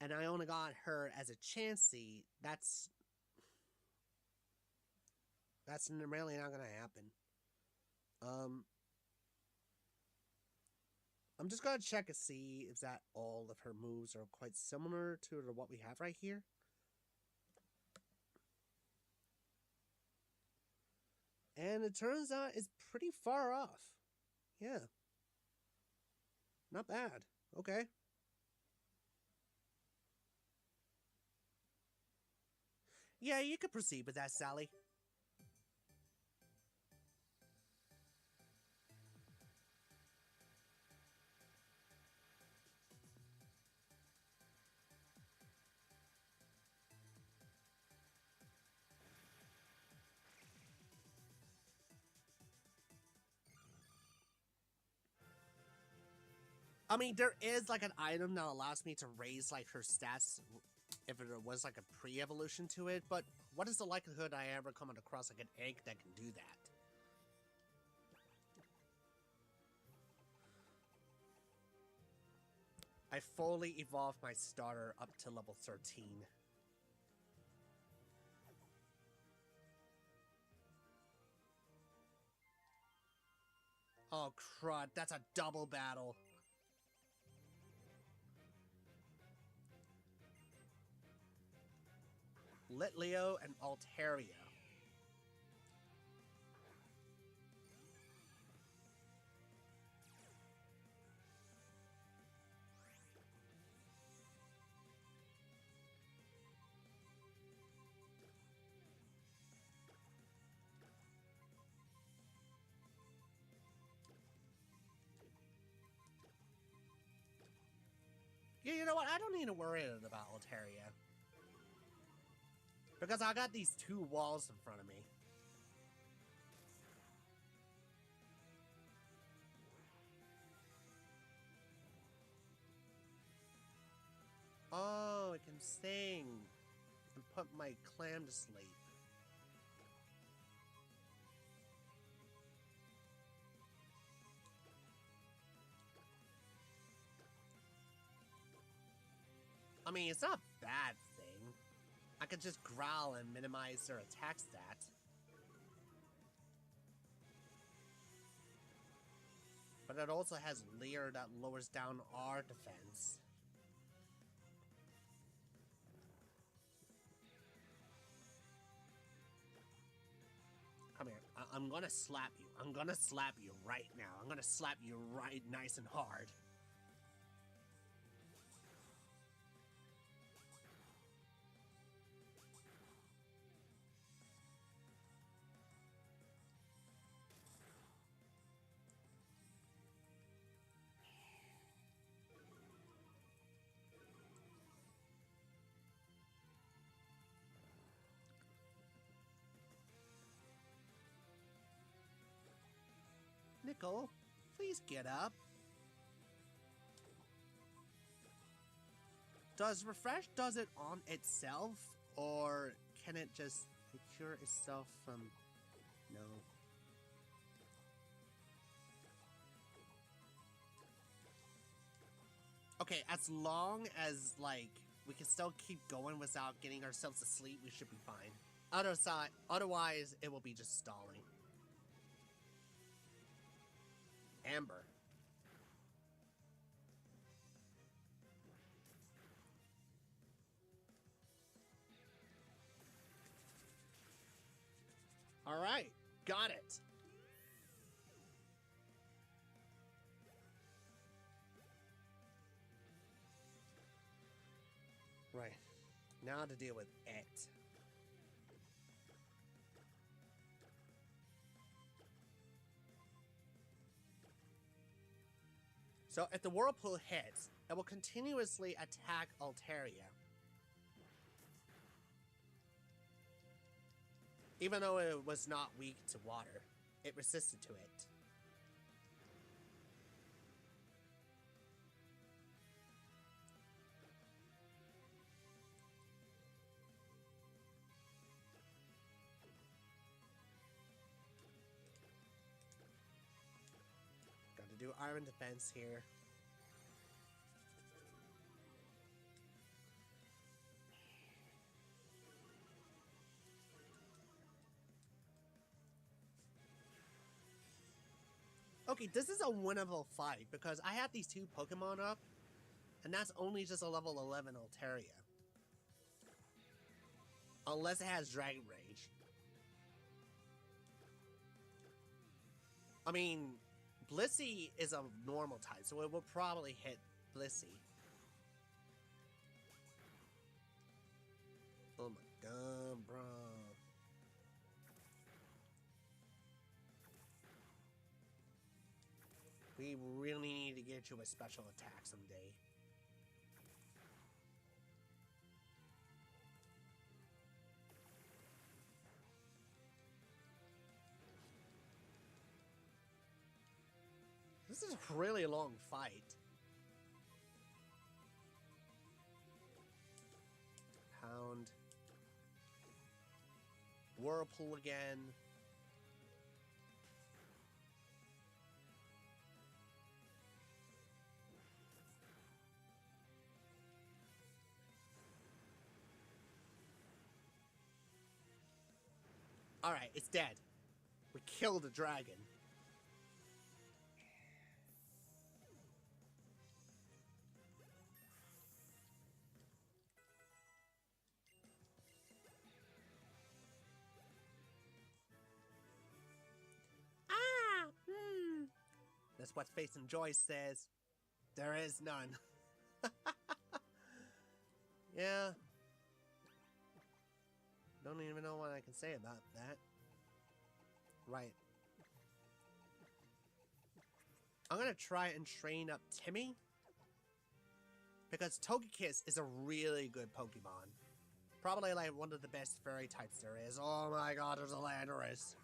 and I only got her as a Chansey, that's really not gonna happen. Um, I'm just gonna check to see if that all of her moves are quite similar to what we have right here. And it turns out it's pretty far off. Yeah. Not bad. Okay. Yeah, you could proceed with that, Sally. I mean, there is like an item that allows me to raise like her stats if it was like a pre-evolution to it, but what is the likelihood I ever come across like an egg that can do that? I fully evolved my starter up to level 13. Oh crud, that's a double battle. Litleo and Altaria. Yeah, you know what? I don't need to worry about Altaria. Because I got these two walls in front of me. Oh, I can sing and put my clam to sleep. I mean, it's not a bad thing. I could just growl and minimize their attack stat. But it also has Leer that lowers down our defense. Come here. I'm gonna slap you. I'm gonna slap you right now. I'm gonna slap you right nice and hard. Nickel, please get up. Does refresh does it on itself, or can it just cure itself from... No. Okay, as long as, like, we can still keep going without getting ourselves to sleep, we should be fine. Otherwise, it will be just stalling. Amber. Alright, got it. Right, now to deal with it. So if the Whirlpool hits, it will continuously attack Altaria. Even though it was not weak to water, it resisted to it. to do Iron Defense here. Okay, this is a winnable fight because I have these two Pokemon up, and that's only just a level 11 Altaria. Unless it has Dragon Rage. I mean, Blissey is a normal type, so it will probably hit Blissey. Oh my god, bro. We really need to get you a special attack someday. This is a really long fight. Pound. Whirlpool again. Alright, it's dead. We killed the dragon. That's what Face and Joy says. There is none. Yeah. Don't even know what I can say about that. Right. I'm gonna try and train up Timmy. Because Togekiss is a really good Pokemon. Probably like one of the best fairy types there is. Oh my god, there's a Legendaries.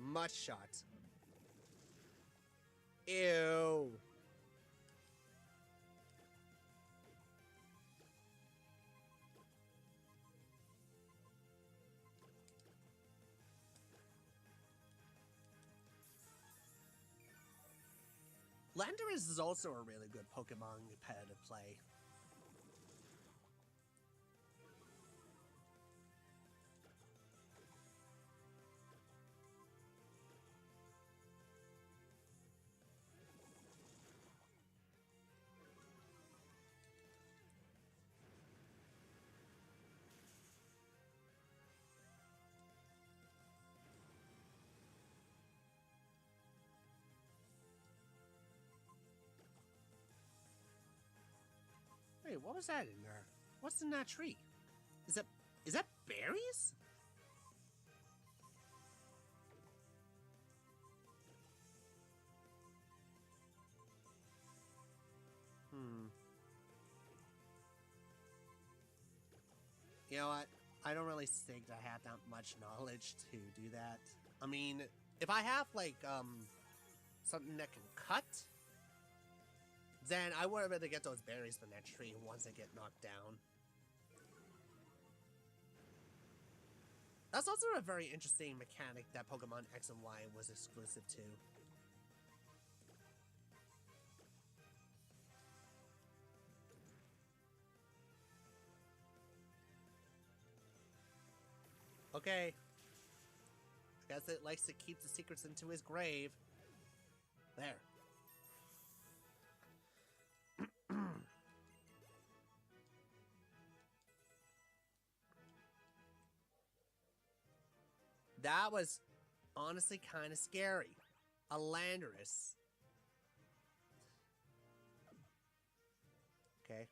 Mud shot. Ew. Legendaries is also a really good Pokemon competitive play. Wait, what was that in there? What's in that tree? Is that berries? You know what? I don't really think I have that much knowledge to do that. I mean, if I have like something that can cut, then I would have to get those berries from that tree once they get knocked down. That's also a very interesting mechanic that Pokemon X and Y was exclusive to. Okay. I guess it likes to keep the secrets into his grave. There. That was honestly kind of scary. A Landorus. Okay.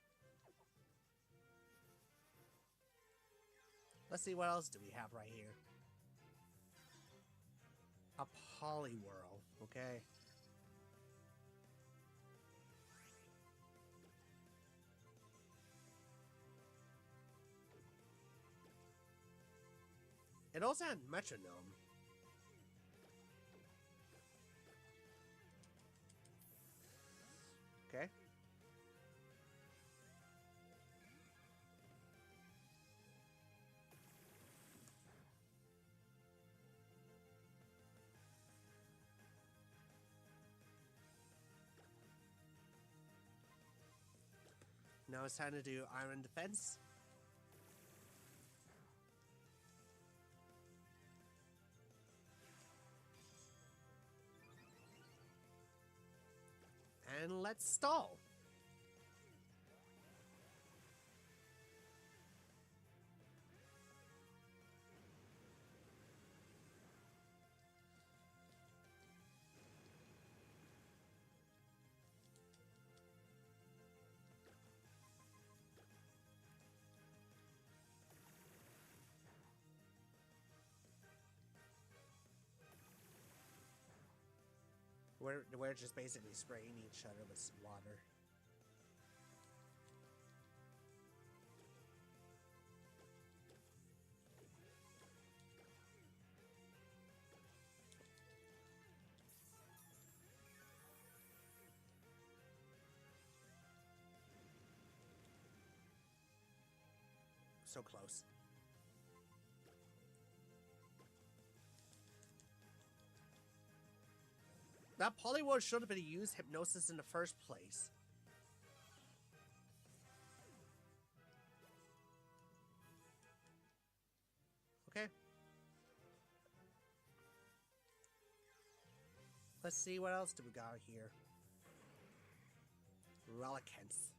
Let's see what else do we have right here. A Poliwhirl, okay. It also had Metronome. Okay. Now it's time to do Iron Defense. And let's stall. We're just basically spraying each other with water. So close. That Poliwhirl should have been used hypnosis in the first place. Okay. Let's see what else do we got here. Relicants.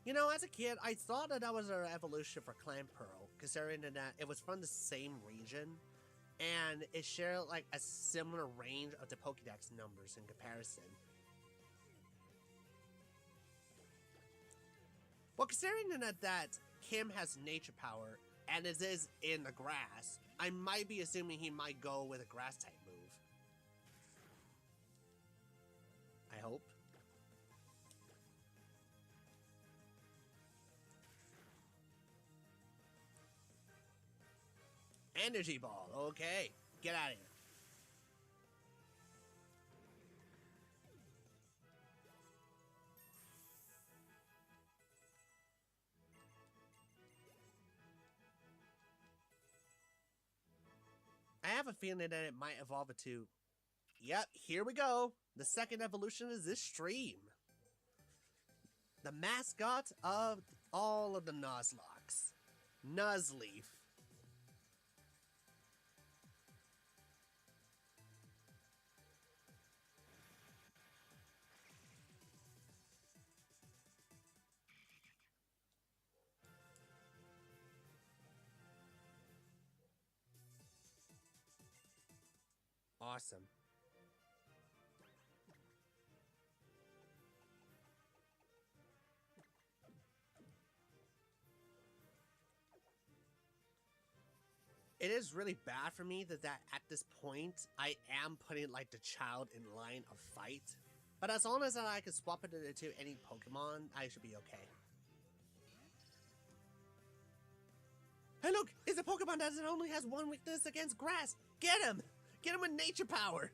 You know, as a kid, I thought that was our evolution for Clamperl, considering that it was from the same region, and it shared like a similar range of the Pokédex numbers in comparison. Well, considering that Kim has nature power, and it is in the grass, I might be assuming he might go with a grass type move. I hope. Energy Ball, okay. Get out of here. I have a feeling that it might evolve into... Yep, here we go. The second evolution is this stream. The mascot of all of the Nuzlocks. Nuzleaf. Awesome. It is really bad for me that at this point, I am putting like the child in line of fight. But as long as I can swap it into any Pokemon, I should be okay. Hey look! It's a Pokemon that only has one weakness against grass! Get him! Get him with nature power!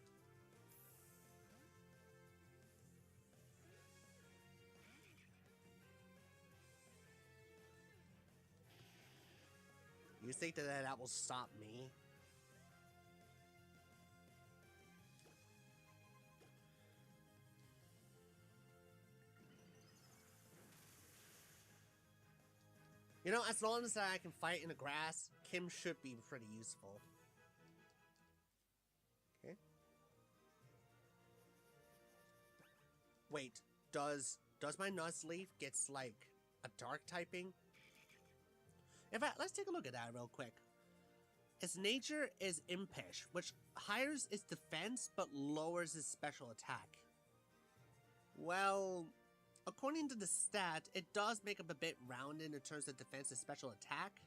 You think that will stop me? You know, as long as I can fight in the grass, Kim should be pretty useful. Okay. Wait, does my Nuzleaf gets like a dark typing? In fact, let's take a look at that real quick. Its nature is Impish, which higher its defense but lowers its special attack. Well, according to the stat, it does make up a bit rounded in terms of defense and special attack.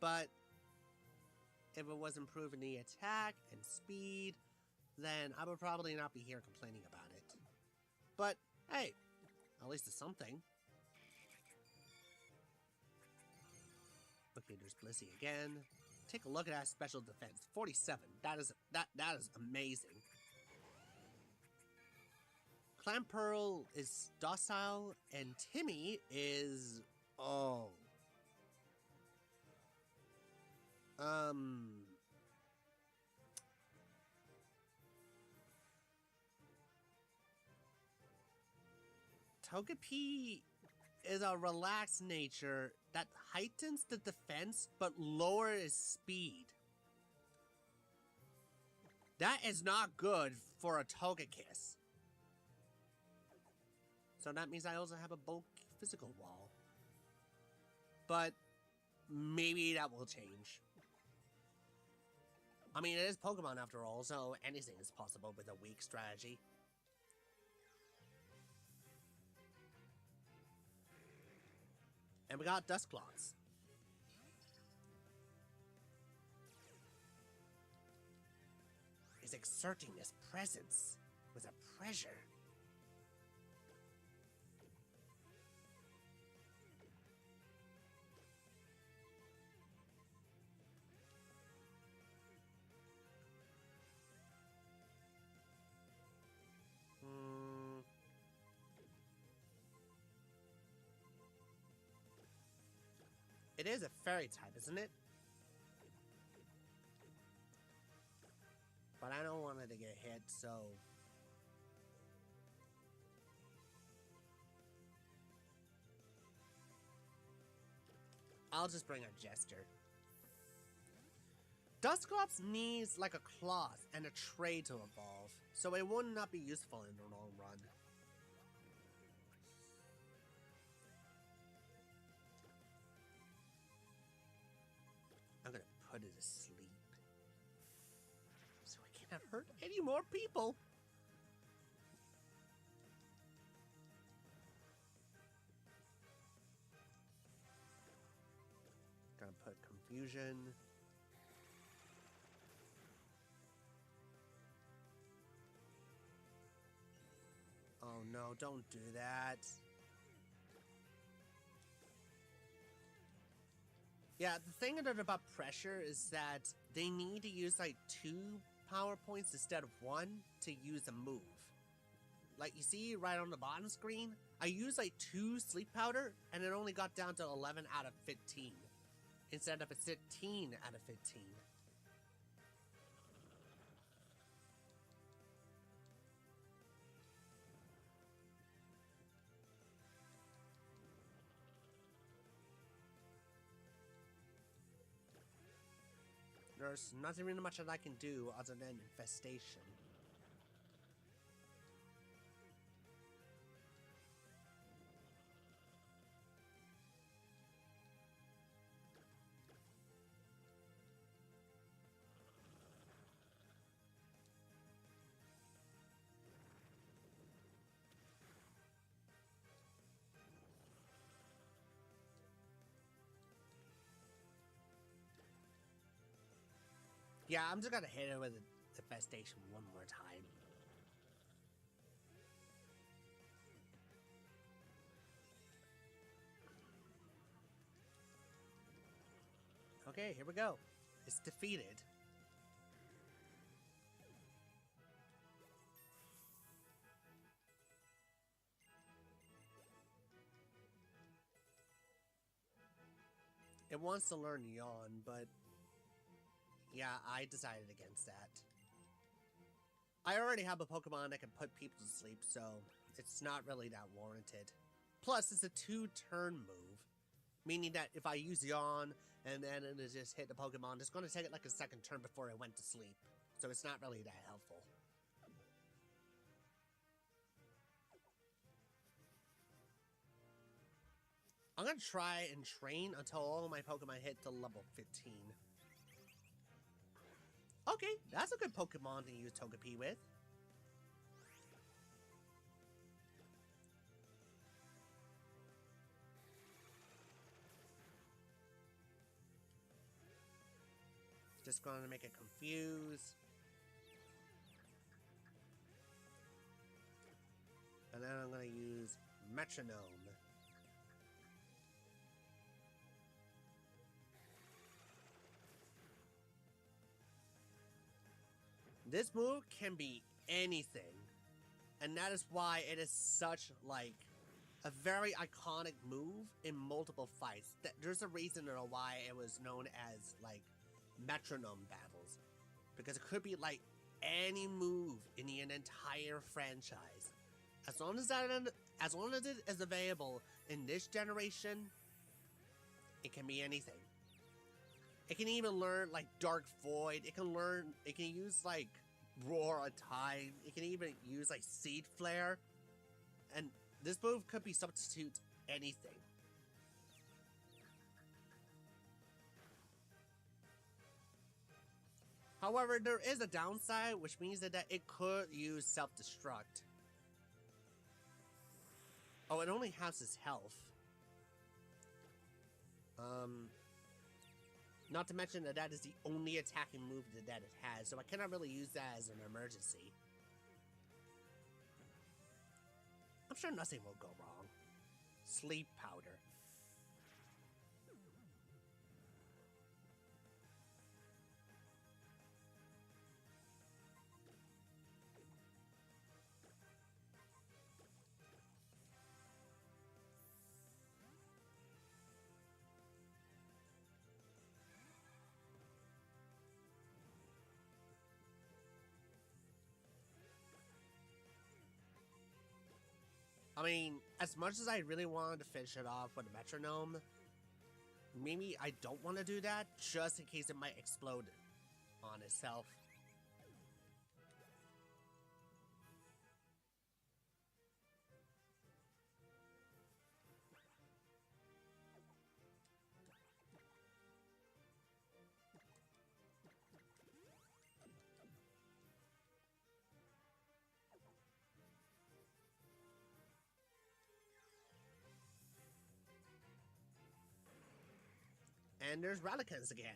But if it was improving the attack and speed, then I would probably not be here complaining about it. But hey, at least it's something. Okay, there's Blissey again. Take a look at that special defense. 47. That is amazing. Clamperl is docile, and Timmy is... oh. Togepi is a relaxed nature that heightens the defense but lowers speed. That is not good for a Togekiss. So that means I also have a bulk physical wall. But maybe that will change. I mean, it is Pokemon after all, so anything is possible with a weak strategy. And we got Dusclops. Is exerting his presence with a pressure. It is a fairy type, isn't it? But I don't want it to get hit, so... I'll just bring a Jester. Dusclops needs like a cloth and a tray to evolve, so it would not be useful in the long run. I'm gonna put it to sleep, so I can't hurt any more people. Gonna put confusion. Oh no, don't do that. Yeah, the thing about pressure is that they need to use like 2 power points instead of 1 to use a move. Like you see right on the bottom screen, I used like 2 sleep powder and it only got down to 11 out of 15 instead of a 15 out of 15. There's nothing really much that I can do other than infestation. Yeah, I'm just gonna hit it with infestation one more time. Okay, here we go. It's defeated. It wants to learn Yawn, but yeah, I decided against that. I already have a Pokemon that can put people to sleep, so it's not really that warranted. Plus, it's a 2-turn move, meaning that if I use Yawn and then it just hit the Pokemon, it's going to take it like a second turn before it went to sleep. So it's not really that helpful. I'm going to try and train until all of my Pokemon hit to level 15. Okay, that's a good Pokemon to use Togepi with. Just going to make it confuse. And then I'm going to use Metronome. This move can be anything. And that is why it is such, like, a very iconic move in multiple fights. There's a reason why it was known as, like, metronome battles. Because it could be, like, any move in the entire franchise. As long as it is available in this generation, it can be anything. It can even learn, like, Dark Void. It can use, like, Roar of Tide. It can even use, like, Seed Flare. And this move could be substitute anything. However, there is a downside, which means that it could use self-destruct. Oh, it only has his health. Not to mention that that is the only attacking move that it has, so I cannot really use that as an emergency. I'm sure nothing will go wrong. Sleep powder. I mean, as much as I really wanted to finish it off with a metronome, maybe I don't want to do that, just in case it might explode on itself. And there's Ralicans again.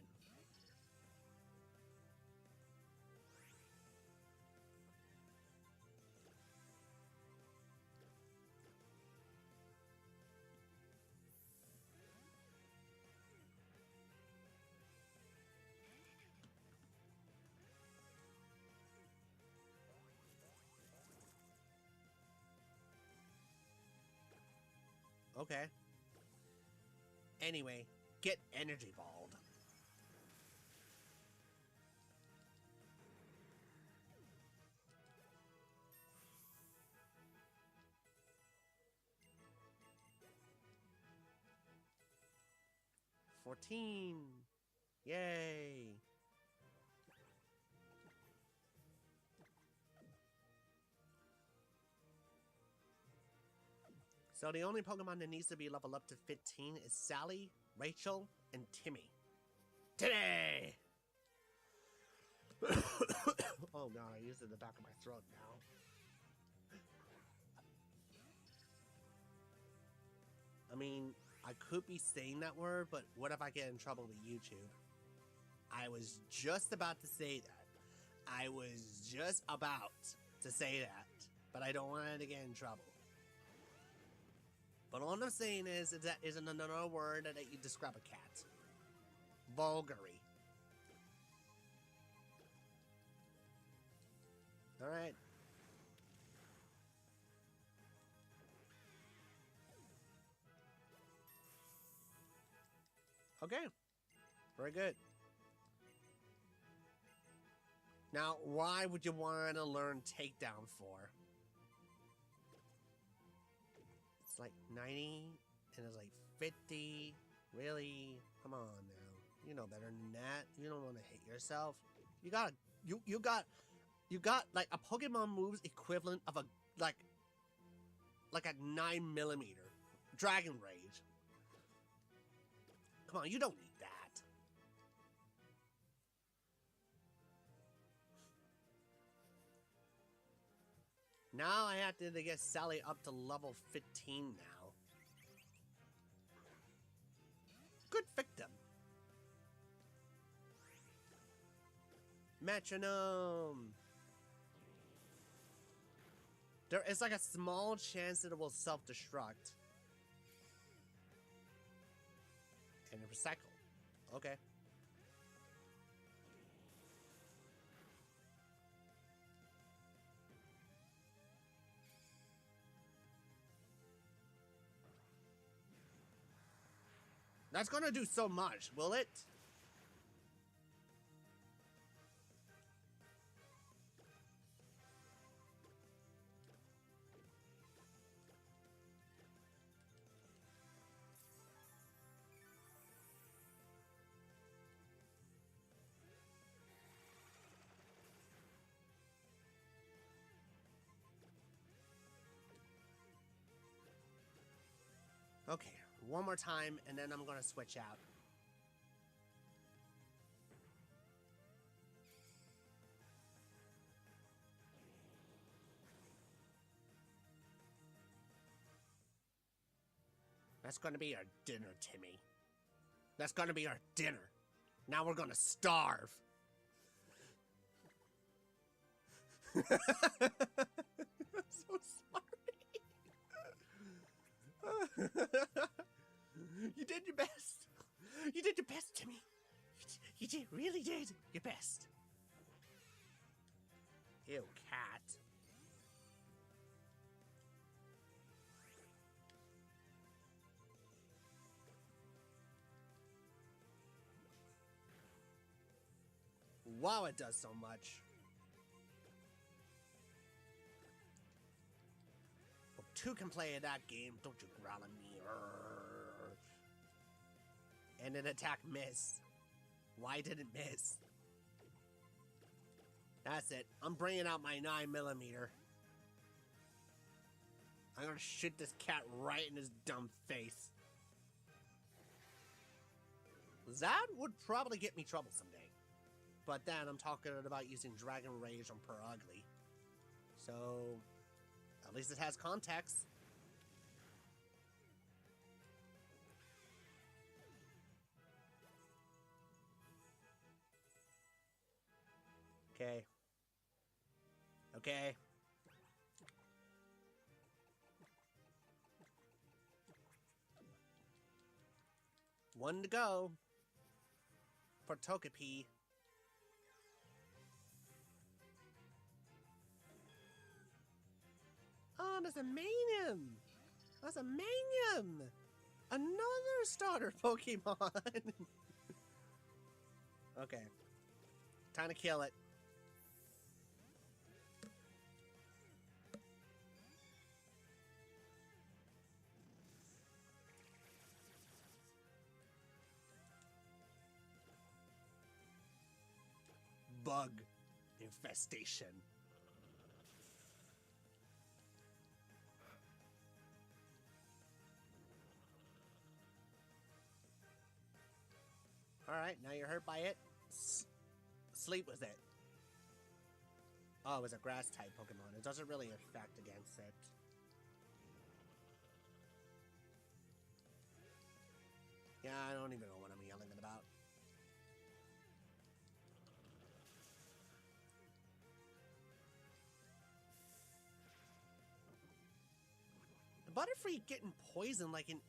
Okay. Anyway, get energy balled. $14. Yay. So the only Pokemon that needs to be leveled up to 15 is Sally, Rachel, and Timmy. Today! Oh god, I used it in the back of my throat now. I mean, I could be saying that word, but what if I get in trouble with YouTube? I was just about to say that. I was just about to say that, but I don't want to get in trouble. But all I'm saying is that isn't another word that you describe a cat. Vulgary. Alright. Okay. Very good. Now, why would you want to learn Takedown for? It's like 90, and it's like 50. Really? Come on now. You know better than that. You don't want to hit yourself. You got like a Pokemon move's equivalent of a like a 9mm Dragon Rage. Come on, you don't need that. Now I have to get Sally up to level 15 now. Good victim. Metronome. There is like a small chance that it will self-destruct. And recycle. Okay. That's gonna do so much, will it? Okay, one more time, and then I'm gonna switch out. That's gonna be our dinner, Timmy. That's gonna be our dinner. Now we're gonna starve. I'm so sorry. You did your best. You did your best, Timmy. You did, really did your best. Ew, cat. Wow, it does so much. Well, two can play that game, don't you growl at me. And an attack miss. Why did it miss? That's it. I'm bringing out my 9mm. I'm gonna shoot this cat right in his dumb face. That would probably get me trouble someday. But then I'm talking about using Dragon Rage on Per Ugly. So, at least it has context. Okay. Okay. One to go. For Togepi. Oh, there's a Manium! That's a Manium! Another starter Pokemon! Okay. Time to kill it. Bug infestation. Alright, now you're hurt by it. Sleep with it. Oh, it's a grass type Pokemon. It doesn't really affect against it. Yeah, I don't even know what I'm yelling about. The Butterfree getting poisoned like in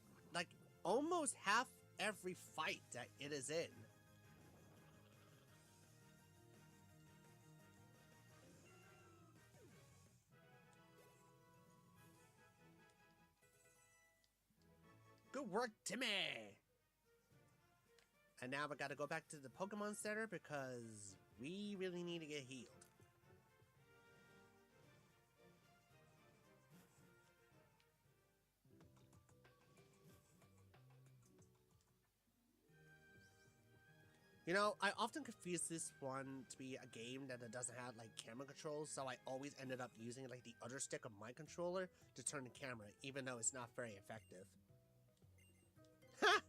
almost half every fight that it is in. Good work, Timmy! And now we gotta go back to the Pokemon Center because we really need to get healed. You know, I often confuse this one to be a game that it doesn't have, like, camera controls, so I always ended up using, like, the other stick of my controller to turn the camera, even though it's not very effective. Ha!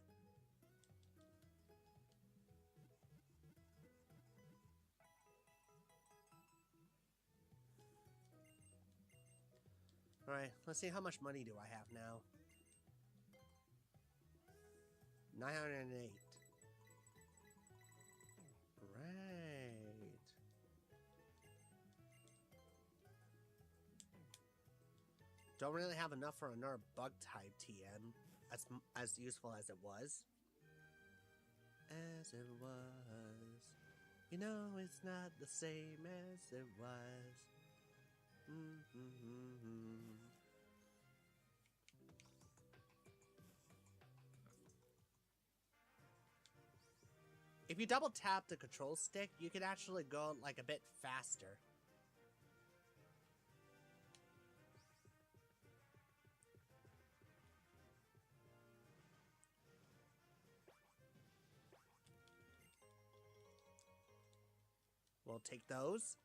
Alright, let's see how much money do I have now. 908. Right. Don't really have enough for another bug type TM, as useful as it was. As it was. You know, it's not the same as it was. If you double tap the control stick, you can actually go like a bit faster. We'll take those.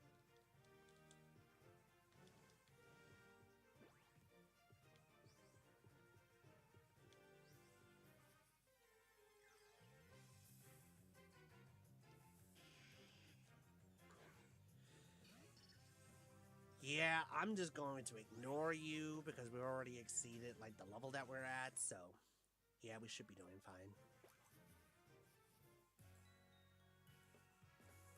Yeah, I'm just going to ignore you because we already exceeded like the level that we're at, so yeah, we should be doing fine.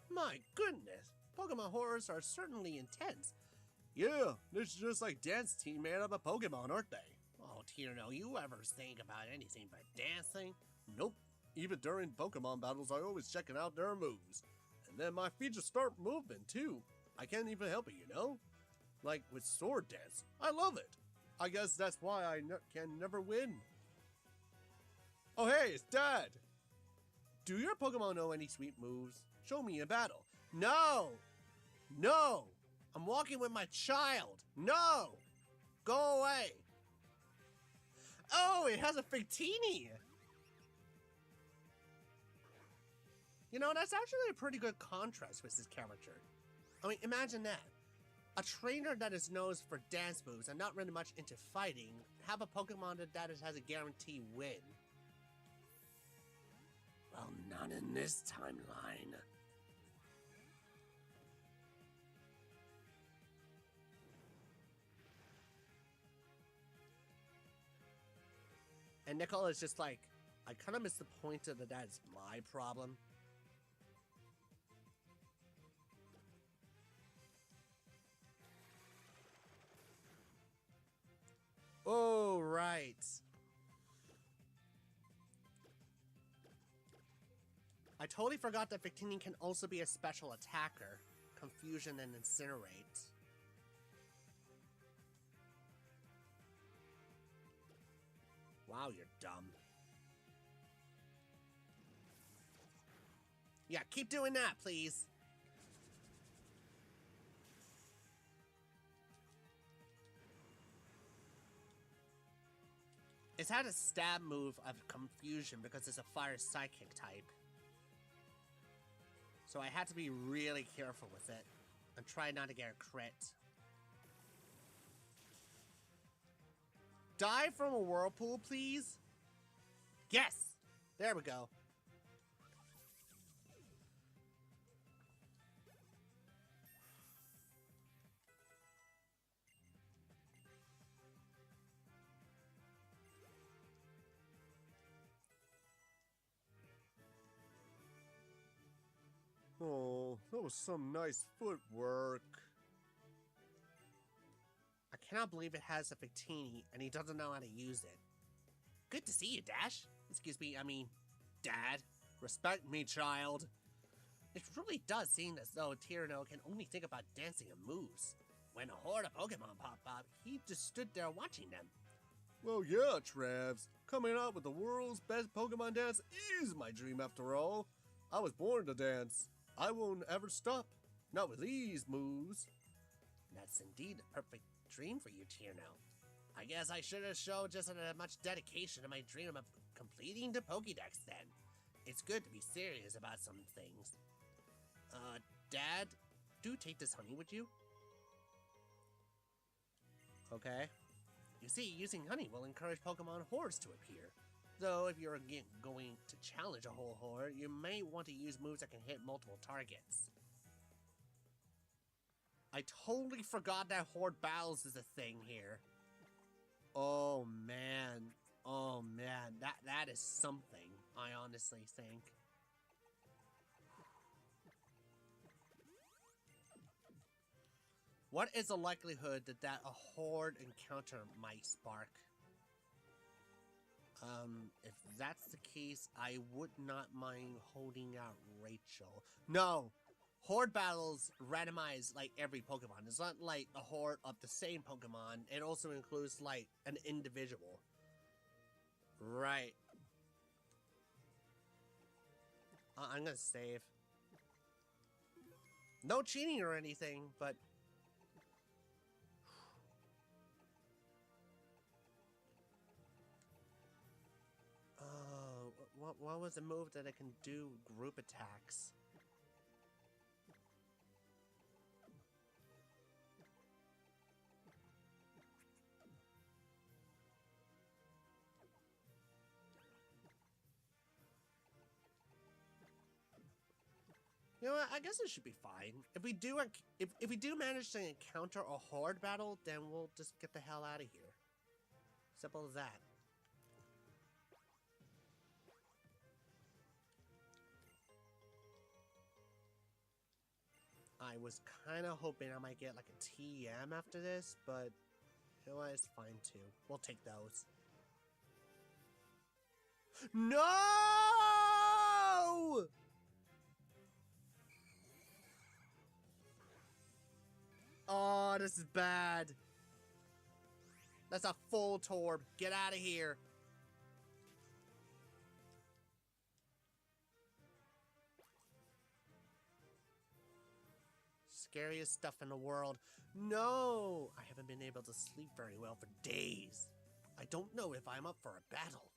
My goodness, Pokemon horrors are certainly intense. Yeah, it's just like dance team made up of Pokemon, aren't they? Oh, Tierno, you ever think about anything but dancing? Nope. Even during Pokemon battles, I always checking out their moves. And then my feet just start moving, too. I can't even help it, you know? Like with sword dance. I love it. I guess that's why I can never win. Oh hey, it's Dad! Do your Pokemon know any sweet moves? Show me in battle. No! No! I'm walking with my child. No! Go away. Oh, it has a Victini! You know, that's actually a pretty good contrast with his character. I mean, imagine that. A trainer that is known for dance moves and not really much into fighting, have a Pokemon that has a guaranteed win. Well, not in this timeline. And Nicole is just like, I kind of missed the point of that's my problem. Oh, right. I totally forgot that Victini can also be a special attacker. Confusion and Incinerate. Wow, you're dumb. Yeah, keep doing that, please. It's had a stab move of Confusion because it's a fire psychic type. So I had to be really careful with it and try not to get a crit. Die from a whirlpool, please? Yes! There we go. Oh, that was some nice footwork. I cannot believe it has a Victini and he doesn't know how to use it. Good to see you, Dash. Excuse me, I mean, Dad. Respect me, child. It really does seem as though Tierno can only think about dancing and moves. When a horde of Pokemon popped up, he just stood there watching them. Well, yeah, Travs. Coming out with the world's best Pokemon dance is my dream after all. I was born to dance. I won't ever stop. Not with these moves. That's indeed a perfect dream for you, Tierno. I guess I should have shown just as much dedication to my dream of completing the Pokédex then. It's good to be serious about some things. Dad, do take this honey, would you? Okay. You see, using honey will encourage Pokemon hordes to appear. Though, if you're going to challenge a whole horde, you may want to use moves that can hit multiple targets. I totally forgot that horde battles is a thing here. Oh man. Oh man. That is something, I honestly think. What is the likelihood that a horde encounter might spark? If that's the case, I would not mind holding out Rachel. No! Horde battles randomize, like, every Pokemon. It's not, like, a horde of the same Pokemon. It also includes, like, an individual. Right. I'm gonna save. No cheating or anything, but... what was a move that I can do group attacks? You know what? I guess it should be fine. If we do manage to encounter a horde battle, then we'll just get the hell out of here. Simple as that. I was kind of hoping I might get like a TM after this, but you know what? It's fine too. We'll take those. No! Oh, this is bad. That's a full torb. Get out of here. Scariest stuff in the world. No! I haven't been able to sleep very well for days. I don't know if I'm up for a battle.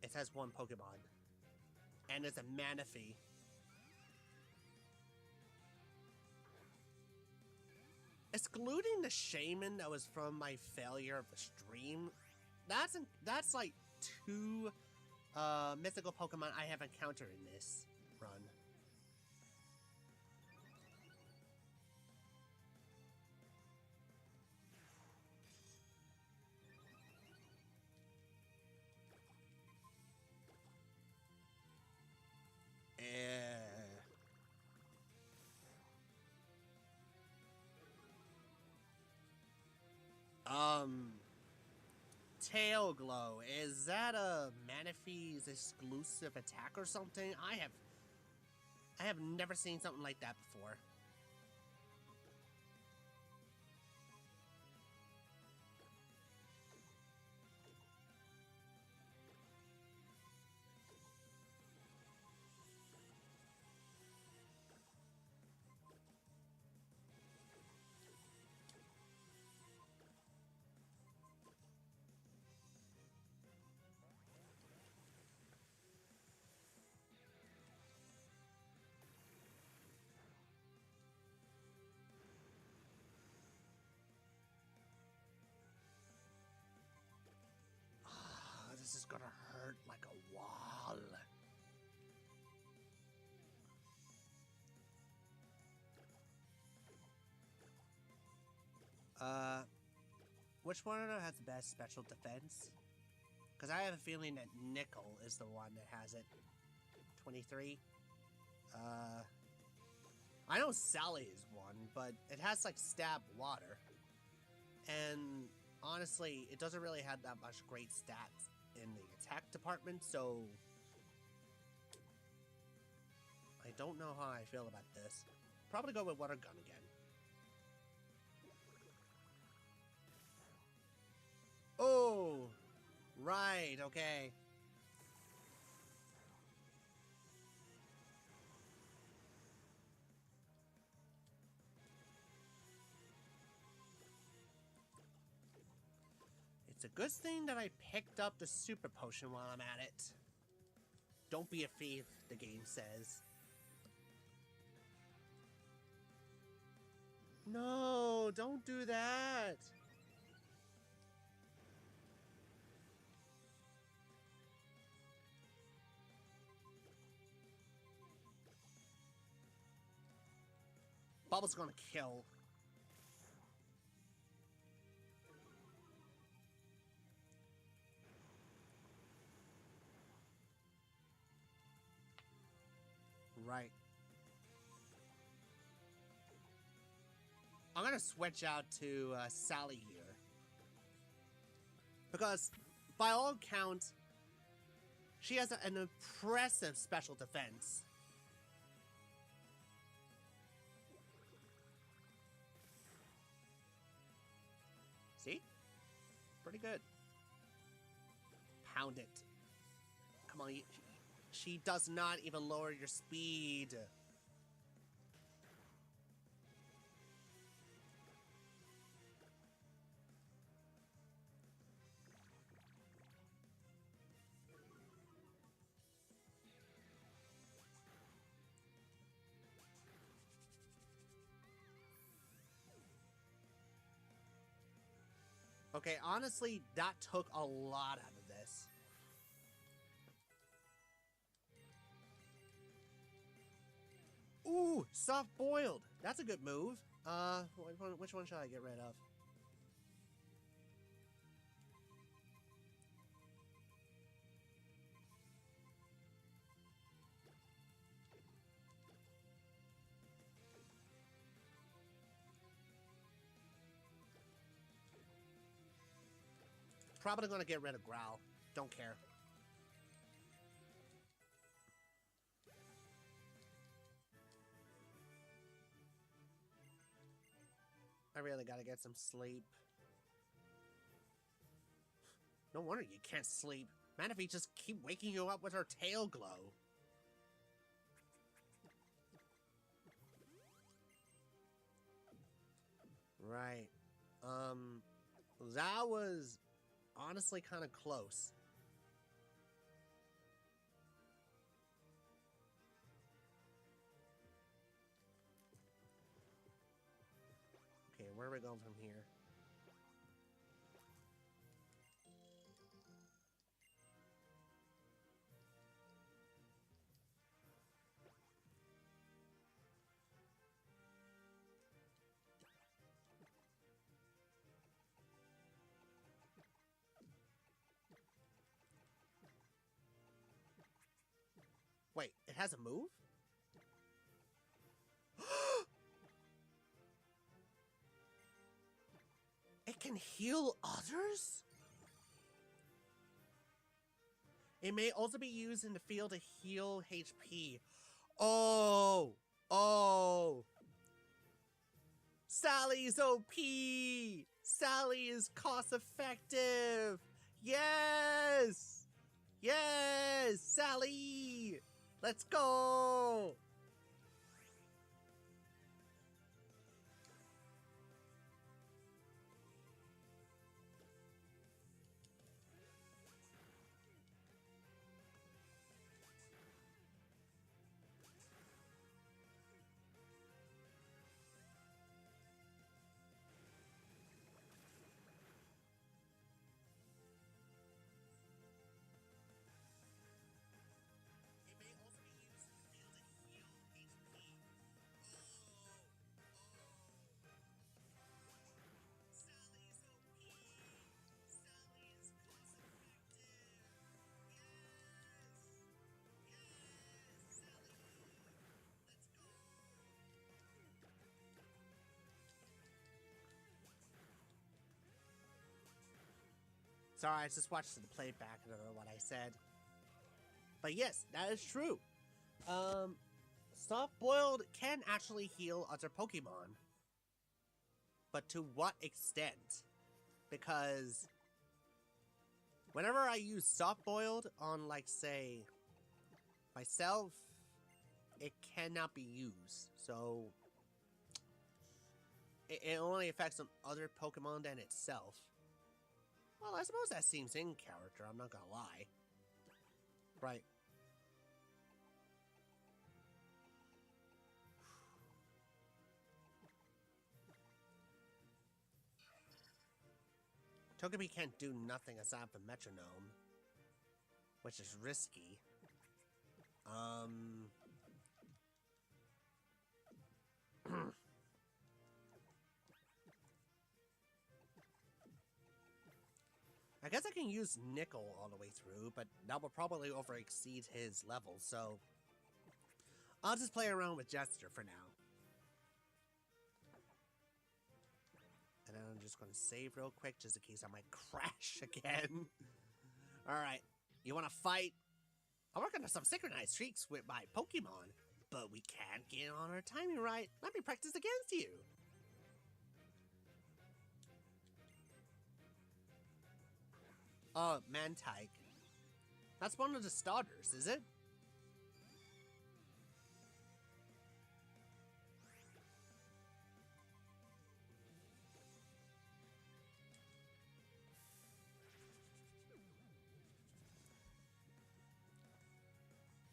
It has one Pokemon. And it's a Manaphy. Excluding the Shaman that was from my failure of the stream, that's like 2 mythical Pokemon I have encountered in this run. Tail Glow. Is that a Manaphy's exclusive attack or something? I have never seen something like that before. This is gonna hurt like a wall. Which one of them has the best special defense? Because I have a feeling that Nickel is the one that has it. 23. I know Sally is one, but it has like stab water. And honestly, it doesn't really have that much great stats in the attack department, so I don't know how I feel about this. Probably go with Water Gun again. Oh, right, okay. It's a good thing that I picked up the Super Potion while I'm at it. Don't be a thief, the game says. No, don't do that. Bubble's gonna kill. Right. I'm gonna switch out to Sally here. Because, by all accounts, she has an impressive special defense. See? Pretty good. Pound it. come on, she does not even lower your speed. Okay, honestly, that took a lot out of this. Ooh, soft-boiled. That's a good move. Which one should I get rid of? Probably gonna get rid of Growl. Don't care. I really gotta get some sleep. No wonder you can't sleep. Manaphy just keep waking you up with her tail glow. Right. That was honestly kind of close. Okay, where are we going from here? Wait, it has a move? It can heal others? It may also be used in the field to heal HP. Oh! Oh! Sally's OP! Sally is cost effective! Yes! Yes! Sally! Let's go! Sorry, I just watched the playback. I don't know what I said. But yes, that is true. Soft-boiled can actually heal other Pokemon. But to what extent? Because whenever I use soft-boiled on, like, say, myself, it cannot be used. So it only affects on other Pokemon than itself. Well, I suppose that seems in character, I'm not gonna lie. Right. Togepi can't do nothing aside from Metronome, which is risky. I guess I can use Nickel all the way through, but that will probably over-exceed his level, so I'll just play around with Jester for now. And then I'm just going to save real quick, just in case I might crash again. Alright, you want to fight? I'm working on some synchronized streaks with my Pokemon, but we can't get on our timing right. Let me practice against you. Oh, Mantike. That's one of the starters, is it?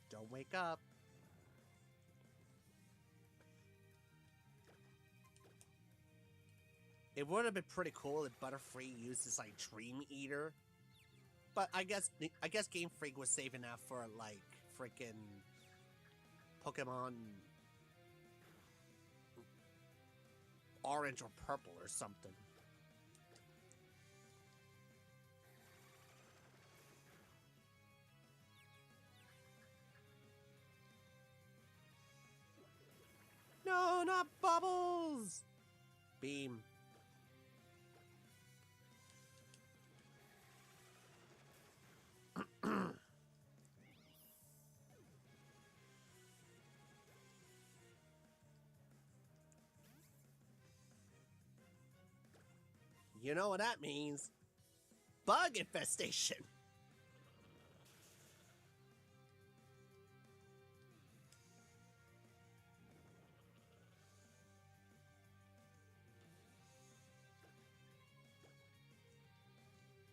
Don't wake up. It would have been pretty cool if Butterfree used this like Dream Eater, but I guess Game Freak was saving that for like freaking Pokemon Orange or Purple or something. No, not Bubbles! Beam. You know what that means? Bug infestation!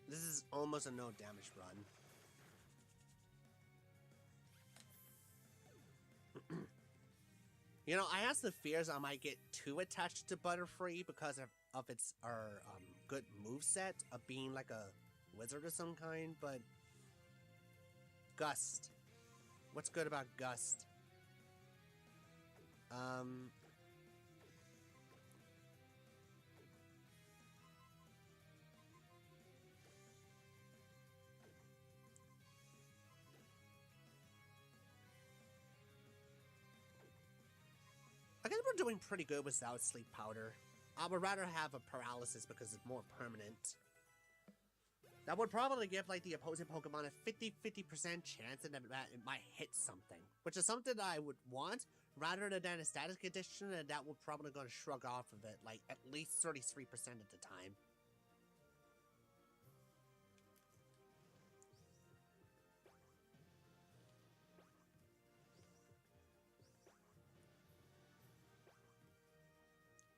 This is almost a no damage run. You know, I have the fears I might get too attached to Butterfree because of its good moveset of being like a wizard of some kind, but Gust. What's good about Gust? I guess we're doing pretty good without Sleep Powder. I would rather have a Paralysis because it's more permanent. That would probably give like the opposing Pokemon a 50-50% chance that it might hit something, which is something that I would want rather than a status condition, and that will probably going to shrug off of it like at least 33% of the time.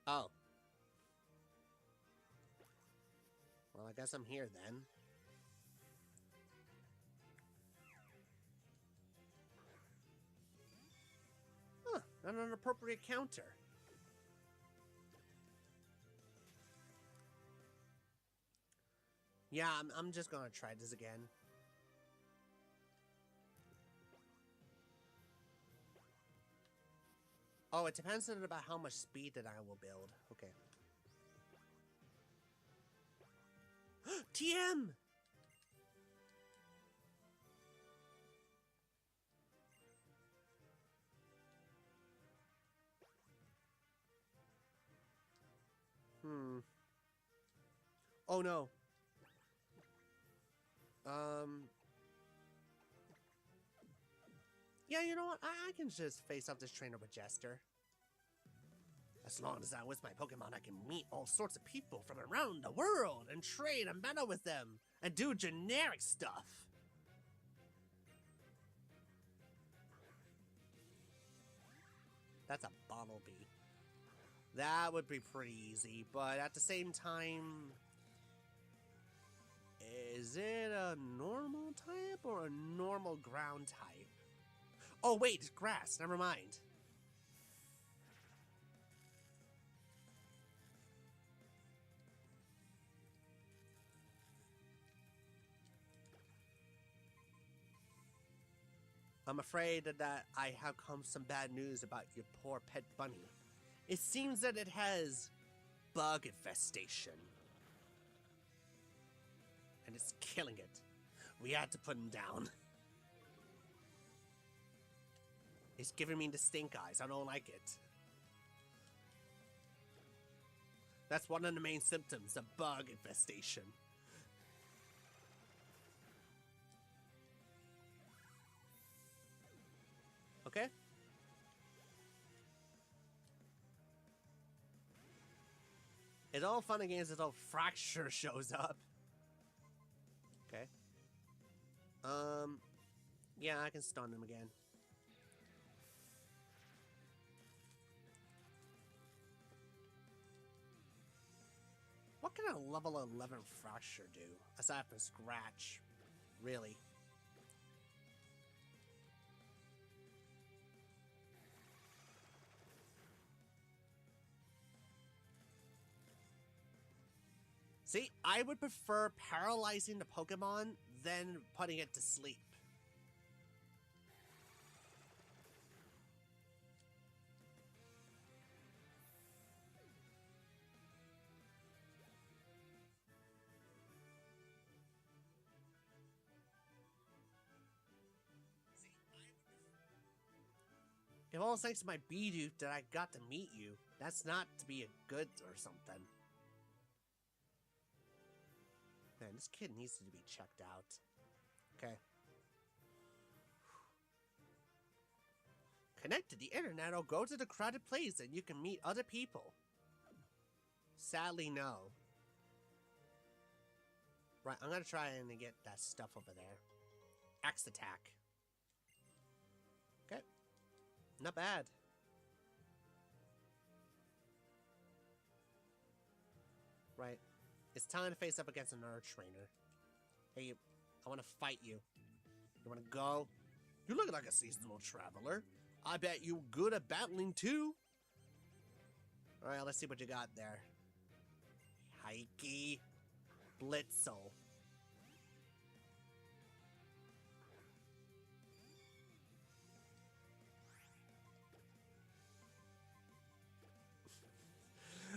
Oh. Well, I guess I'm here then. Huh, not an appropriate counter. Yeah, I'm just gonna try this again. Oh, it depends on about how much speed that I will build. Okay. TM! Oh no. Yeah, you know what? I can just face off this trainer with Jester. As long as I'm with my Pokemon, I can meet all sorts of people from around the world and trade and battle with them and do generic stuff. That's a Bumblebee. That would be pretty easy, but at the same time, is it a normal type or a normal ground type? Oh wait, grass, never mind. I'm afraid that I have come some bad news about your poor pet bunny. It seems that it has bug infestation. And it's killing it. We had to put him down. It's giving me the stink eyes. I don't like it. That's one of the main symptoms of bug infestation. Okay? It's all fun and games until Fracture shows up. Okay. Yeah, I can stun him again. What can a level 11 Fracture do, aside from Scratch? Really? See, I would prefer paralyzing the Pokemon than putting it to sleep. If all thanks to my Bidoof that I got to meet you, that's not to be a good or something. Man, this kid needs to be checked out. Okay. Connect to the internet or go to the crowded place and you can meet other people. Sadly, no. Right, I'm gonna try and get that stuff over there. Axe attack. Okay. Not bad. Right. It's time to face up against another trainer. Hey, I want to fight you. You want to go? You look like a seasonal traveler. I bet you good at battling too. Alright, let's see what you got there. Hikey. Blitzel.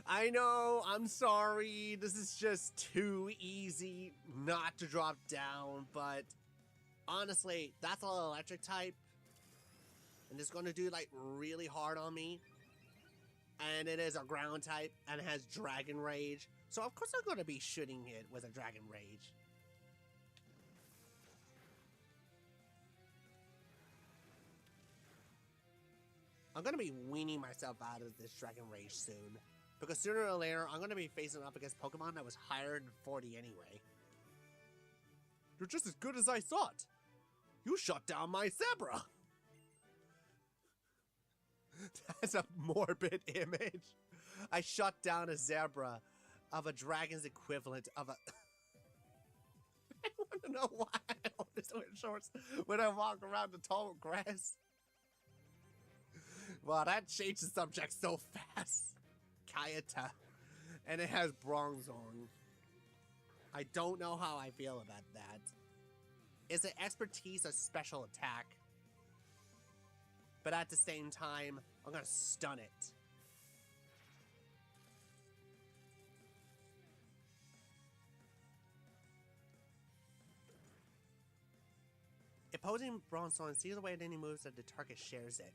I know, I'm sorry. This is just too easy not to drop down, but honestly, that's an electric type. And it's going to do like really hard on me. And it is a ground type and it has Dragon Rage. So of course I'm going to be shooting it with a Dragon Rage. I'm going to be weaning myself out of this Dragon Rage soon. Because sooner or later, I'm going to be facing up against Pokemon that was higher than 40 anyway. You're just as good as I thought. You shut down my Zebra. That's a morbid image. I shut down a Zebra of a dragon's equivalent of a... I want to know why I always wear shorts when I walk around the tall grass. Wow, that changed the subject so fast. Kayata. And it has Bronzong. I don't know how I feel about that. Is it expertise or special attack? But at the same time, I'm gonna stun it. Opposing Bronzong sees away at any moves that the target shares it.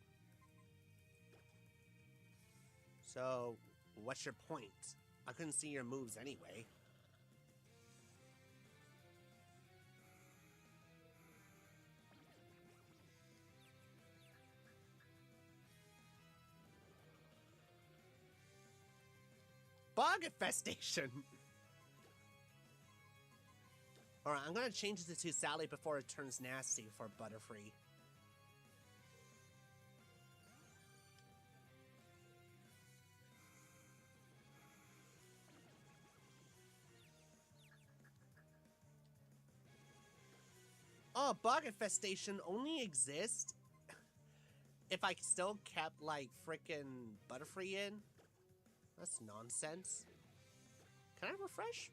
So, what's your point? I couldn't see your moves anyway. Bug infestation! Alright, I'm gonna change it to Sally before it turns nasty for Butterfree. Oh, bug infestation only exists if I still kept, like, frickin' Butterfree in? That's nonsense. Can I refresh?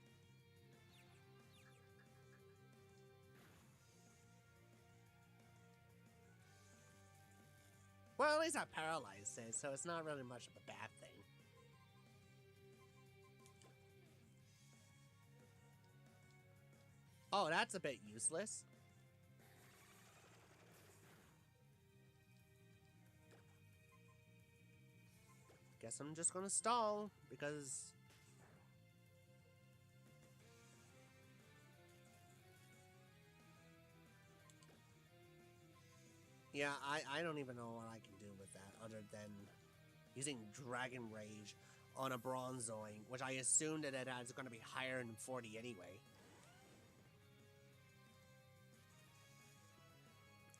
Well, at least I paralyzed it, so it's not really much of a bad thing. Oh, that's a bit useless. Guess I'm just gonna stall, because... Yeah, I don't even know what I can do with that, other than using Dragon Rage on a Bronzong, which I assumed that it is going to be higher than 40 anyway.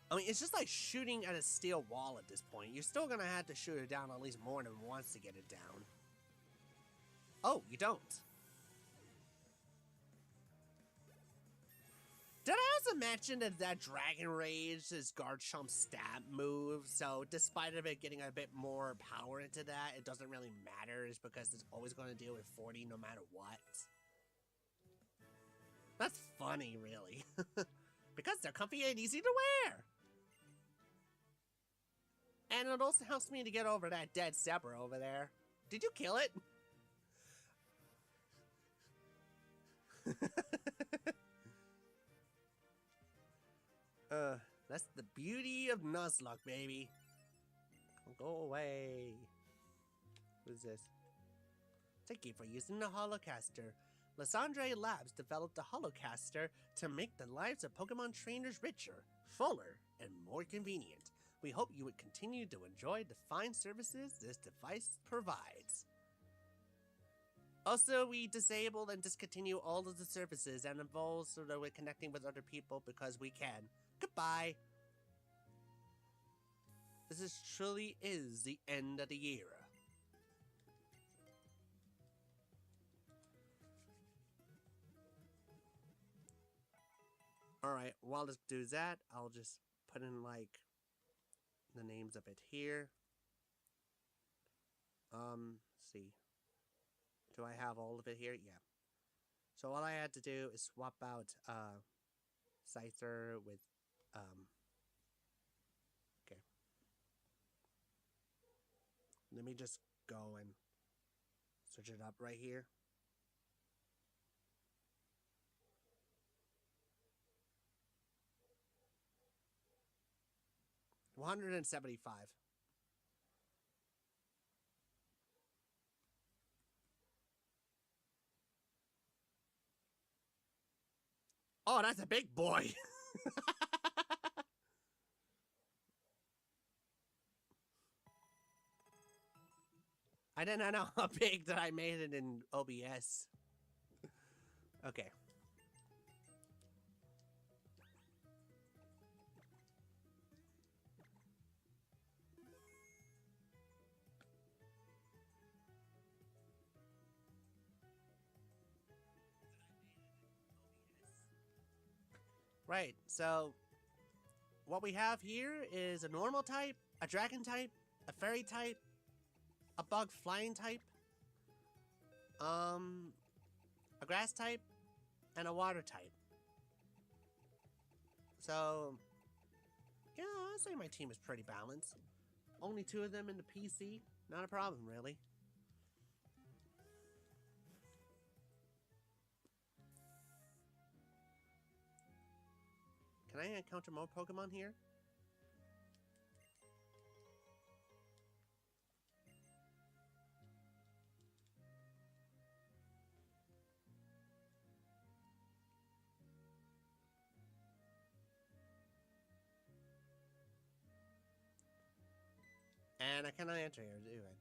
I mean, it's just like shooting at a steel wall at this point. You're still gonna have to shoot it down at least more than once to get it down. Oh, you don't. Did I also mention that Dragon Rage is Garchomp's stab move? So despite of it getting a bit more power into that, it doesn't really matter. It's because it's always going to deal with 40 no matter what. That's funny, really. Because they're comfy and easy to wear. And it also helps me to get over that dead zebra over there. Did you kill it? That's the beauty of Nuzlocke, baby. Go away. What is this? Thank you for using the Holocaster. Lysandre Labs developed the Holocaster to make the lives of Pokemon trainers richer, fuller, and more convenient. We hope you would continue to enjoy the fine services this device provides. Also, we disable and discontinue all of the services and involve so that we're connecting with other people because we can. Goodbye. This truly is the end of the era. Alright, while this does that, I'll just put in like the names of it here. Let's see. Do I have all of it here? Yeah. So all I had to do is swap out Scyther with okay. Let me just go and search it up right here. $175. Oh, that's a big boy. I did not know how big that I made it in OBS. Okay. Right, so what we have here is a normal type, a dragon type, a fairy type, a bug flying type, a grass type, and a water type. So, yeah, I'd say my team is pretty balanced. Only 2 of them in the PC, not a problem, really. Can I encounter more Pokemon here? And I cannot enter here, do I?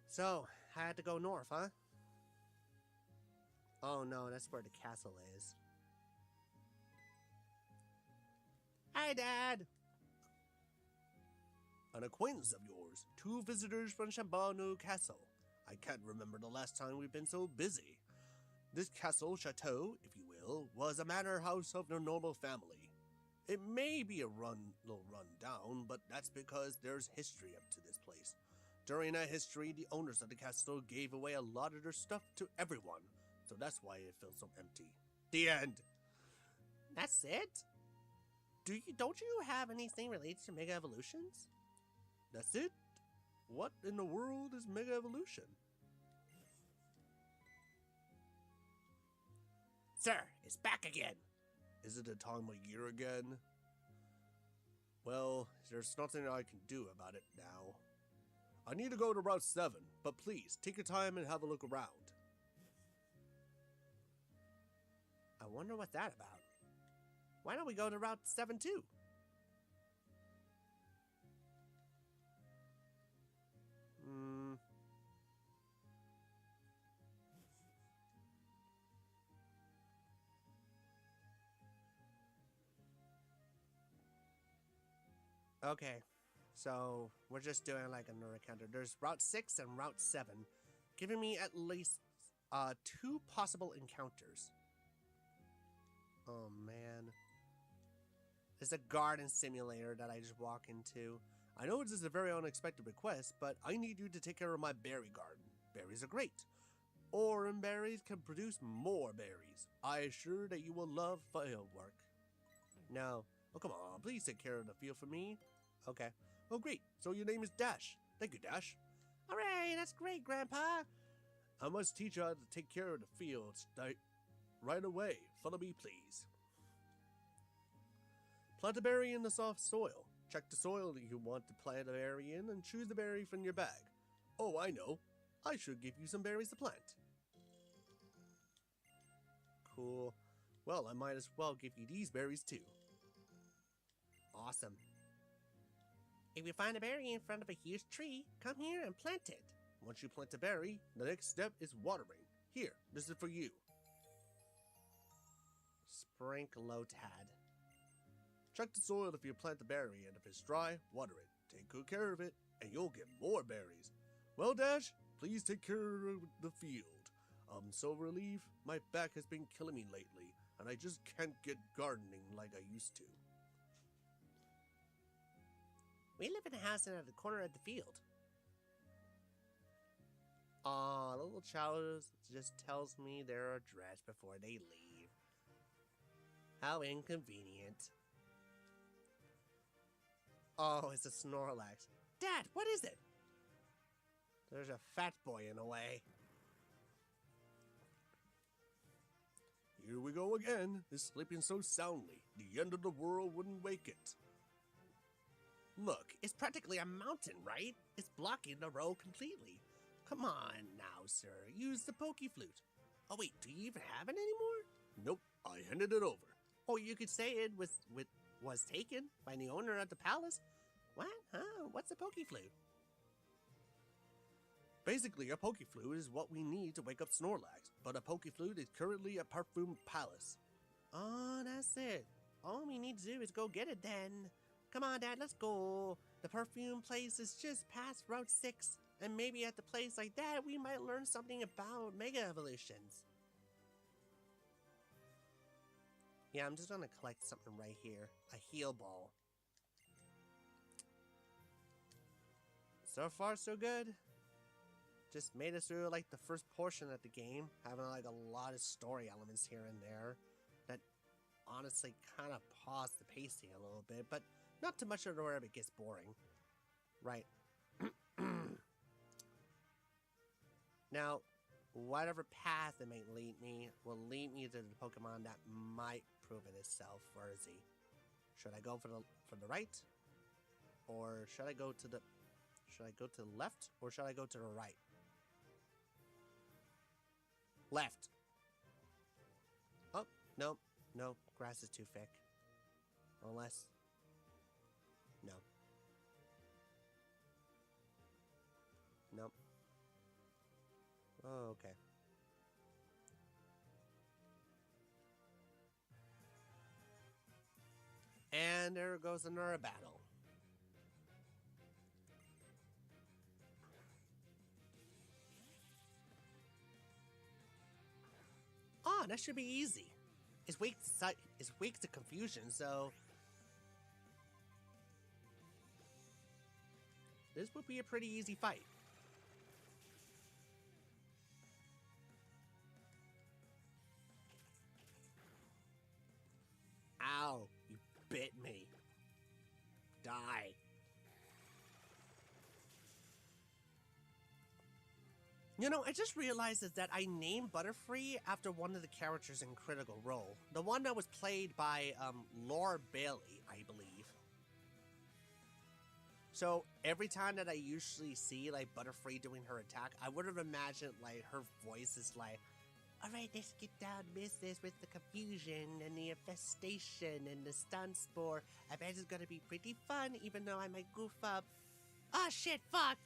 So, I had to go north, huh? Oh no, that's where the castle is. Hi, Dad! An acquaintance of yours. 2 visitors from Shabanu Castle. I can't remember the last time we've been so busy. This castle, chateau, if you will, was a manor house of the noble family. It may be a little run down, but that's because there's history up to this place. During that history, the owners of the castle gave away a lot of their stuff to everyone, so that's why it feels so empty. The end. That's it? Don't you have anything related to Mega Evolutions? That's it? What in the world is Mega Evolution? Sir, it's back again. Is it a time of year again? Well, there's nothing I can do about it now. I need to go to Route 7, but please, take your time and have a look around. I wonder what that's about. Why don't we go to Route 7 too? Okay, so we're just doing like another counter. There's Route 6 and Route 7, giving me at least 2 possible encounters. Oh man. There's a garden simulator that I just walk into. I know this is a very unexpected request, but I need you to take care of my berry garden. Berries are great. Orange berries can produce more berries. I assure that you will love field work. No. Oh, come on. Please take care of the field for me. Okay. Oh, great. So your name is Dash. Thank you, Dash. Hooray, that's great, Grandpa. I must teach you how to take care of the fields right away. Follow me, please. Plant a berry in the soft soil. Check the soil that you want to plant a berry in and choose the berry from your bag. Oh, I know. I should give you some berries to plant. Cool. Well, I might as well give you these berries too. Awesome. If you find a berry in front of a huge tree, come here and plant it. Once you plant a berry, the next step is watering. Here, this is for you. Sprinkleotad. Check the soil if you plant the berry, and if it's dry, water it. Take good care of it, and you'll get more berries. Well, Dash, please take care of the field. I'm so relieved. My back has been killing me lately, and I just can't get gardening like I used to. We live in a house at the corner of the field. Aw, the little child just tells me their address before they leave. How inconvenient. Oh, it's a Snorlax. Dad, what is it? There's a fat boy in the way. Here we go again. It's sleeping so soundly. The end of the world wouldn't wake it. Look, it's practically a mountain, right? It's blocking the road completely. Come on now, sir. Use the Pokeflute. Oh wait, do you even have it anymore? Nope, I handed it over. Or you could say it was taken by the owner of the palace. What? Huh? What's a Pokeflute? Basically, a Pokeflute is what we need to wake up Snorlax, but a Pokeflute is currently at Parfum Palace. Oh, that's it. All we need to do is go get it then. Come on, Dad, let's go. The perfume place is just past Route 6, and maybe at the place like that, we might learn something about Mega Evolutions. Yeah, I'm just gonna collect something right here. A heal ball. So far, so good. Just made it through like the first portion of the game, having like a lot of story elements here and there that honestly kind of paused the pacing a little bit, but not too much of where it gets boring. Right. Now, whatever path it may lead me will lead me to the Pokemon that might prove it itself worthy. Should I go for the right? Or should I go to the left, or should I go to the right? Left. Oh, no, no, grass is too thick. Unless, no. Nope. Oh, okay. And there goes another battle. Oh, that should be easy. It's weak to confusion, so this would be a pretty easy fight. Ow, you bit me. Die. You know, I just realized that I named Butterfree after one of the characters in Critical Role. The one that was played by Laura Bailey, I believe. So every time that I usually see like Butterfree doing her attack, I would have imagined like her voice is like, alright, let's get down to business with the confusion and the infestation and the stun spore. I bet it's gonna be pretty fun even though I might goof up. Ah, shit, fuck!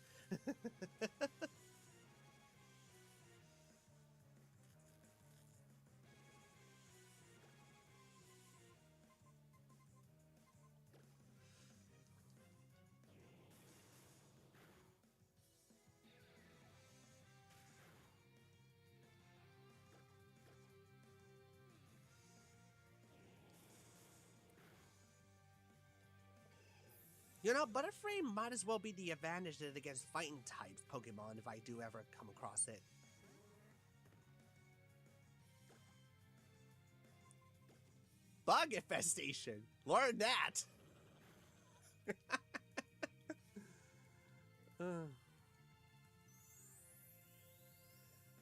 You know, Butterfree might as well be the advantage against fighting type Pokemon if I do ever come across it. Bug infestation! Learn that!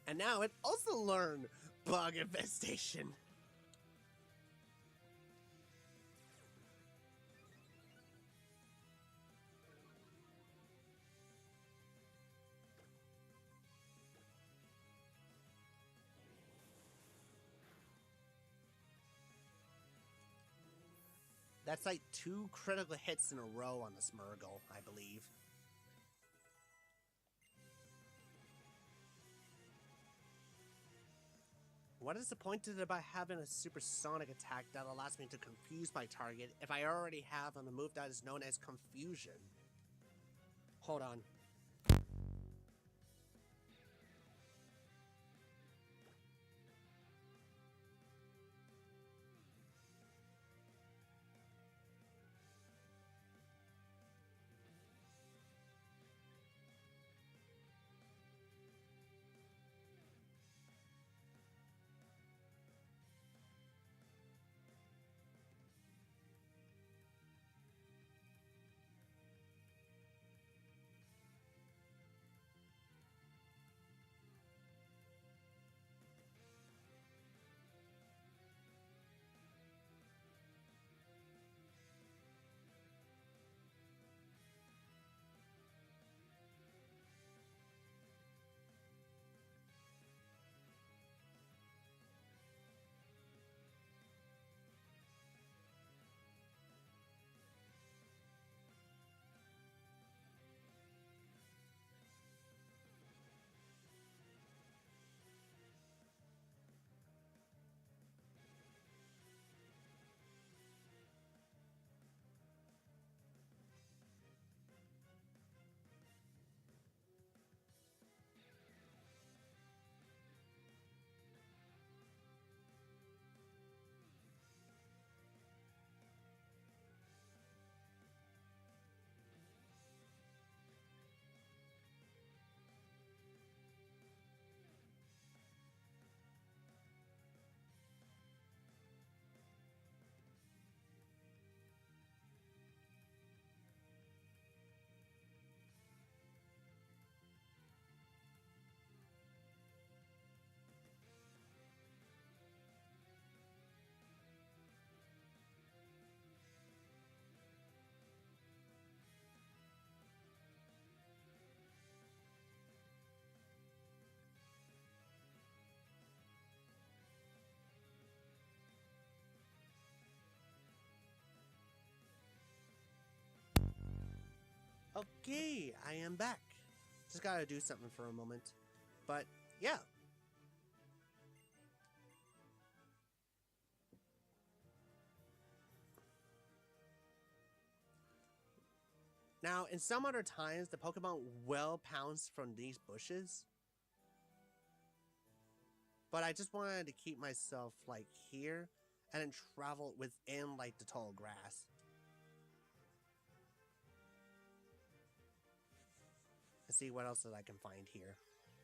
And now it also learned bug infestation. That's like 2 critical hits in a row on the Smeargle, I believe. What is the point about having a supersonic attack that allows me to confuse my target if I already have a move that is known as Confusion? Hold on. Okay, I am back. Just gotta do something for a moment. But, yeah. Now, in some other times, the Pokemon will pounce from these bushes. But I just wanted to keep myself, like, here, and then travel within, like, the tall grass. And see what else that I can find here.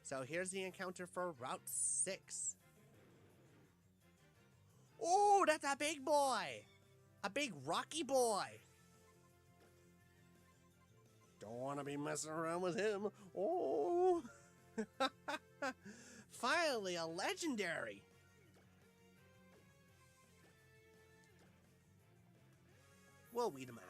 So here's the encounter for Route 6. Oh, that's a big boy! A big rocky boy! Don't want to be messing around with him. Oh! Finally, a legendary! We'll weed him out.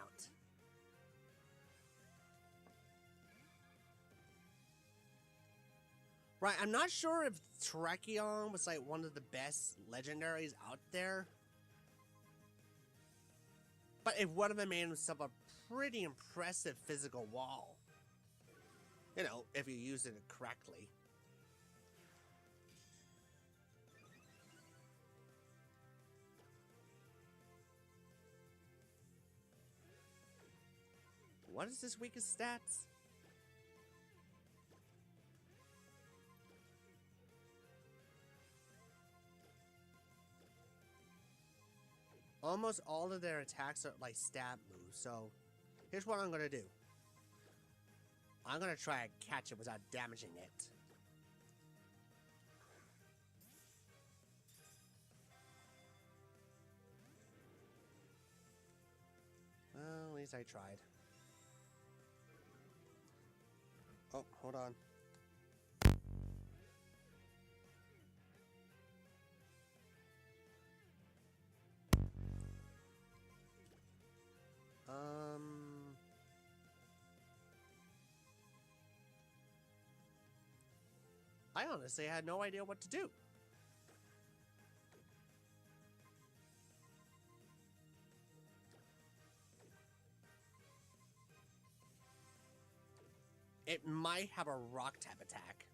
Right, I'm not sure if Terrakion was like one of the best legendaries out there. But it would have made himself a pretty impressive physical wall. You know, if you use it correctly. What is this weakest stats? Almost all of their attacks are like stab moves, so Here's what I'm gonna do. I'm gonna try and catch it without damaging it. Well, at least I tried. Oh, hold on. I honestly had no idea what to do. It might have a rock type attack.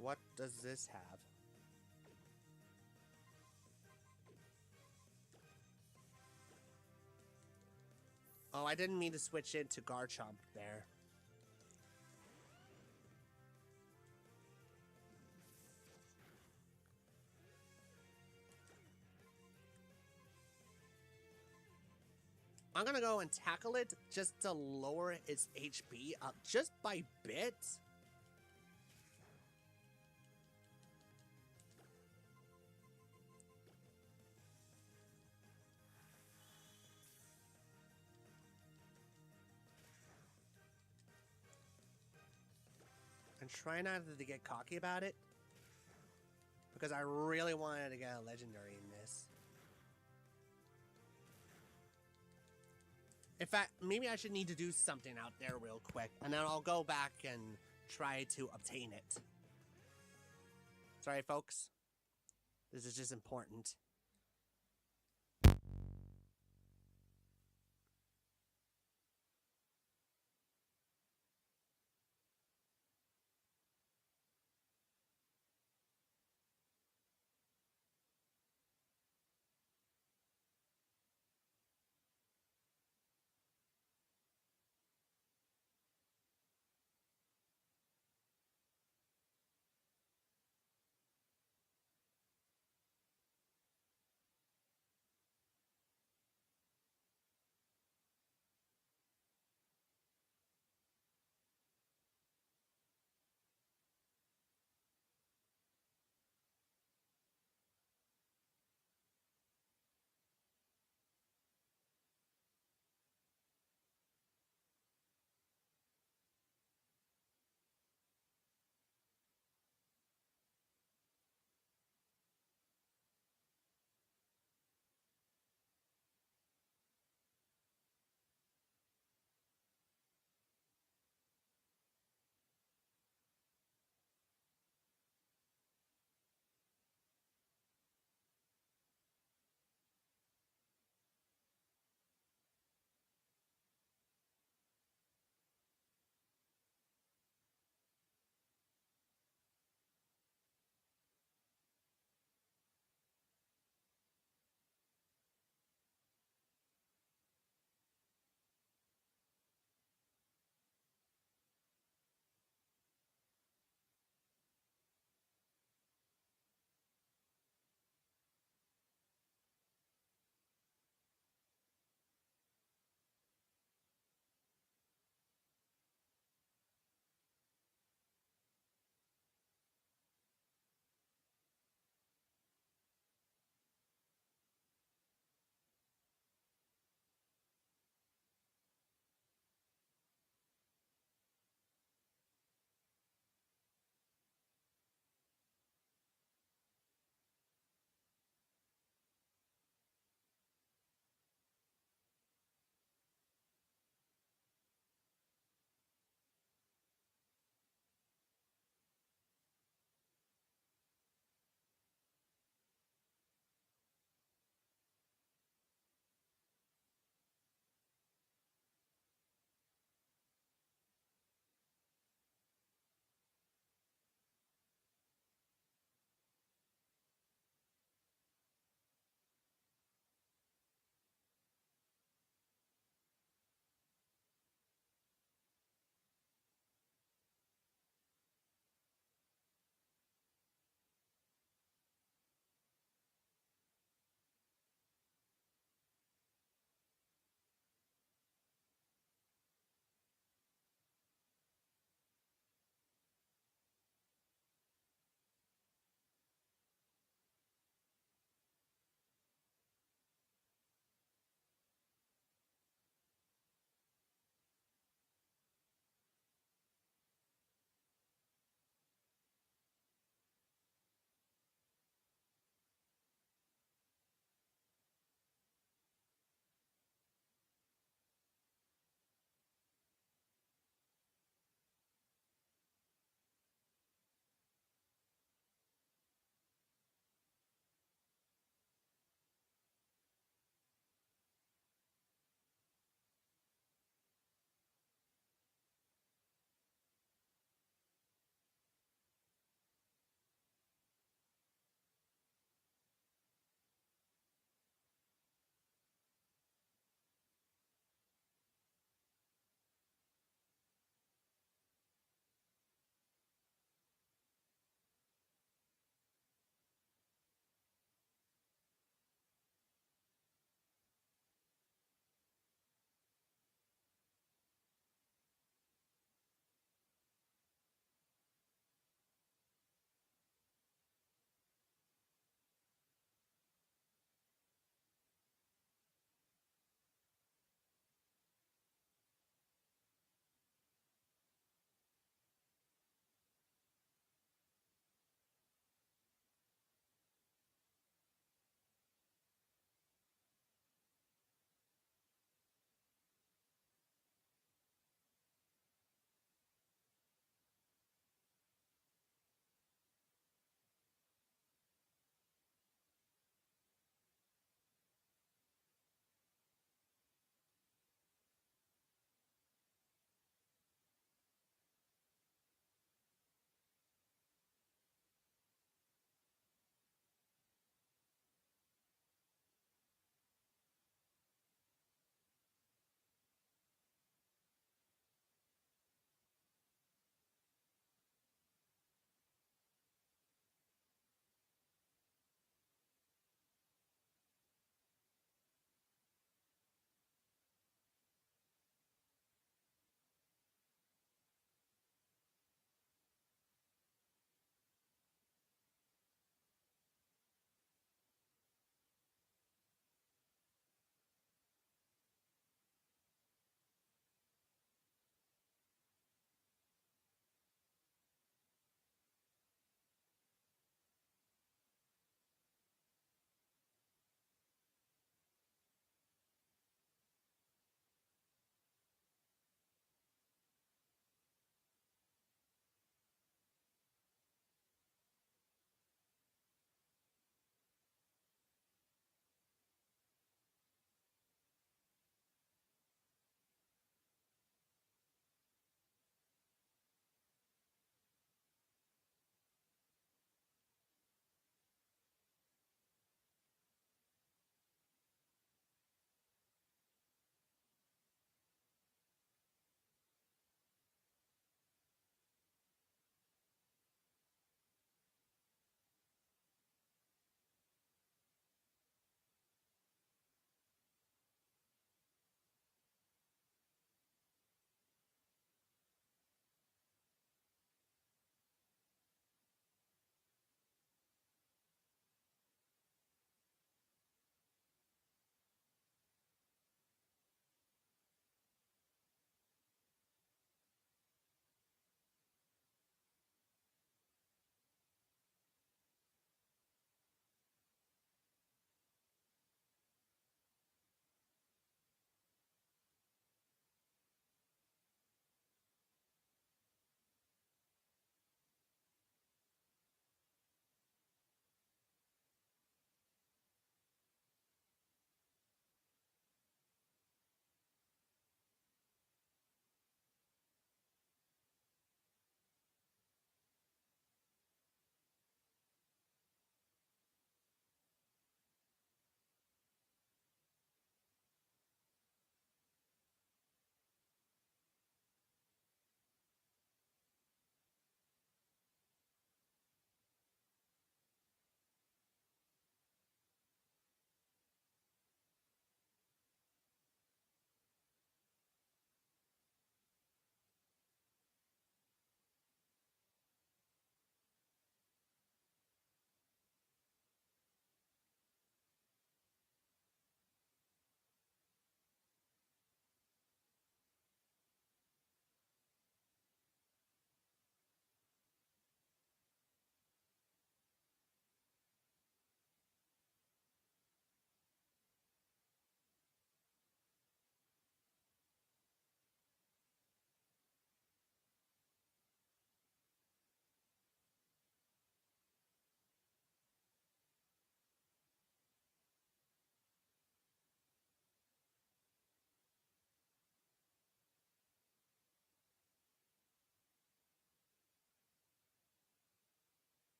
What does this have? Oh, I didn't mean to switch into Garchomp there. I'm gonna go and tackle it just to lower its HP up just by bits. And try not to get cocky about it, because I really wanted to get a legendary in this. In fact, maybe I should need to do something out there real quick, and then I'll go back and try to obtain it. Sorry, folks. This is just important.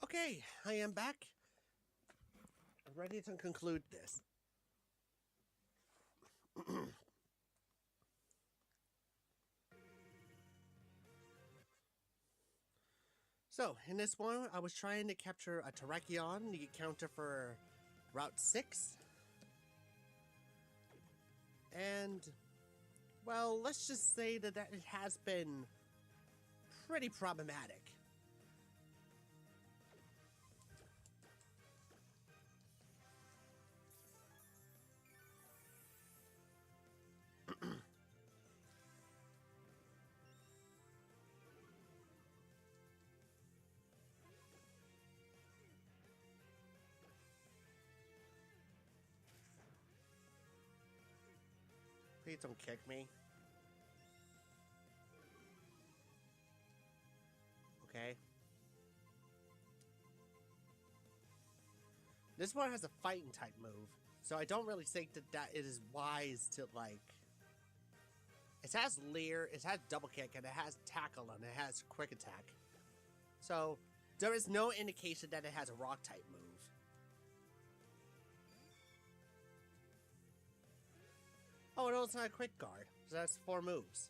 Okay, I am back. I'm ready to conclude this. So, in this one, I was trying to capture a Terrakion, the counter for Route 6. And, well, let's just say that it has been pretty problematic. Please don't kick me. Okay. This one has a fighting type move, so I don't really think that it is wise to, like... It has Leer, it has Double Kick, and it has Tackle, and it has Quick Attack. So, there is no indication that it has a Rock type move. Oh, it also has a Quick Guard, so that's 4 moves.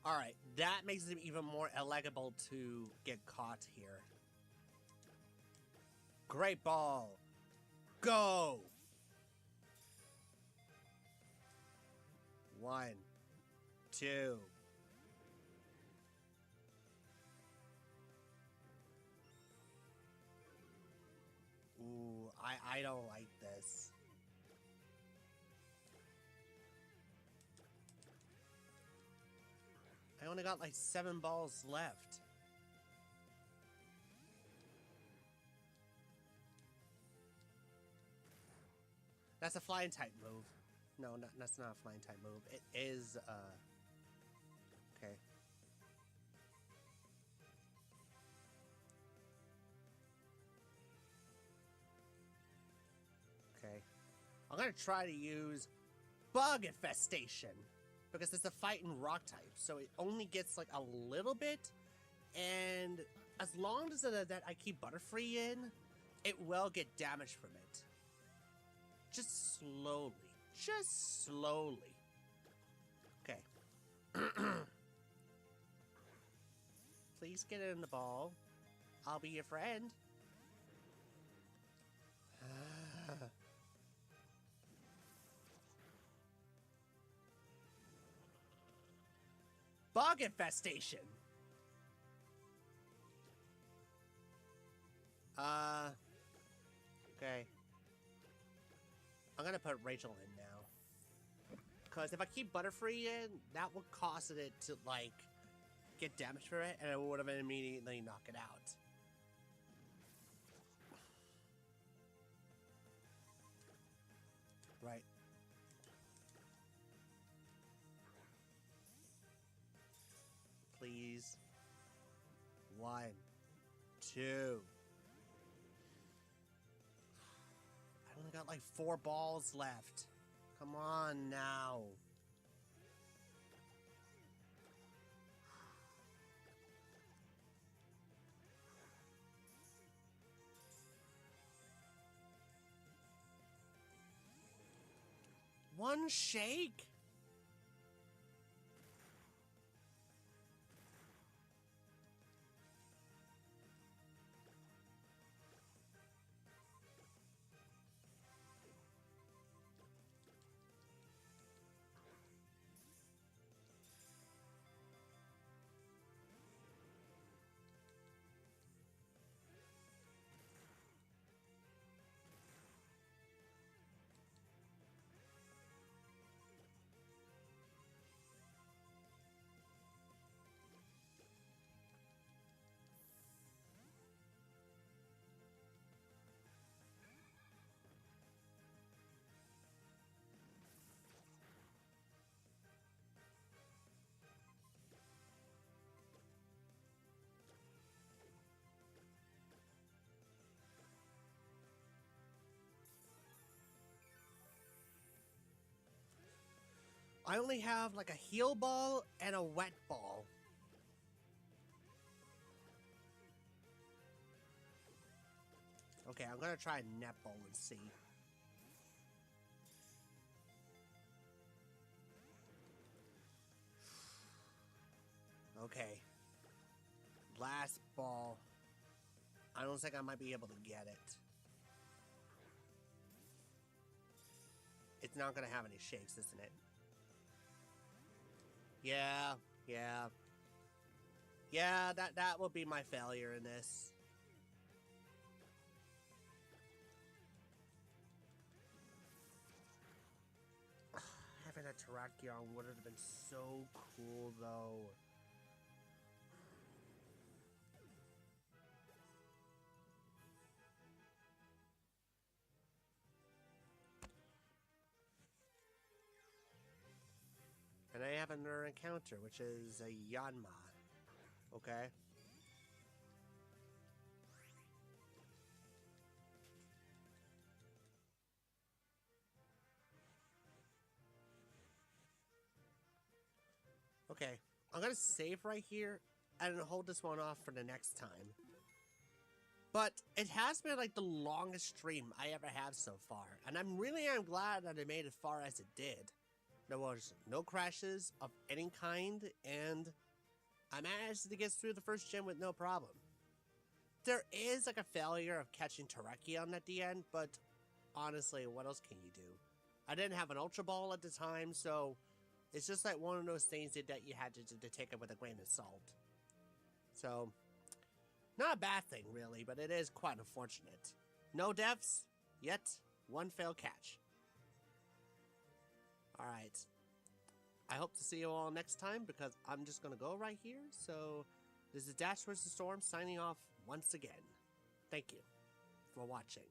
Alright, that makes it even more illegible to get caught here. Great Ball! Go! 1, 2. Ooh, I don't like this. I only got like 7 balls left. That's a flying type move. No, that's not a flying type move. It is, okay. Okay. I'm gonna try to use Bug Infestation, because it's a fighting rock type, so it only gets like a little bit, and as long as that I keep Butterfree in, it will get damage from it. Just slowly. Just slowly. Okay. Please get in the ball. I'll be your friend. Bug Infestation! Okay. I'm gonna put Rachel in now. Because if I keep Butterfree in, that would cause it to, like, get damage for it, and it would have immediately knock it out. Right. Please. 1, 2. I only got like 4 balls left. Come on now. One shake? I only have like a heal ball and a wet ball. Okay, I'm gonna try a netball and see. Okay. Last ball. I don't think I might be able to get it. It's not gonna have any shakes, isn't it? Yeah, yeah. Yeah, that will be my failure in this. Having a Terrakion would have been so cool, though. And I have another encounter, which is a Yanma. Okay. Okay, I'm gonna save right here and hold this one off for the next time. But it has been like the longest stream I ever have so far, and I'm glad that it made as far as it did. There was no crashes of any kind, and I managed to get through the first gym with no problem. There is like a failure of catching Terrakion at the end, but honestly, what else can you do? I didn't have an Ultra Ball at the time, so it's just like one of those things that you had to take it with a grain of salt. So, not a bad thing, really, but it is quite unfortunate. No deaths, yet one failed catch. Alright. I hope to see you all next time, because I'm just going to go right here. So, this is Dash vs. Storm signing off once again. Thank you for watching.